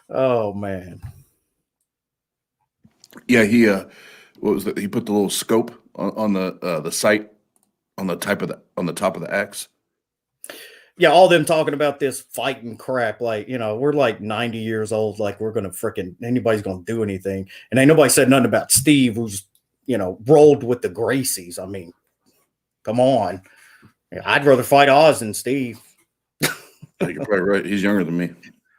[SPEAKER 2] Oh man!
[SPEAKER 1] Yeah, he what was that? He put the little scope on the sight on the top of the axe.
[SPEAKER 2] Yeah, all them talking about this fighting crap, like, we're like 90 years old, like we're gonna anybody's gonna do anything. And ain't nobody said nothing about Steve, who's rolled with the Gracies. I mean, come on. I'd rather fight Oz than Steve.
[SPEAKER 1] You're probably right. He's younger than me.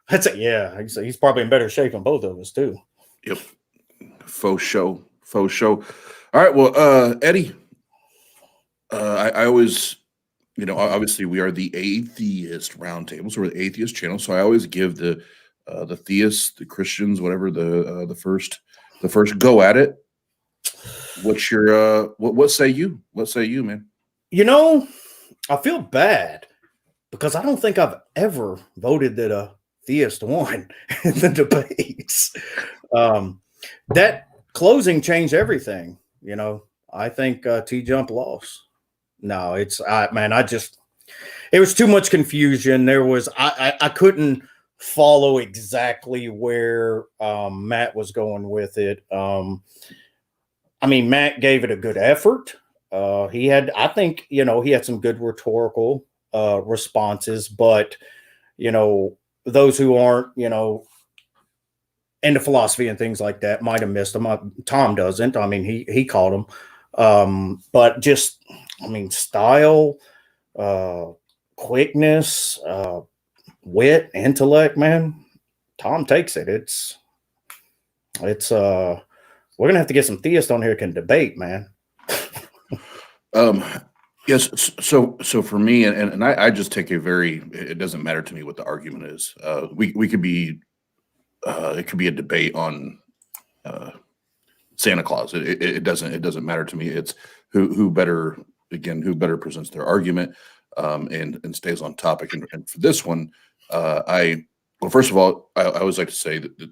[SPEAKER 2] That's it, yeah. He's probably in better shape than both of us too.
[SPEAKER 1] Yep. Faux show. All right. Well, Eddie, I always, obviously we are the atheist roundtable, so we're the atheist channel. So I always give the theists, the Christians, whatever, the first go at it. What's your what say you? What say you, man?
[SPEAKER 2] I feel bad because I don't think I've ever voted that a theist won in the debates. That closing changed everything. I think TJump lost. No, it was too much confusion. I couldn't follow exactly where Matt was going with it. Matt gave it a good effort. He had some good rhetorical responses, but those who aren't, into philosophy and things like that might have missed them. Tom doesn't. He caught them. But just, style, quickness, wit, intellect, man. Tom takes it. It's we're gonna have to get some theists on here who can debate, man.
[SPEAKER 1] Yes. So for me, and I just take it doesn't matter to me what the argument is. We could be, it could be a debate on Santa Claus. It doesn't matter to me. It's who better presents their argument and stays on topic. And for this one, first of all, I always like to say that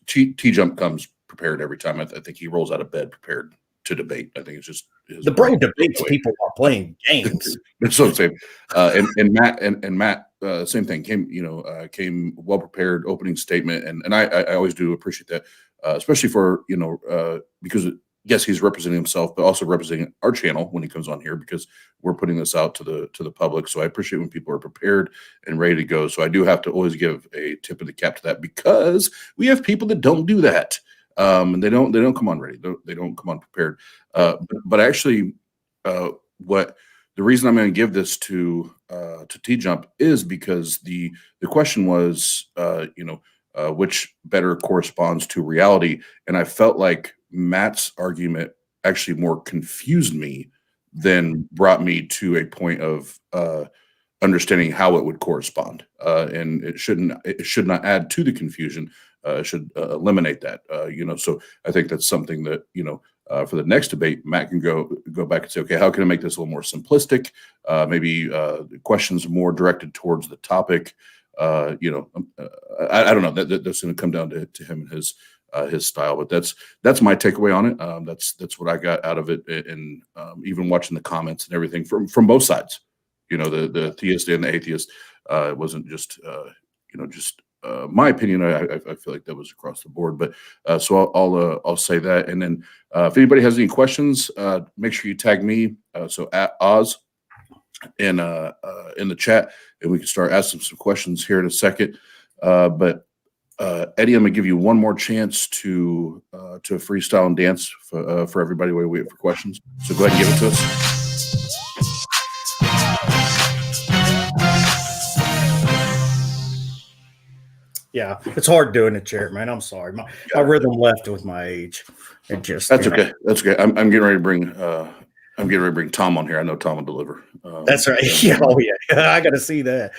[SPEAKER 1] TJump comes prepared every time. I think he rolls out of bed prepared to debate. I think it's just
[SPEAKER 2] the bro debates people are playing games.
[SPEAKER 1] That's what I'm saying. And Matt, same thing. Came well prepared, opening statement, and I always do appreciate that, especially for because yes, he's representing himself, but also representing our channel when he comes on here because we're putting this out to the public. So I appreciate when people are prepared and ready to go. So I do have to always give a tip of the cap to that because we have people that don't do that. And they don't come on ready. They don't come on prepared. But actually, what the reason I'm going to give this to TJump is because the question was, which better corresponds to reality, and I felt like Matt's argument actually more confused me than brought me to a point of understanding how it would correspond. And it should not add to the confusion. Should eliminate that. So I think that's something that for the next debate, Matt can go back and say, okay, how can I make this a little more simplistic? Maybe questions more directed towards the topic. I don't know. That's going to come down to him and his style, but that's my takeaway on it. That's what I got out of it, and even watching the comments and everything from both sides. The theist and the atheist. It wasn't just just. My opinion, I feel like that was across the board, but so I'll say that, and then if anybody has any questions, make sure you tag me. So at Oz in the chat, and we can start asking some questions here in a second. But Eddie, I'm gonna give you one more chance to freestyle and dance for everybody while we wait for questions. So go ahead and give it to us.
[SPEAKER 2] Yeah, it's hard doing it, chair, man. I'm sorry. My rhythm left with my age. It just
[SPEAKER 1] That's okay. That's okay. I'm getting ready to bring Tom on here. I know Tom will deliver.
[SPEAKER 2] That's right. Yeah. Oh yeah. I got to see that.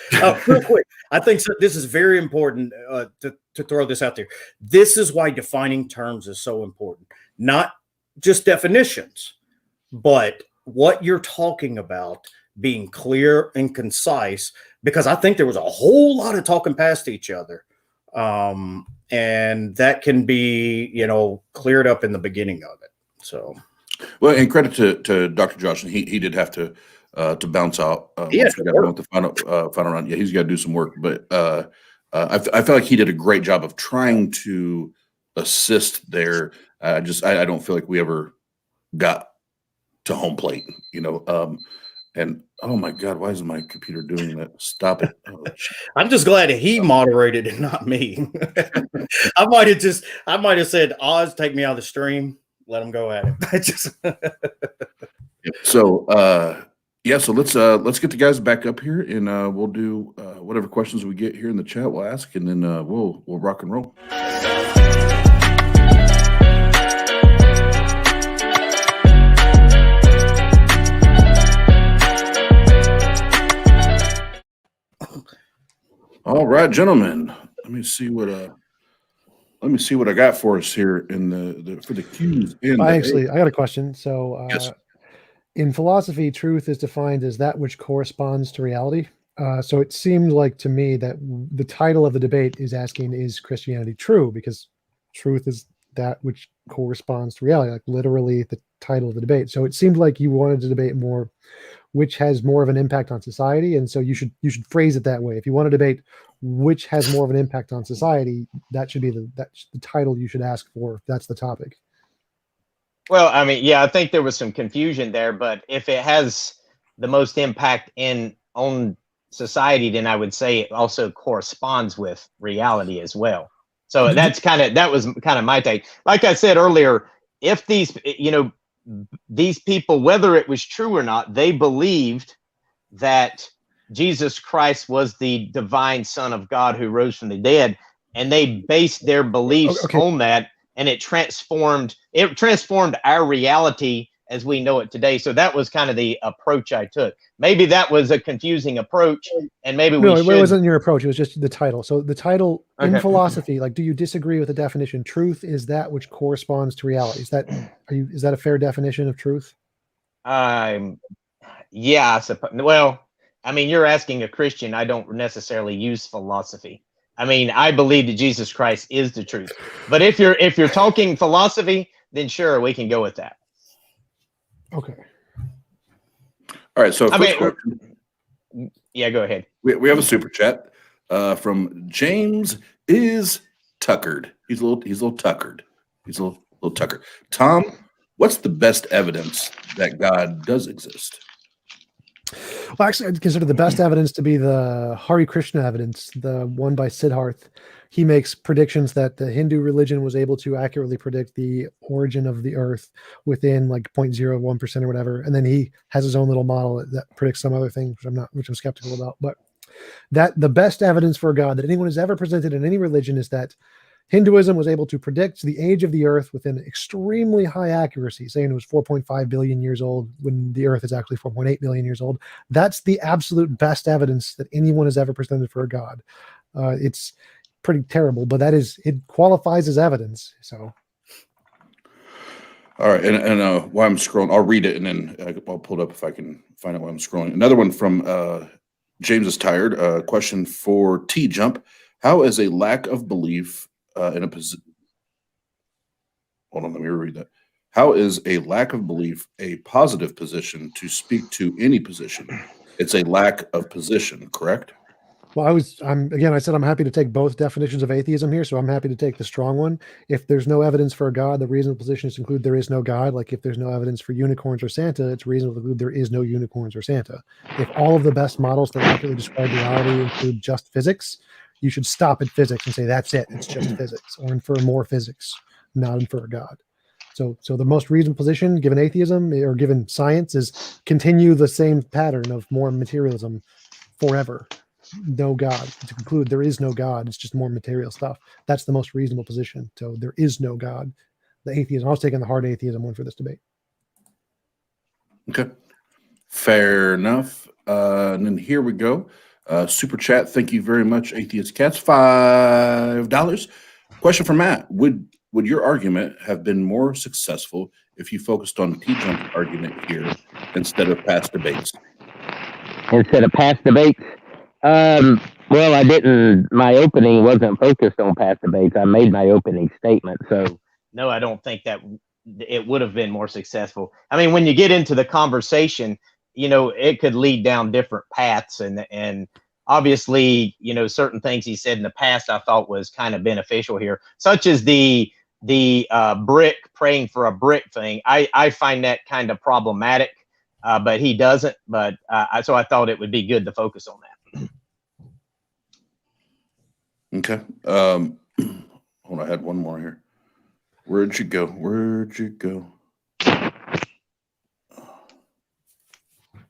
[SPEAKER 2] Real quick, I think this is very important to throw this out there. This is why defining terms is so important. Not just definitions, but what you're talking about being clear and concise, because I think there was a whole lot of talking past each other. And that can be, cleared up in the beginning of it. So,
[SPEAKER 1] well, and credit to Dr. Josh, and he did have to bounce out.
[SPEAKER 2] Yes,
[SPEAKER 1] once we got done with the final round. Yeah, he's got to do some work, but I feel like he did a great job of trying to assist there. I don't feel like we ever got to home plate, and oh my God, why is my computer doing that? Stop it. Oh,
[SPEAKER 2] I'm just glad that he moderated and not me. I might have said, Oz, take me out of the stream. Let him go at it.
[SPEAKER 1] So so let's get the guys back up here, and we'll do whatever questions we get here in the chat. We'll ask, and then we'll rock and roll. All right, gentlemen. Let me see what I got for us here in for the Q's.
[SPEAKER 4] I got a question. So,
[SPEAKER 1] Yes.
[SPEAKER 4] In philosophy, truth is defined as that which corresponds to reality. So it seemed like to me that the title of the debate is asking, is Christianity true? Because truth is that which corresponds to reality, like literally the title of the debate. So it seemed like you wanted to debate more, which has more of an impact on society. And so you should phrase it that way. If you want to debate which has more of an impact on society, that should be the title you should ask for. If that's the topic.
[SPEAKER 3] Well, I mean, yeah, I think there was some confusion there, but if it has the most impact on society, then I would say it also corresponds with reality as well. So that was kind of my take. Like I said earlier, if these people, whether it was true or not, they believed that Jesus Christ was the divine Son of God who rose from the dead, and they based their beliefs on that. And it transformed our reality as we know it today. So that was kind of the approach I took. Maybe that was a confusing approach, and maybe
[SPEAKER 4] it wasn't your approach. It was just the title. So the title in philosophy, like, do you disagree with the definition? Truth is that which corresponds to reality. Is that a fair definition of truth?
[SPEAKER 3] Yeah, I suppose. Well, I mean, you're asking a Christian. I don't necessarily use philosophy. I mean, I believe that Jesus Christ is the truth. But if you're talking philosophy, then sure, we can go with that.
[SPEAKER 4] Okay.
[SPEAKER 1] All right. So
[SPEAKER 3] yeah, go ahead.
[SPEAKER 1] We have a super chat from James is Tuckered. He's a little tuckered. He's a little tuckered. Tom, what's the best evidence that God does exist?
[SPEAKER 4] Well, actually, I'd consider the best evidence to be the Hare Krishna evidence, the one by Siddharth. He makes predictions that the Hindu religion was able to accurately predict the origin of the earth within like 0.01% or whatever. And then he has his own little model that predicts some other things, which I'm skeptical about. But that the best evidence for God that anyone has ever presented in any religion is that Hinduism was able to predict the age of the earth with an extremely high accuracy, saying it was 4.5 billion years old when the earth is actually 4.8 billion years old. That's the absolute best evidence that anyone has ever presented for a God. It's pretty terrible, but it qualifies as evidence. So.
[SPEAKER 1] All right. And while I'm scrolling, I'll read it and then I'll pull it up if I can find out while I'm scrolling. Another one from James is Tired. Question for TJump. How is a lack of belief in a position? Hold on, let me reread that. How is a lack of belief a positive position to speak to any position? It's a lack of position, correct?
[SPEAKER 4] Well, I said I'm happy to take both definitions of atheism here, so I'm happy to take the strong one. If there's no evidence for a God, the reasonable position is to include there is no God. Like if there's no evidence for unicorns or Santa, it's reasonable to conclude there is no unicorns or Santa. If all of the best models that accurately describe reality include just physics, you should stop at physics and say, that's it. It's just physics, or infer more physics, not infer God. So the most reasonable position given atheism or given science is continue the same pattern of more materialism forever. No God. To conclude there is no God. It's just more material stuff. That's the most reasonable position. So there is no God. The atheism. I was taking the hard atheism one for this debate.
[SPEAKER 1] Okay. Fair enough. And then here we go. Super chat. Thank you very much, Atheist Cats. $5. Question for Matt. Would your argument have been more successful if you focused on the TJump argument here instead of past debates?
[SPEAKER 6] instead of past debates. Well, I didn't. My opening wasn't focused on past debates. I made my opening statement. So
[SPEAKER 3] No, I don't think that it would have been more successful. I mean, when you get into the conversation, it could lead down different paths, and obviously, certain things he said in the past I thought was kind of beneficial here, such as the brick praying for a brick thing. I find that kind of problematic, but he doesn't. But so I thought it would be good to focus on that.
[SPEAKER 1] Okay. Hold on, I had one more here. Where'd you go?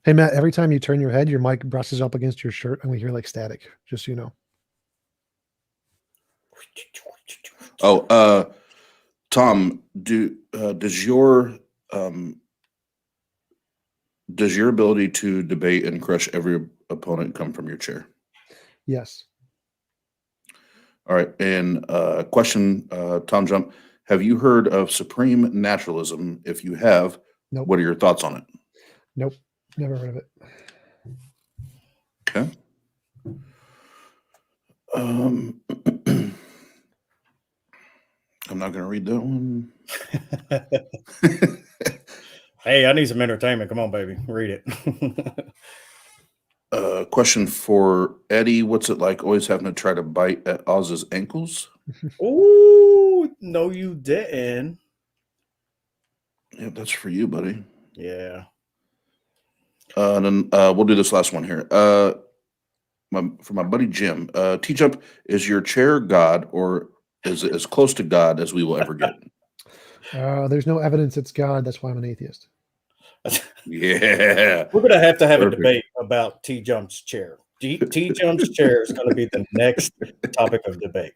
[SPEAKER 4] Hey, Matt, every time you turn your head, your mic brushes up against your shirt and we hear like static, just so you know.
[SPEAKER 1] Oh, Tom, does your ability to debate and crush every opponent come from your chair?
[SPEAKER 4] Yes.
[SPEAKER 1] All right. And question, TJump, have you heard of supreme naturalism? If you have,
[SPEAKER 4] Nope.
[SPEAKER 1] What are your thoughts on it?
[SPEAKER 4] Nope. Never heard of it.
[SPEAKER 1] Okay. I'm not going to read that one.
[SPEAKER 2] Hey, I need some entertainment. Come on, baby. Read it.
[SPEAKER 1] Question for Eddie. What's it like always having to try to bite at Oz's ankles?
[SPEAKER 2] Ooh, no, you didn't.
[SPEAKER 1] Yeah, that's for you, buddy.
[SPEAKER 2] Yeah.
[SPEAKER 1] And then we'll do this last one here. For my buddy Jim, TJump, is your chair God, or is it as close to God as we will ever get?
[SPEAKER 4] There's no evidence it's God. That's why I'm an atheist.
[SPEAKER 1] Yeah.
[SPEAKER 2] We're going to have
[SPEAKER 1] Perfect.
[SPEAKER 2] a debate about TJump's chair. TJump's chair is going to be the next topic of debate.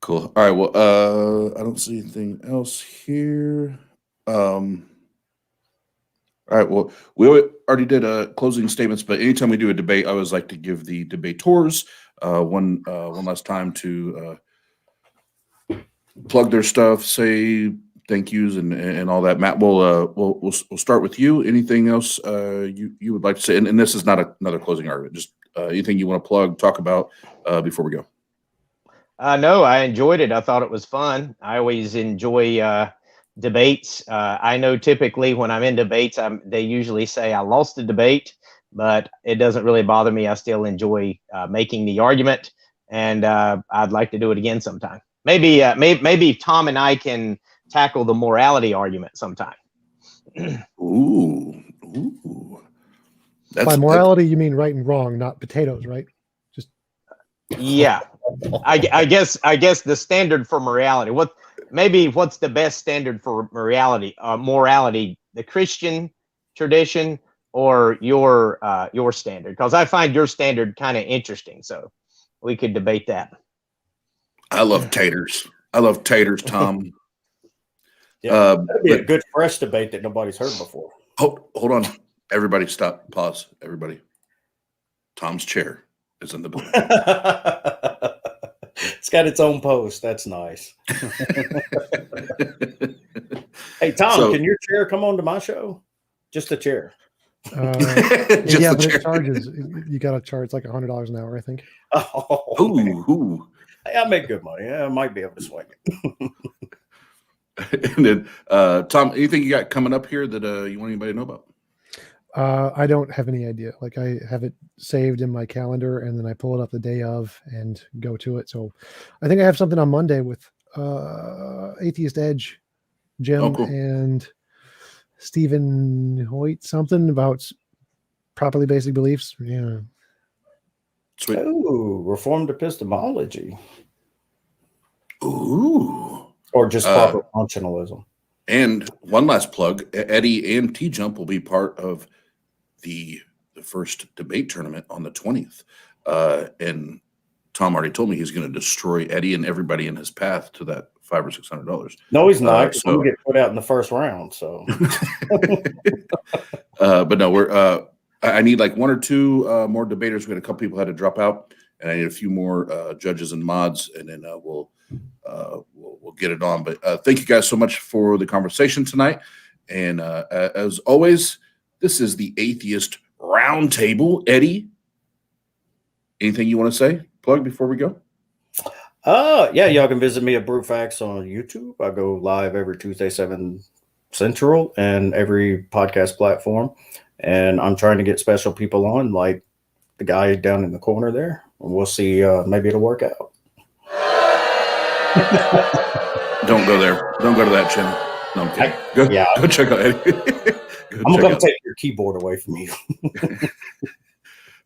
[SPEAKER 1] Cool. All right. Well, I don't see anything else here. All right. Well, we already did closing statements, but anytime we do a debate, I always like to give the debaters one last time to plug their stuff, say thank yous and all that. Matt, we'll start with you. Anything else you would like to say? And this is not another closing argument. Just anything you want to plug, talk about before we go.
[SPEAKER 3] No, I enjoyed it. I thought it was fun. I always enjoy debates. I know typically when I'm in debates, they usually say I lost the debate, but it doesn't really bother me. I still enjoy making the argument, and I'd like to do it again sometime. Maybe Tom and I can tackle the morality argument sometime.
[SPEAKER 1] Ooh.
[SPEAKER 4] By morality, you mean right and wrong, not potatoes, right? Just
[SPEAKER 3] yeah. I guess the standard for morality. What's the best standard for morality? Morality, the Christian tradition or your standard? Because I find your standard kind of interesting, so we could debate that.
[SPEAKER 1] I love taters. Tom.
[SPEAKER 2] Yeah, that'd be a good fresh debate that nobody's heard before.
[SPEAKER 1] Hold on. Everybody stop. Pause. Everybody. Tom's chair is in the building.
[SPEAKER 2] It's got its own post. That's nice. Hey, Tom, can your chair come on to my show? Just a chair.
[SPEAKER 4] yeah, but it charges. You got to charge like $100 an hour, I think.
[SPEAKER 1] Ooh.
[SPEAKER 2] Hey, I make good money. Yeah, I might be able to swing it.
[SPEAKER 1] And then, Tom, anything you got coming up here that you want anybody to know about?
[SPEAKER 4] I don't have any idea. Like I have it saved in my calendar and then I pull it up the day of and go to it. So I think I have something on Monday with Atheist Edge, Jim
[SPEAKER 1] cool.
[SPEAKER 4] and Stephen Hoyt, something about properly basic beliefs. Yeah.
[SPEAKER 1] Sweet.
[SPEAKER 2] Ooh, reformed epistemology.
[SPEAKER 1] Ooh.
[SPEAKER 2] Or just proper functionalism.
[SPEAKER 1] And one last plug, Eddie and TJump will be part of the first debate tournament on the 20th. And Tom already told me he's going to destroy Eddie and everybody in his path to that $500 or $600.
[SPEAKER 2] No, he's not.
[SPEAKER 1] So
[SPEAKER 2] we get put out in the first round. So,
[SPEAKER 1] but no, I need like one or two more debaters. We had a couple people had to drop out, and I need a few more judges and mods, and then we'll get it on. But thank you guys so much for the conversation tonight. And as always, this is the Atheist roundtable. Eddie, anything you want to say? Plug before we go?
[SPEAKER 2] Yeah, y'all can visit me at Brewfax on YouTube. I go live every Tuesday, 7 Central, and every podcast platform. And I'm trying to get special people on, like the guy down in the corner there. We'll see. Maybe it'll work out.
[SPEAKER 1] Don't go there. Don't go to that channel. No, I'm kidding. Go check out Eddie.
[SPEAKER 2] I'm going to take your keyboard away from you.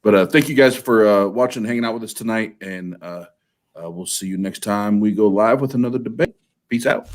[SPEAKER 1] But thank you guys for watching and hanging out with us tonight. And we'll see you next time we go live with another debate. Peace out.